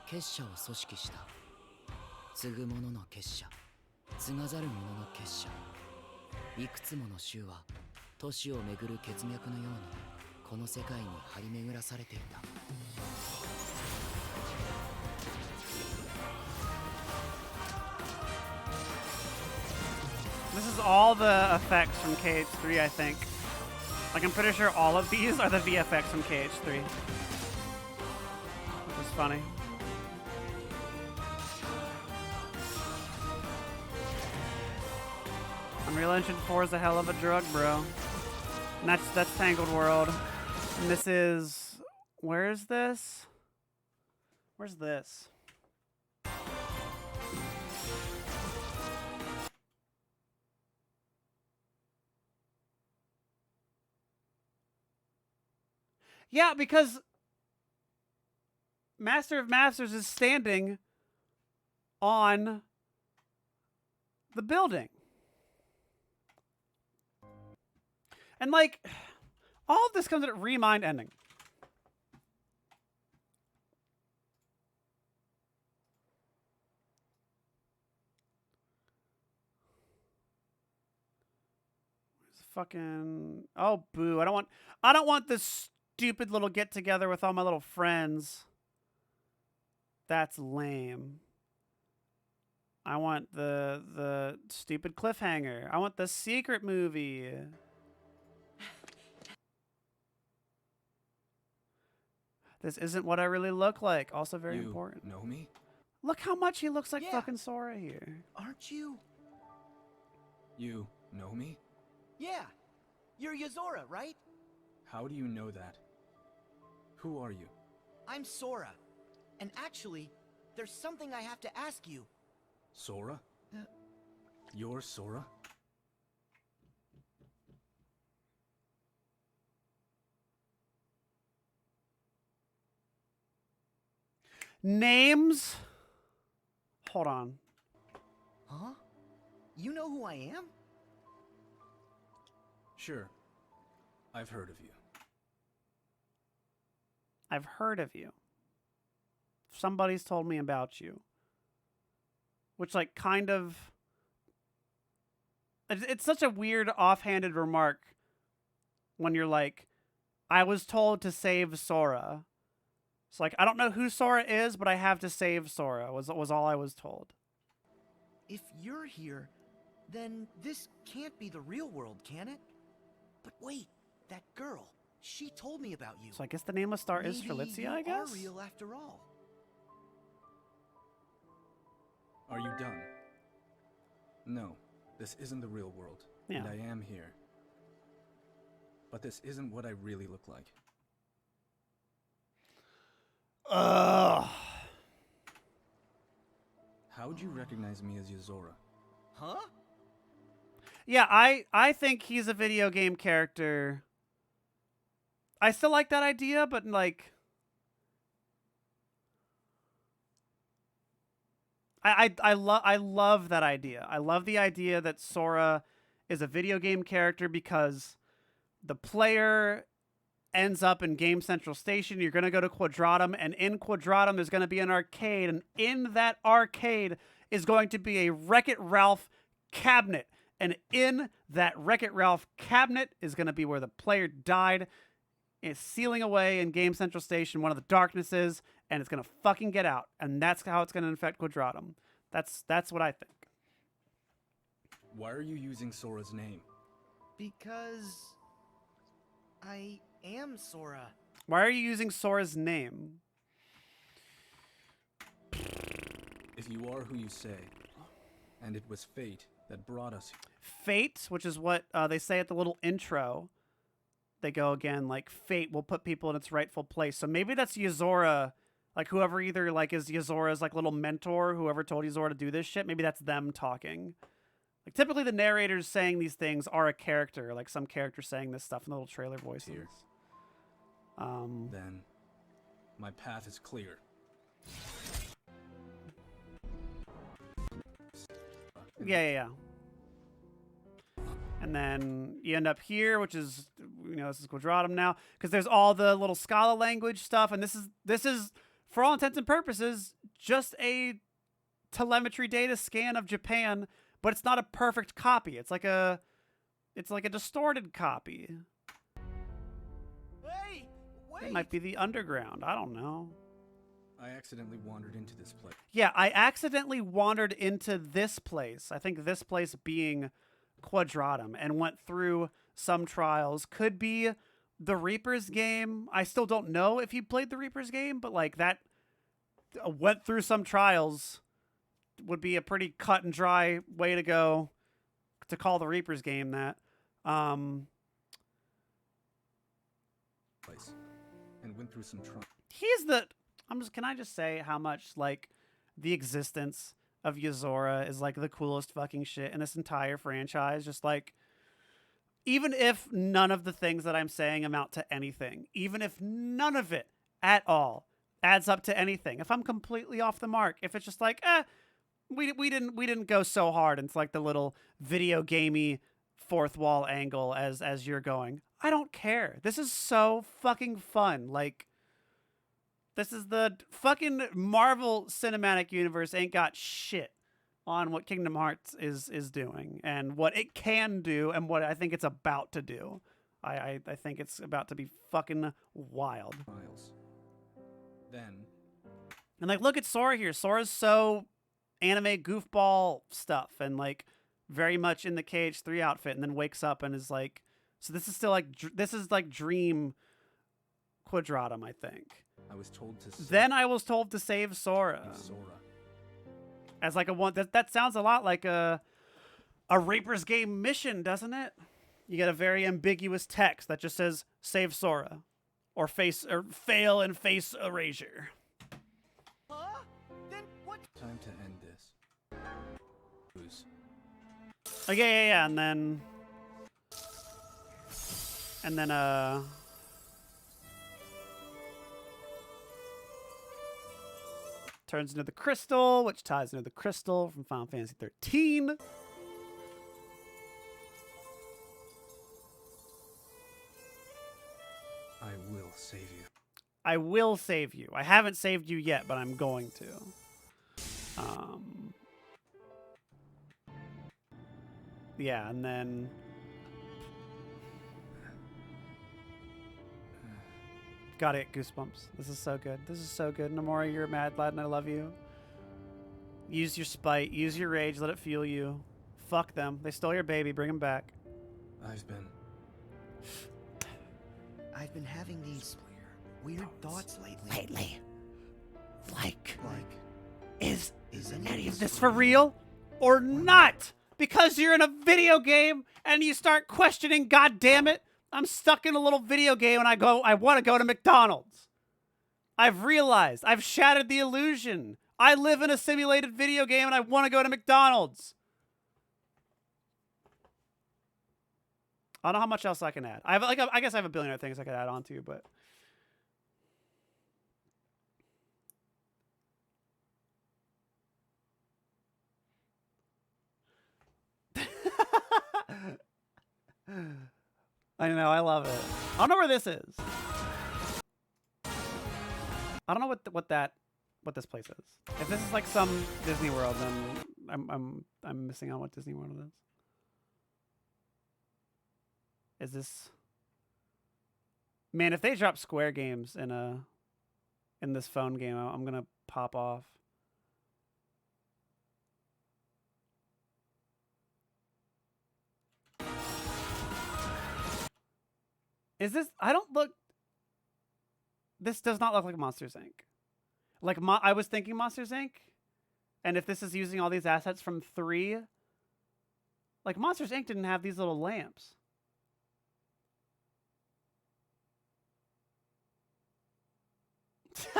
結社を組織した。継ぐ者の結社、継がざる者の結社。いくつもの衆は都市を巡る血脈のようにこの世界に張り巡らされていた。This is all the effects from KH3, I think. Like, I'm pretty sure all of these are the VFX from KH3. Which is funny. Unreal Engine 4 is a hell of a drug, bro. And that's Tangled World. And this is... Where is this? Where's this? Yeah, because Master of Masters is standing on the building. And, like, all of this comes at a Remind ending. fucking... Oh, boo. I don't want this stupid little get-together with all my little friends. That's lame. I want the stupid cliffhanger. I want the secret movie. This isn't what I really look like. Also very important. You know me? Look how much he looks like fucking Sora here. Aren't you? You know me? Yeah. You're Yozora, right? How do you know that? Who are you? I'm Sora. And actually, there's something I have to ask you. Sora? You're Sora? Names? Hold on. Huh? You know who I am? Sure. I've heard of you. I've heard of you. Somebody's told me about you. Which, like, kind of... It's such a weird offhanded remark when you're like, I was told to save Sora. It's like, I don't know who Sora is, but I have to save Sora, was all I was told. If you're here, then this can't be the real world, can it? But wait, that girl, she told me about you. So I guess the nameless star is Maybe Felicia, you I guess? are real after all. Are you done? No, this isn't the real world. Yeah. And I am here. But this isn't what I really look like. Ugh. How'd you recognize me as Yozora? Huh? Yeah, I think he's a video game character. I still like that idea, but like... I love that idea. I love the idea that Sora is a video game character because the player ends up in Game Central Station. You're going to go to Quadratum, and in Quadratum there's going to be an arcade, and in that arcade is going to be a Wreck-It Ralph cabinet. And in that Wreck-It Ralph cabinet is going to be where the player died. It's sealing away in Game Central Station, one of the darknesses, and it's going to fucking get out. And that's how it's going to infect Quadratum. That's what I think. Why are you using Sora's name? Because I am Sora. Why are you using Sora's name? If you are who you say, and it was fate that brought us here. Fate, which is what they say at the little intro. They go again, like, fate will put people in its rightful place. So maybe that's Yozora, like, whoever either, like, is Yozora's, like, little mentor, whoever told Yozora to do this shit. Maybe that's them talking. Like, typically the narrators saying these things are a character, like some character saying this stuff in the little trailer voices. Here. Then, my path is clear. Yeah. And then you end up here, which is, you know, this is Quadratum now, because there's all the little Scala language stuff, and this is, for all intents and purposes, just a telemetry data scan of Japan, but it's not a perfect copy. It's like a distorted copy. Hey, wait! It might be the underground. I don't know. I accidentally wandered into this place. Yeah, I accidentally wandered into this place. I think this place being Quadratum, and went through some trials. Could be the Reaper's game. I still don't know if he played the Reaper's game, but like that went through some trials would be a pretty cut and dry way to go to call the Reaper's game that. Place. And went through some trouble. Can I just say how much like the existence of Yozora is like the coolest fucking shit in this entire franchise. Just like, even if none of the things that I'm saying amount to anything, even if none of it at all adds up to anything, if I'm completely off the mark, if it's just like, we didn't go so hard into like the little video gamey fourth wall angle as you're going, I don't care. This is so fucking fun. Like, this is the fucking Marvel Cinematic Universe ain't got shit on what Kingdom Hearts is doing and what it can do and what I think it's about to do. I think it's about to be fucking wild. Miles. Then. And like, look at Sora here. Sora's so anime goofball stuff and like very much in the KH3 outfit, and then wakes up and is like, so this is still like this is like Dream Quadratum, I think. I was told to. Then I was told to save Sora. As like a one that sounds a lot like a Reaper's Game mission, doesn't it? You get a very ambiguous text that just says save Sora or fail and face erasure. Then what? Time to end this. Who's? Okay, yeah, and then turns into the crystal, which ties into the crystal from Final Fantasy 13. I will save you. I will save you. I haven't saved you yet, but I'm going to. Yeah, and then got it. Goosebumps. This is so good. This is so good. Nomura, you're a mad lad, and I love you. Use your spite. Use your rage. Let it fuel you. Fuck them. They stole your baby. Bring them back. I've been having these weird thoughts lately. Like, is any of this for real or not? Because you're in a video game and you start questioning, God damn it, I'm stuck in a little video game and I want to go to McDonald's. I've realized, I've shattered the illusion. I live in a simulated video game and I want to go to McDonald's. I don't know how much else I can add. I guess I have a billion other things I could add on to, but I know, I love it. I don't know where this is. I don't know what this place is. If this is like some Disney World, then I'm missing on what Disney World is. Is this? Man, if they drop Square games in this phone game, I'm gonna pop off. Is this? I don't look. This does not look like Monsters Inc. Like I was thinking Monsters Inc. And if this is using all these assets from 3, like Monsters Inc. didn't have these little lamps.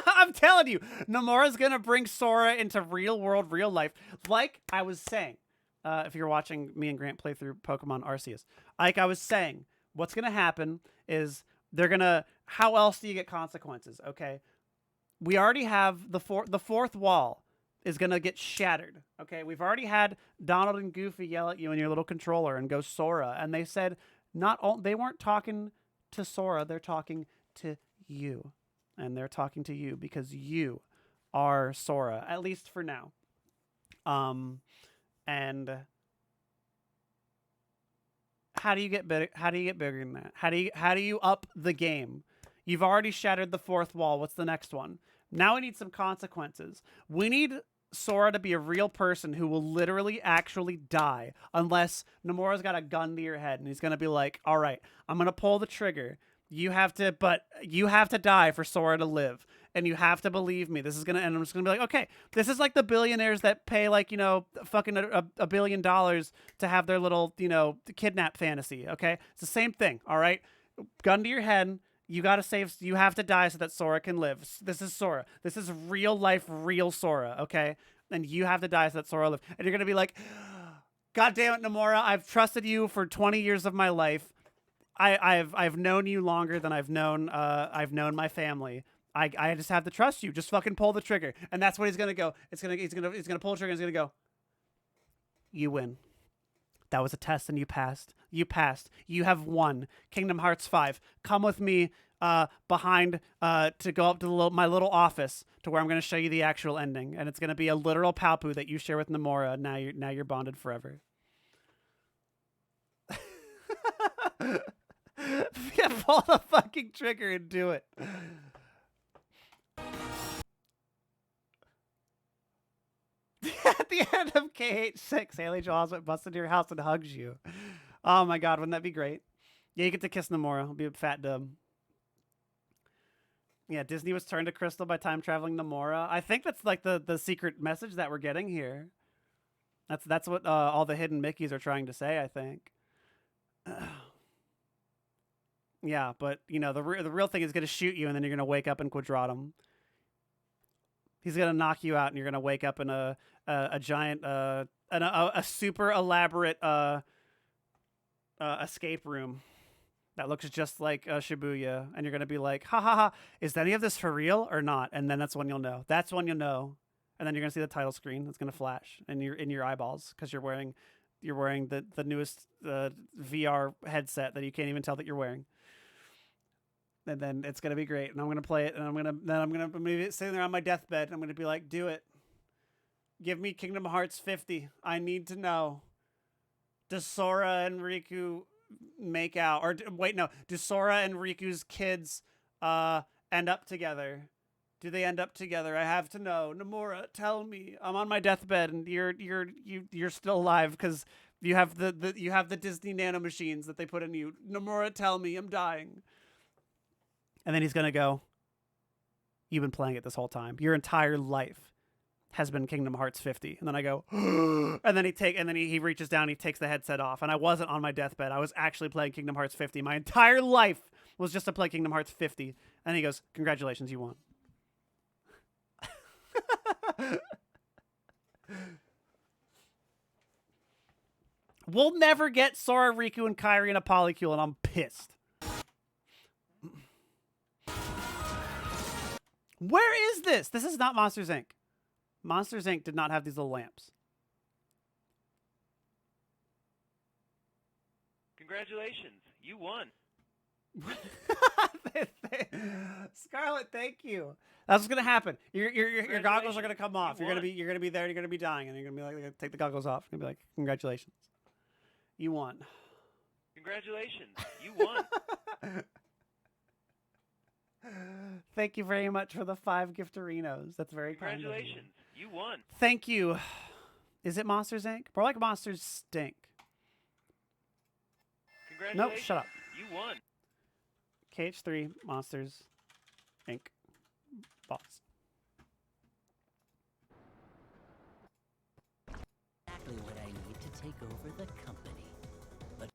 I'm telling you, Nomura's gonna bring Sora into real world, real life. Like I was saying, if you're watching me and Grant play through Pokemon Arceus, like I was saying, what's gonna happen is they're gonna. How else do you get consequences? Okay, we already have the fourth wall is gonna get shattered. Okay, we've already had Donald and Goofy yell at you in your little controller and go Sora, and they said they weren't talking to Sora, they're talking to you. And they're talking to you because you are Sora, at least for now. And how do you get better? How do you get bigger than that? How do you up the game? You've already shattered the fourth wall. What's the next one? Now we need some consequences. We need Sora to be a real person who will literally actually die unless Nomura's got a gun to your head and he's gonna be like, all right, I'm gonna pull the trigger. You have to die for Sora to live. And you have to believe me. This is going to, and I'm just going to be like, okay, this is like the billionaires that pay like, fucking $1 billion to have their little, kidnap fantasy. Okay. It's the same thing. All right. Gun to your head. You have to die so that Sora can live. This is Sora. This is real life, real Sora. Okay. And you have to die so that Sora live. And you're going to be like, God damn it, Nomura. I've trusted you for 20 years of my life. I've known you longer than I've known my family. I just have to trust you. Just fucking pull the trigger. And that's what he's gonna go. He's gonna pull the trigger and he's gonna go. You win. That was a test and you passed. You passed. You have won. Kingdom Hearts 5. Come with me behind to go up to my little office to where I'm going to show you the actual ending, and it's going to be a literal palpu that you share with Nomura. Now you're bonded forever. Yeah, pull the fucking trigger and do it. At the end of KH6, Haley Joel Osment busts into your house and hugs you. Oh my god, wouldn't that be great? Yeah, you get to kiss Nomura. It'll be a fat dub. Yeah, Disney was turned to crystal by time traveling Nomura. I think that's like the secret message that we're getting here. That's what all the hidden Mickeys are trying to say, I think. Yeah, but you know the real thing is going to shoot you, and then you're going to wake up in Quadratum. He's going to knock you out, and you're going to wake up in a giant a super elaborate escape room that looks just like Shibuya, and you're going to be like, ha ha ha, is any of this for real or not? And then that's when you'll know. That's when you'll know. And then you're going to see the title screen. It's going to flash in your eyeballs because you're wearing the newest VR headset that you can't even tell that you're wearing. And then it's gonna be great, and I'm gonna play it, and I'm gonna be sitting there on my deathbed, and I'm gonna be like, do it. Give me Kingdom Hearts 50. I need to know. Does Sora and Riku make out? Or wait, no. Do Sora and Riku's kids end up together? Do they end up together? I have to know. Nomura, tell me. I'm on my deathbed, and you're still alive because you have the Disney nano machines that they put in you. Nomura, tell me. I'm dying. And then he's going to go, you've been playing it this whole time. Your entire life has been Kingdom Hearts 50. And then I go, and then he reaches down, he takes the headset off. And I wasn't on my deathbed. I was actually playing Kingdom Hearts 50. My entire life was just to play Kingdom Hearts 50. And he goes, congratulations, you won. We'll never get Sora, Riku, and Kairi in a polycule, and I'm pissed. Where is this? This is not Monsters, Inc. Monsters, Inc. did not have these little lamps. Congratulations. You won. Scarlett, thank you. That's what's gonna happen. Your goggles are gonna come off. You're gonna be there. You're gonna be dying, and you're gonna be like, take the goggles off. You're gonna be like, congratulations, you won. Congratulations, you won. Thank you very much for the 5 gifterinos. That's very kind of you. Congratulations, you won. Thank you. Is it Monsters, Inc? More like Monsters Stink. Congratulations. Nope, shut up. You won. KH3 Monsters Inc. Boss. Exactly what I need to take over the company. But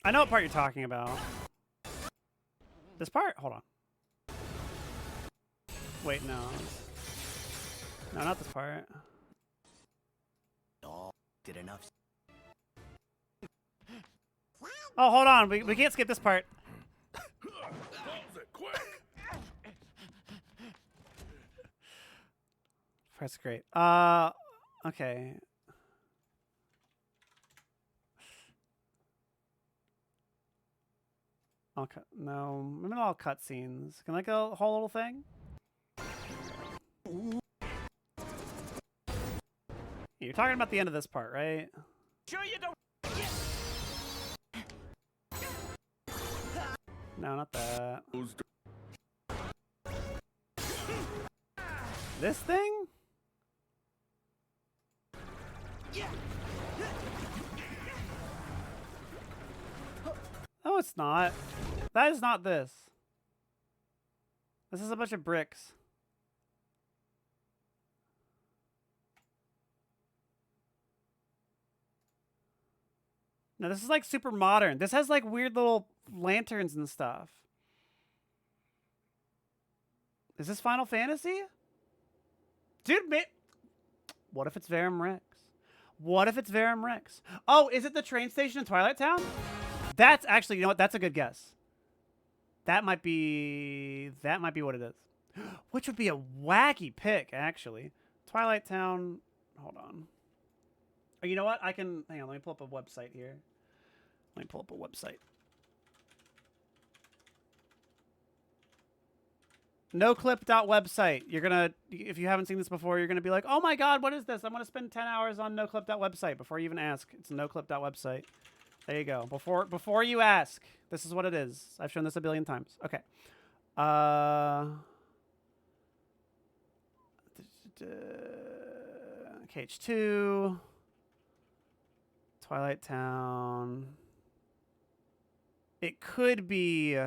I know what part you're talking about. This part? Hold on. Wait, no. No, not this part. did enough. Oh, hold on. We can't skip this part. That's great. Okay. I'll cut. No, maybe not all cutscenes. Can I go a whole little thing? You're talking about the end of this part, right? Sure you don't. No, not that. This thing? No, it's not. That is not this. This is a bunch of bricks. No, this is like super modern. This has like weird little lanterns and stuff. Is this Final Fantasy? Dude, what if it's Verum Rex? What if it's Verum Rex? Oh, is it the train station in Twilight Town? That's actually, you know what? That's a good guess. That might be what it is. Which would be a wacky pick, actually. Twilight Town. Hold on. Oh, you know what? I can, hang on, let me pull up a website here. Let me pull up a website. noclip.website. You're gonna, if you haven't seen this before, you're gonna be like, oh my god, what is this? I'm gonna spend 10 hours on noclip.website before you even ask. It's noclip.website. There you go. Before you ask, this is what it is. I've shown this a billion times. Okay. KH2, Twilight Town. It could be.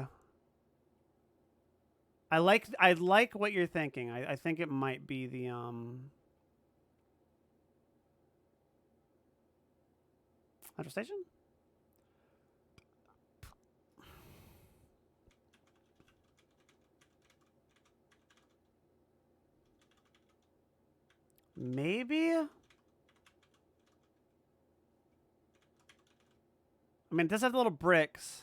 I like what you're thinking. I think it might be the Metro Station. Maybe. I mean, it does have the little bricks.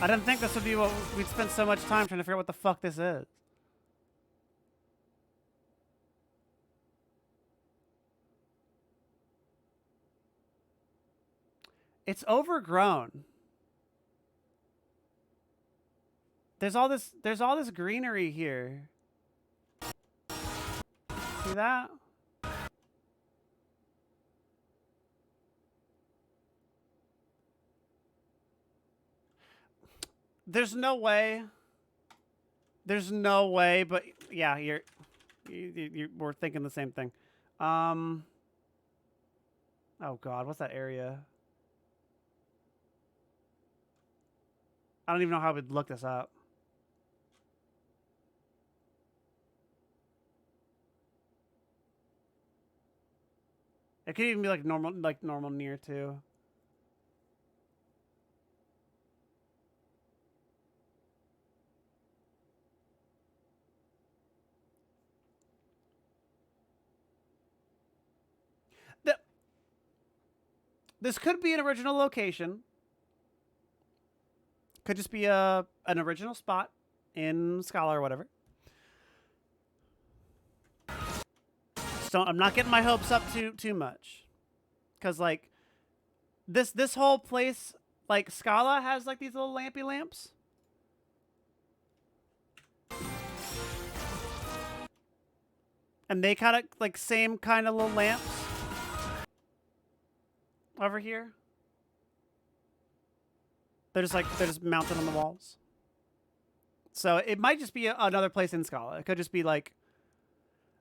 I didn't think this would be what we'd spend so much time trying to figure out what the fuck this is. It's overgrown. There's all this greenery here. See that? There's no way. There's no way, but yeah, we're thinking the same thing. Oh god, what's that area? I don't even know how we'd look this up. It could even be like normal near too. This could be an original location. Could just be an original spot in Scala or whatever. So I'm not getting my hopes up too much, because like this whole place, like Scala has like these little lampy lamps. And they kind of like same kind of little lamps over here. They're just mounted on the walls. So it might just be another place in Scala. It could just be like,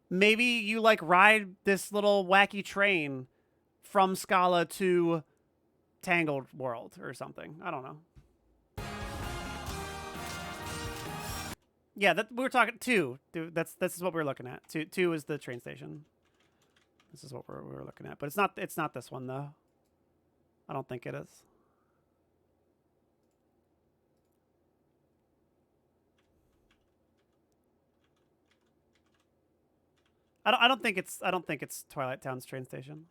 maybe you like ride this little wacky train from Scala to Tangled World or something. I don't know. Yeah, we were talking 2. This is what we were looking at. 2 is the train station. This is what we were looking at, but it's not this one though. I don't think it is. I don't think it's Twilight Town's train station.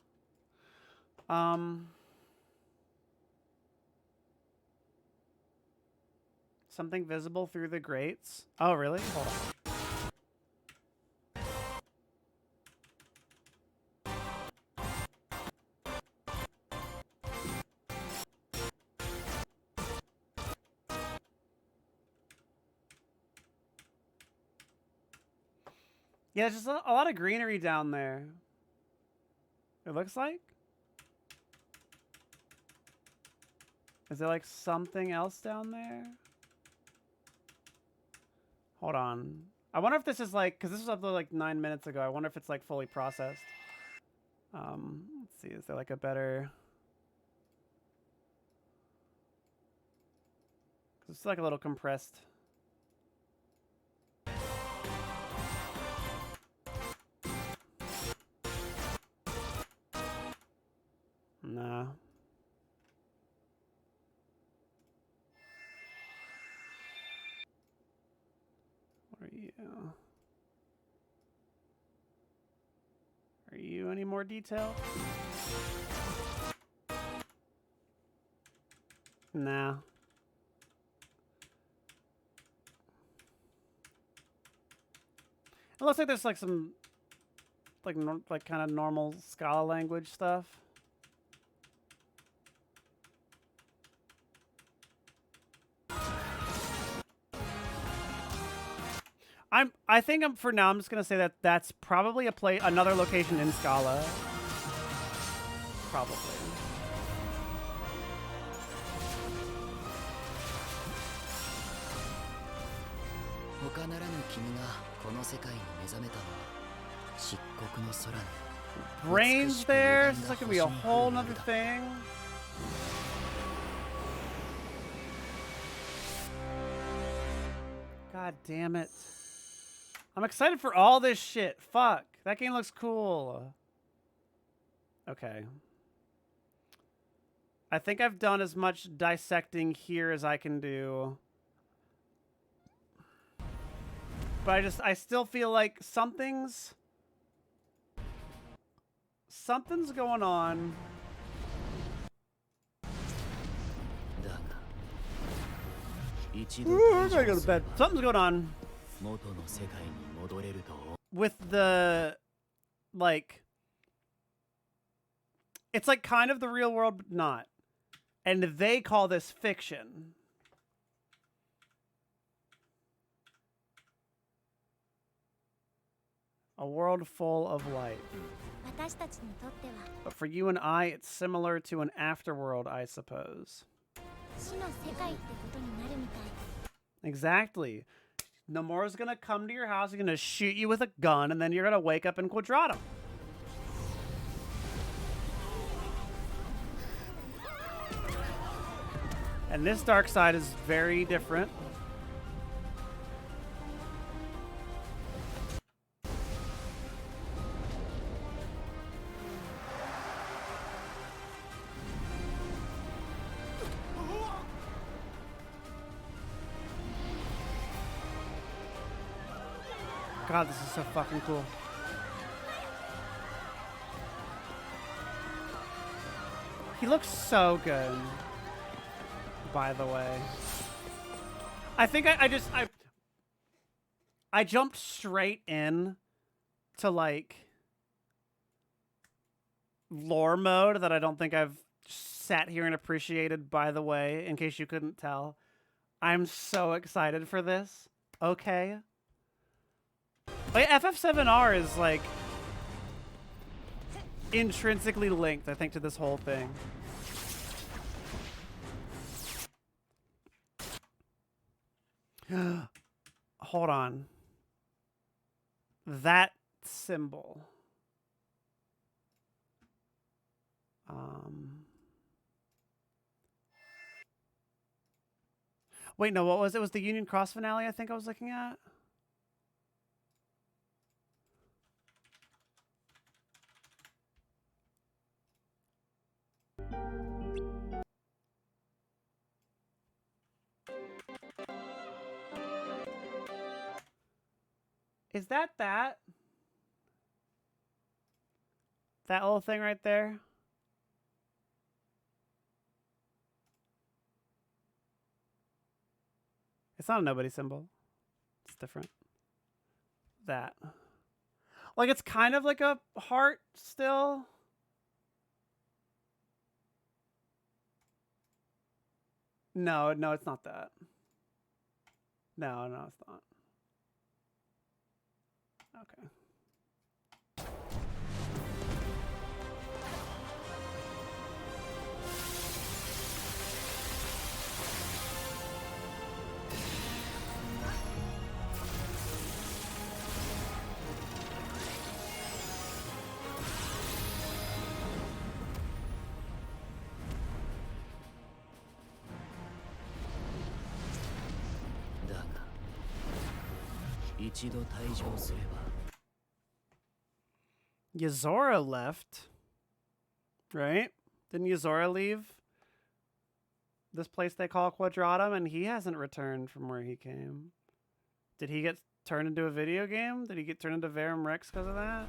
Something visible through the grates. Oh, really? Hold on. Yeah, just a lot of greenery down there. It looks like. Is there like something else down there? Hold on. I wonder if this is like, because this was uploaded like 9 minutes ago. I wonder if it's like fully processed. Let's see. Is there like a better? Cause it's like a little compressed. Nah. What are you? Are you any more more detailed? Nah. It looks like there's like some like kind of normal Scala language stuff. I think for now I'm just gonna say that that's probably another location in Scala. Probably. 他ならぬ君がこの世界に目覚めたのは漆黒の空に Brains there? Is this like gonna be a whole nother thing? God damn it. I'm excited for all this shit. Fuck. That game looks cool. Okay. I think I've done as much dissecting here as I can do. But I still feel like something's going on. Ooh, I gotta go to bed. Something's going on with the, like, it's like kind of the real world, but not. And they call this fiction. A world full of light. But for you and I, it's similar to an afterworld, I suppose. Exactly. Nomura's gonna come to your house, he's gonna shoot you with a gun, and then you're gonna wake up in Quadratum. And this dark side is very different. God, this is so fucking cool. He looks so good, by the way. I think I jumped straight in to, like, lore mode that I don't think I've sat here and appreciated, by the way, in case you couldn't tell. I'm so excited for this. Okay. Like, FF7R is, like, intrinsically linked, I think, to this whole thing. Hold on. That symbol. Wait, no, what was it? It was the Union Cross finale I think I was looking at? Is that? That little thing right there? It's not a nobody symbol. It's different. That. Like, it's kind of like a heart still. No, it's not that. No, it's not. Okay. Yozora left, right? Didn't Yozora leave this place they call Quadratum, and he hasn't returned from where he came? Did he get turned into a video game? Did he get turned into Verum Rex because of that?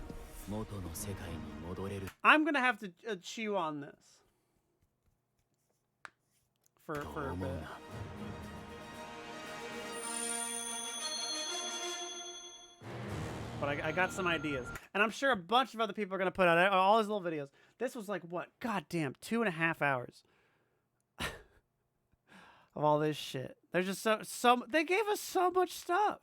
I'm gonna have to chew on this for a bit. But I got some ideas. And I'm sure a bunch of other people are going to put out all these little videos. This was like, what? Goddamn, 2.5 hours of all this shit. There's just they gave us so much stuff.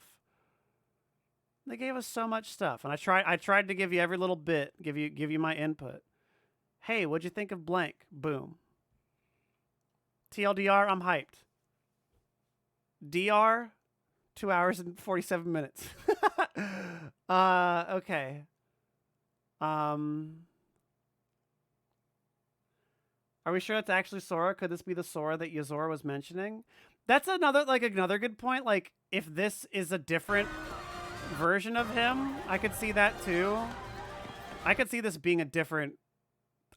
They gave us so much stuff. And I tried to give you every little bit, give you my input. Hey, what'd you think of blank? Boom. TLDR, I'm hyped. DR, 2 hours and 47 minutes. Okay. Are we sure that's actually Sora? Could this be the Sora that Yozora was mentioning? That's another good point. Like, if this is a different version of him, I could see that too. I could see this being a different...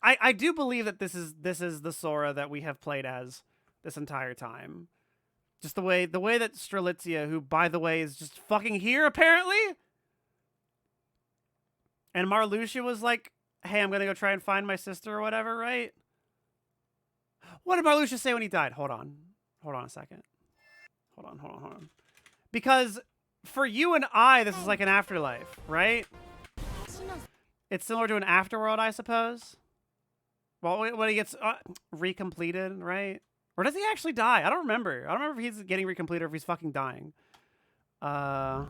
I do believe that this is the Sora that we have played as this entire time. Just the way that Strelitzia, who, by the way, is just fucking here, apparently. And Marluxia was like, hey, I'm going to go try and find my sister or whatever, right? What did Marluxia say when he died? Hold on. Hold on a second. Hold on. Because for you and I, this is like an afterlife, right? It's similar to an afterworld, I suppose. Well, when he gets recompleted, right? Or does he actually die? I don't remember. I don't remember if he's getting recompleted or if he's fucking dying. Here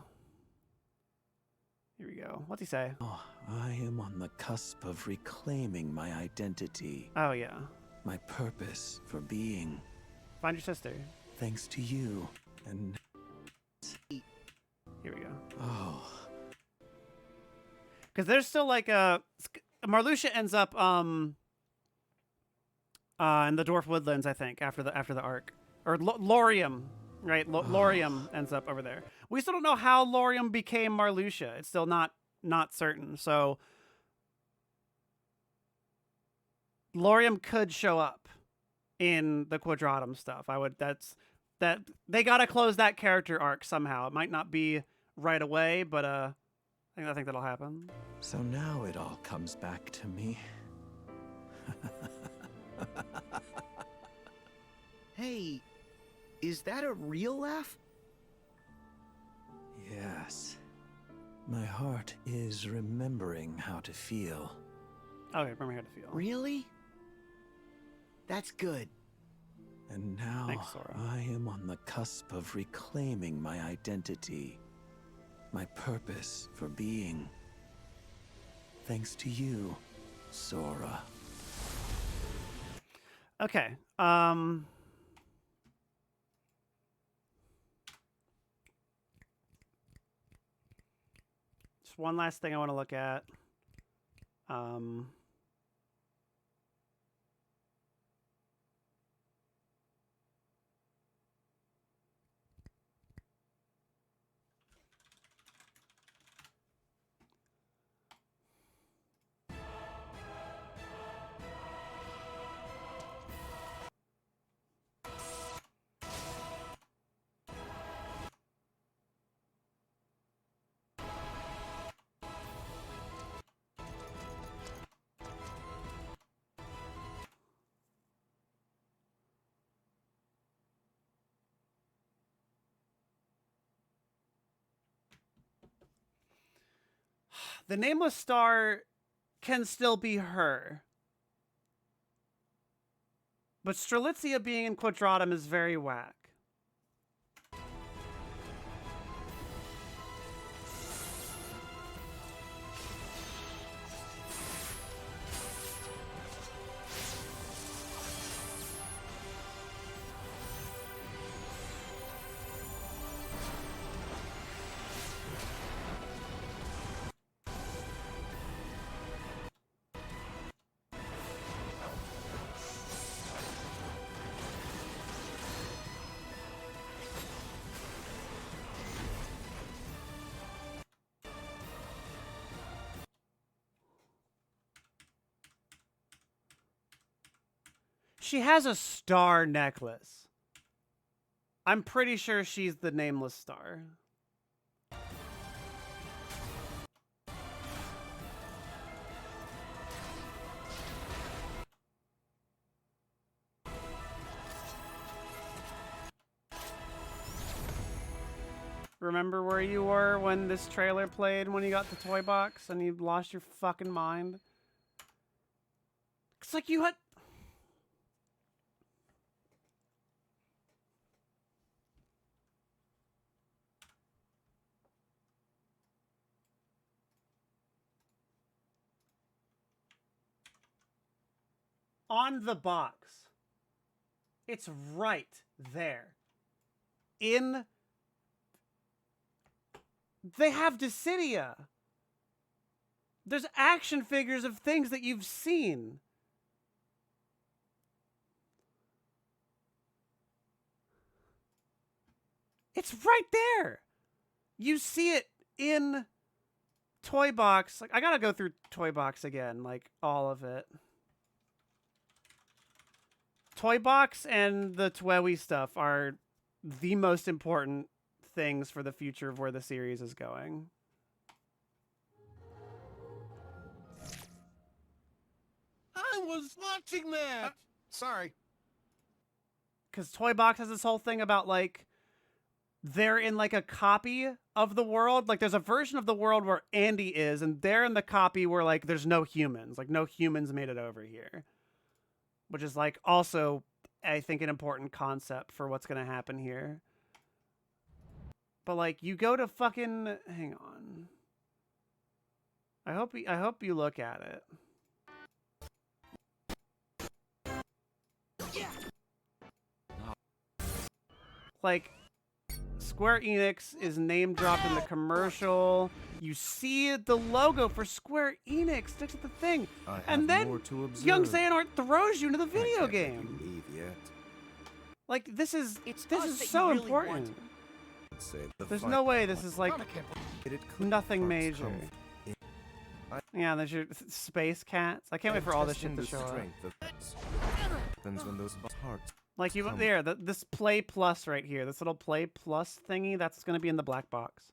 we go. What's he say? Oh, I am on the cusp of reclaiming my identity. Oh, yeah. My purpose for being. Find your sister. Thanks to you. And... Here we go. Oh. Because there's still like a... Marluxia ends up... in the Dwarf Woodlands, I think, after the arc. Or Lorium, right? Lorium ends up over there. We still don't know how Lorium became Marluxia. It's still not certain. So Lorium could show up in the Quadratum stuff. They gotta close that character arc somehow. It might not be right away, but I think that'll happen. So now it all comes back to me. Hey, is that a real laugh? Yes. My heart is remembering how to feel. Okay, remember how to feel. Really? That's good. And now Thanks, Sora. I am on the cusp of reclaiming my identity. My purpose for being. Thanks to you, Sora. Okay. Just one last thing I want to look at. The Nameless Star can still be her. But Strelitzia being in Quadratum is very whack. She has a star necklace. I'm pretty sure she's the Nameless Star. remember where you were when this trailer played when you got the toy box and you lost your fucking mind? It's like you had... On the box. It's right there. They have Dissidia. There's action figures of things that you've seen. It's right there. You see it in Toy Box. Like, I gotta go through Toy Box again, like all of it. Toy Box and the Twewy stuff are the most important things for the future of where the series is going. I was watching that. Sorry. Because Toy Box has this whole thing about, like, they're in, like, a copy of the world. Like, there's a version of the world where Andy is, and they're in the copy where, like, there's no humans. Like, no humans made it over here. Which is, like, also, I think, an important concept for what's going to happen here. But, like, you go to fucking... Hang on. I hope you look at it. Like, Square Enix is name dropped in the commercial. You see the logo for Square Enix next to the thing. And then young Xehanort throws you into the video game. Like, this is so important. There's no way this is like nothing major. Yeah, there's your space cats. I can't wait for all this shit to show up. Like you there, this Play Plus right here, this little Play Plus thingy, that's going to be in the black box.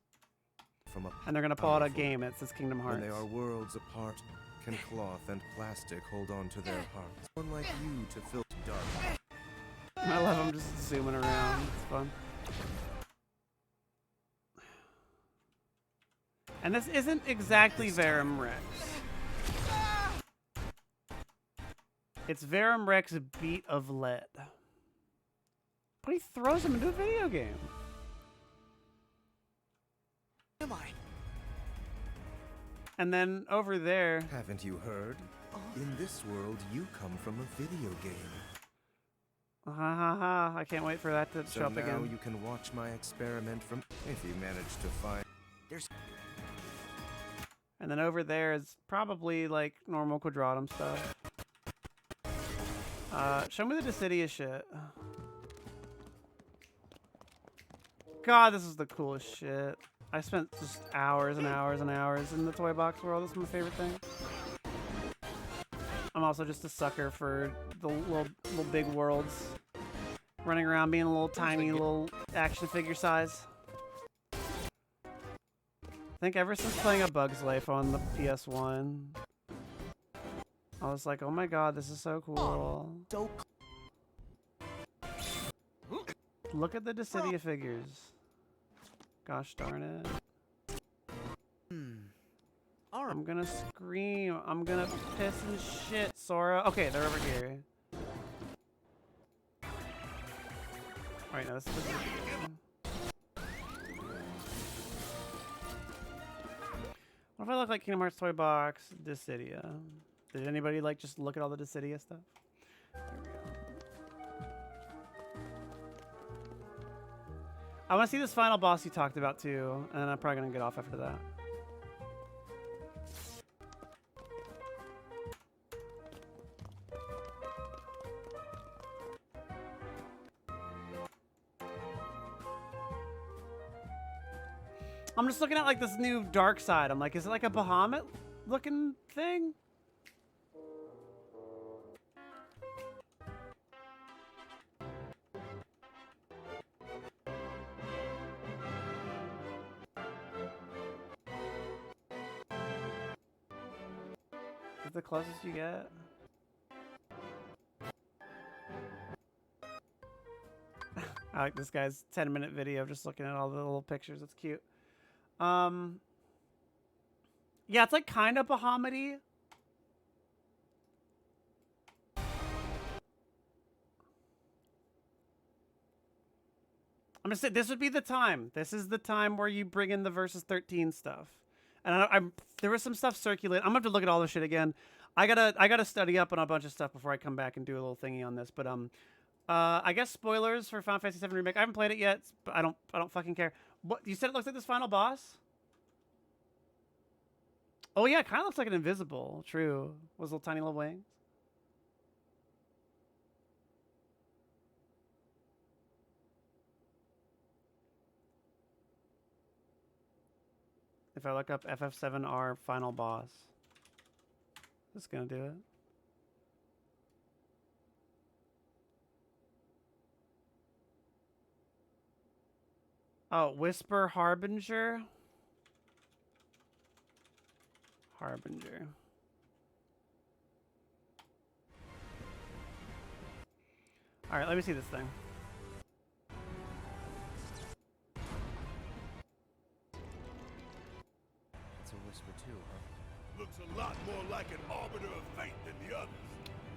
And they're going to pull out a game. It says Kingdom Hearts. When they are worlds apart, can cloth and plastic hold on to their hearts? One like you to fill dark. I love them just zooming around. It's fun. And this isn't exactly Verum Rex. It's Verum Rex Beat of Lead. But he throws him into a video game. Am I? And then over there... Haven't you heard? In this world, you come from a video game. Ha ha ha. I can't wait for that to show up again. So now you can watch my experiment from... If you manage to find... There's... And then over there is probably, like, normal Quadratum stuff. Show me the Dissidia shit. God, this is the coolest shit. I spent just hours and hours and hours in the Toy Box world. This is my favorite thing. I'm also just a sucker for the little big worlds. Running around being a little tiny, little action figure size. I think ever since playing A Bug's Life on the PS1, I was like, oh my god, this is so cool. Look at the Dissidia figures. Gosh darn it. I'm gonna scream. I'm gonna piss and shit, Sora. Okay, they're over here. Alright, now this is the What if I look like Kingdom Hearts Toy Box, Dissidia? Did anybody like just look at all the Dissidia stuff? Here we go. I want to see this final boss you talked about too, and I'm probably gonna get off after that. I'm just looking at like this new dark side. I'm like, is it like a Bahamut looking thing? Is the closest you get? I like this guy's 10-minute video of just looking at all the little pictures. It's cute. Yeah, it's like kind of Bahamut-y. I'm gonna say this would be the time. This is the time where you bring in the versus 13 stuff. And there was some stuff circulating. I'm gonna have to look at all this shit again. I gotta study up on a bunch of stuff before I come back and do a little thingy on this. But I guess spoilers for Final Fantasy VII Remake. I haven't played it yet, but I don't fucking care. What you said? It looks like this final boss. Oh yeah, it kind of looks like an invisible. True, with little tiny little wings. If I look up FF7R final boss, it's gonna do it. Oh, Whisper Harbinger. Harbinger. All right, let me see this thing. It's a whisper too, huh? Looks a lot more like an arbiter of fate than the others.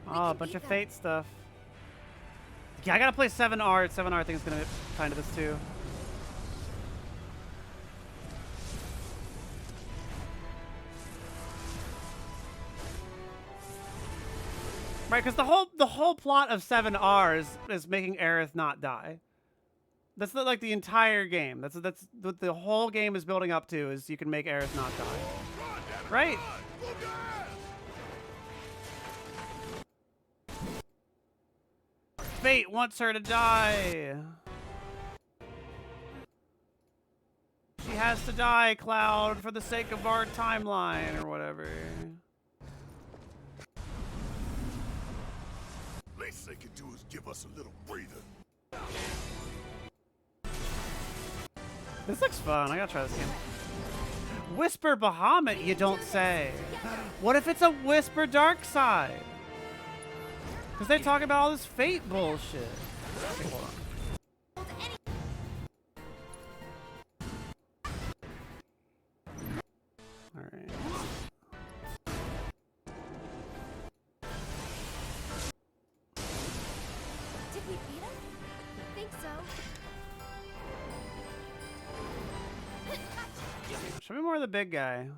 Oh, a bunch of fate stuff. Yeah, I gotta play 7R. 7R I think is gonna be kind of this too. Right, because the whole plot of 7R is making Aerith not die. That's like the entire game. That's what the whole game is building up to, is you can make Aerith not die. Right. Fate wants her to die. She has to die, Cloud, for the sake of our timeline or whatever. Least they can do is give us a little breather. This looks fun. I gotta try this game. Whisper Bahamut, you don't say. What if it's a Whisper Darkside? Because they talk about all this fate bullshit. Okay, hold on. Alright. Did we beat him? I think so. Show me more of the big guy.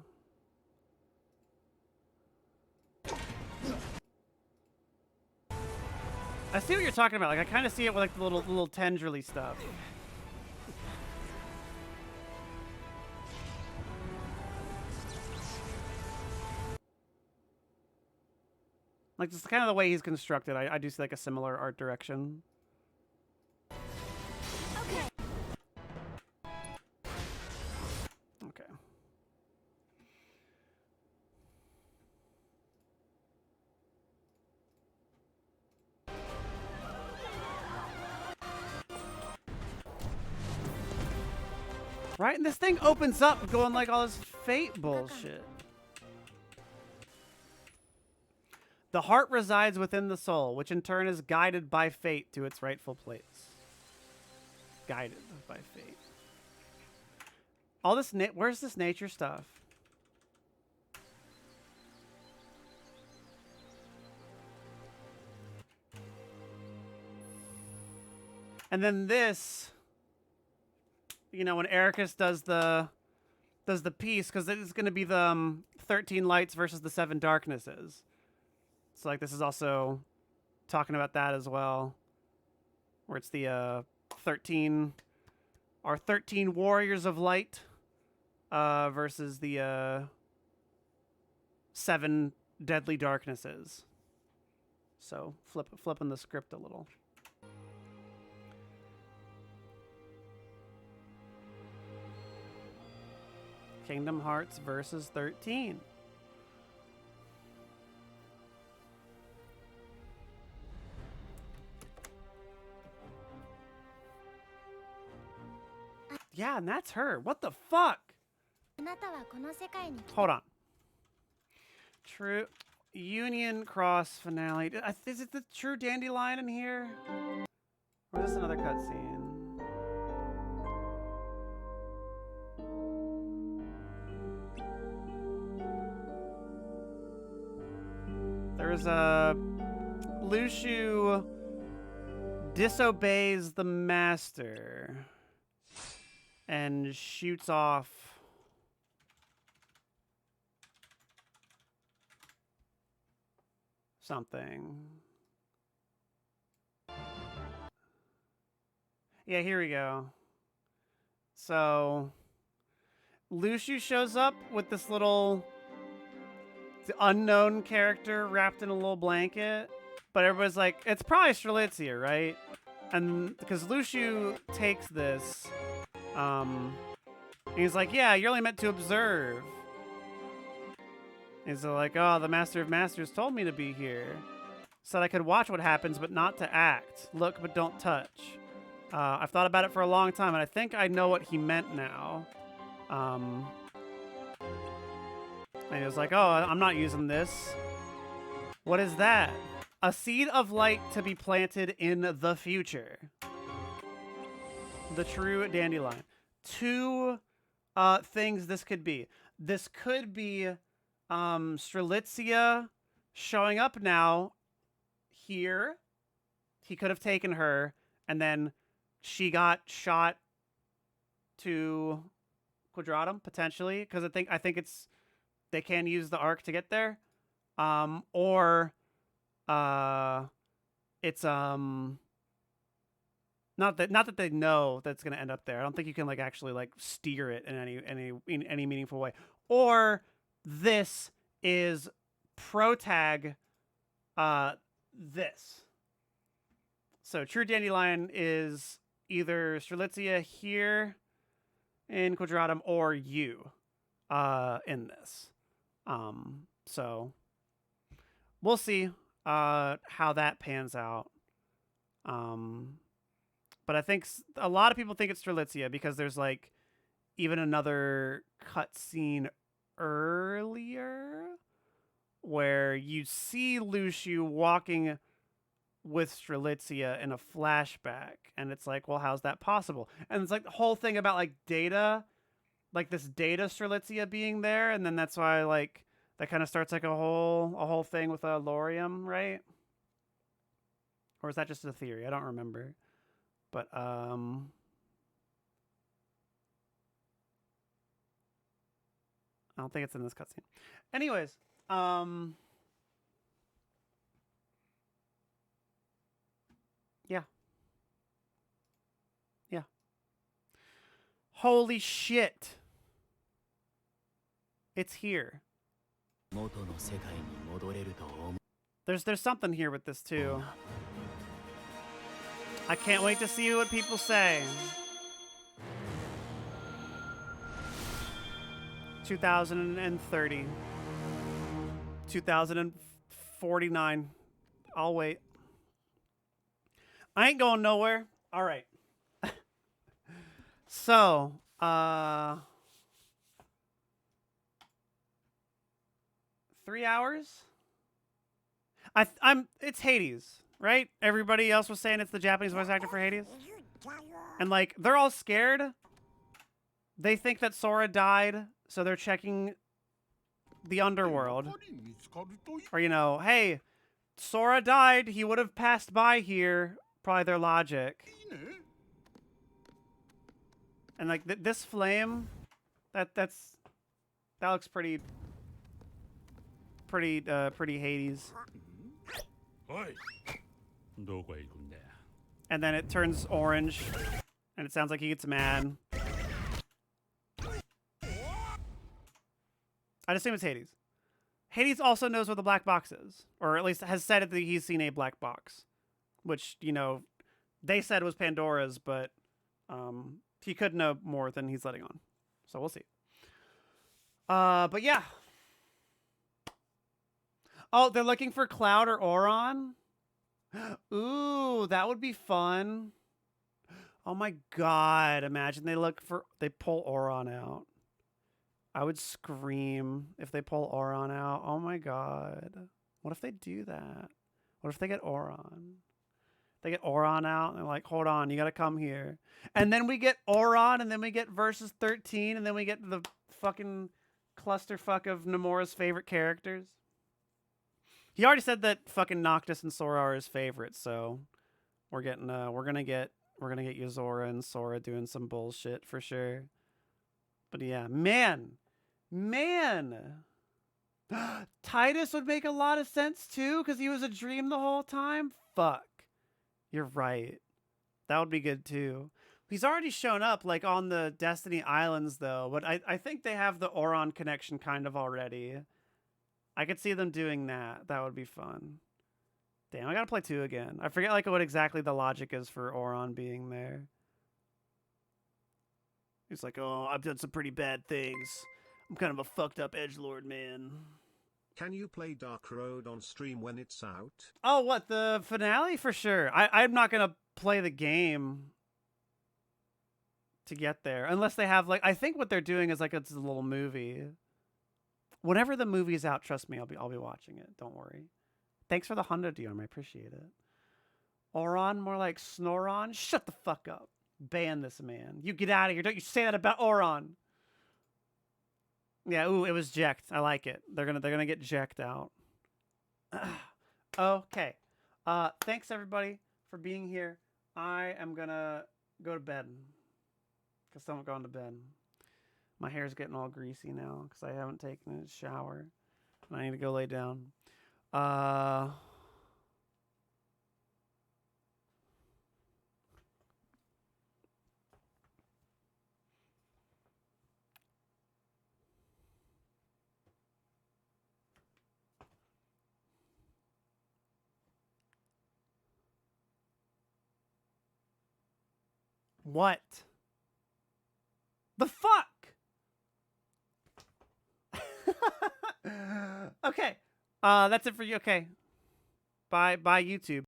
I see what you're talking about. Like, I kind of see it with like the little tendrily stuff. Like, just kind of the way he's constructed. I do see like a similar art direction. Okay. Right, and this thing opens up going like all this fate bullshit. The heart resides within the soul, which in turn is guided by fate to its rightful place. Guided by fate. All this, where's this nature stuff? And then this, you know, when Ericus does the piece, because it's going to be the 13 lights versus the 7 darknesses. So like this is also talking about that as well, where it's the 13 warriors of light versus the 7 deadly darknesses. So flipping the script a little. Kingdom Hearts versus 13. Yeah, and that's her. What the fuck? Hold on. True Union Cross finale. Is it the true Dandelion in here? Or is this another cutscene? There's a Lucio disobeys the master and shoots off something. Yeah, here we go. So Lucio shows up with this little unknown character wrapped in a little blanket, but everybody's like, it's probably Strelitzia, right? And because Lucio takes this, he's like, yeah, you're only meant to observe. He's like, oh, the Master of Masters told me to be here. Said I could watch what happens, but not to act. Look, but don't touch. I've thought about it for a long time, and I think I know what he meant now. And he was like, oh, I'm not using this. What is that? A seed of light to be planted in the future. The true dandelion. Two things this could be. This could be Strelitzia showing up now here. He could have taken her, and then she got shot to Quadratum, potentially, because I think it's they can use the arc to get there. Or it's not that they know that's gonna end up there. I don't think you can like actually like steer it in any meaningful way. Or this is protag this. So True Dandelion is either Strelitzia here in Quadratum or you in this. So we'll see how that pans out. But I think a lot of people think it's Strelitzia because there's like even another cutscene earlier where you see Lucio walking with Strelitzia in a flashback, and it's like, well, how's that possible? And it's like the whole thing about like data, like this data Strelitzia being there, and then that's why like that kind of starts like a whole thing with Lorium, right? Or is that just a theory? I don't remember. But I don't think it's in this cutscene. Anyways, yeah. Yeah. Holy shit. It's here. There's something here with this too. I can't wait to see what people say. 2030. 2049. I'll wait. I ain't going nowhere. All right. So, 3 hours? It's Hades, right? Everybody else was saying it's the Japanese voice actor for Hades. And like they're all scared. They think that Sora died, so they're checking the underworld. Or you know, hey, Sora died, he would have passed by here. Probably their logic. And like this flame, that looks pretty Hades. And then it turns orange, and it sounds like he gets mad. I assume it's Hades. Hades also knows what the black box is, or at least has said that he's seen a black box, which, you know, they said was Pandora's, but he could know more than he's letting on. So we'll see. But yeah. Oh, they're looking for Cloud or Auron? Ooh, that would be fun. Oh my god, imagine they pull Auron out. I would scream if they pull Auron out. Oh my god. What if they do that? What if they get Auron? They get Auron out and they're like, hold on, you gotta come here. And then we get Auron, and then we get Versus 13, and then we get the fucking clusterfuck of Nomura's favorite characters. He already said that fucking Noctis and Sora are his favorites, so we're gonna get Yuzora and Sora doing some bullshit for sure. But yeah, man. Titus would make a lot of sense too, because he was a dream the whole time. Fuck. You're right. That would be good too. He's already shown up like on the Destiny Islands though, but I think they have the Auron connection kind of already. I could see them doing that. That would be fun. Damn, I gotta play 2 again. I forget like what exactly the logic is for Auron being there. He's like, oh, I've done some pretty bad things. I'm kind of a fucked up edgelord, man. Can you play Dark Road on stream when it's out? Oh, what, the finale? For sure. I'm not gonna play the game to get there unless they have like, I think what they're doing is like it's a little movie. Whenever the movie's out, trust me, I'll be watching it. Don't worry. Thanks for the 100, Dion. I appreciate it. Auron, more like Snoron. Shut the fuck up. Ban this man. You get out of here. Don't you say that about Auron. Yeah, ooh, it was jacked. I like it. They're gonna get jacked out. Okay. Thanks everybody for being here. I am gonna go to bed. Cause I'm going to bed. My hair's getting all greasy now because I haven't taken a shower. And I need to go lay down. What? The fuck? Okay. That's it for you. Okay. Bye YouTube.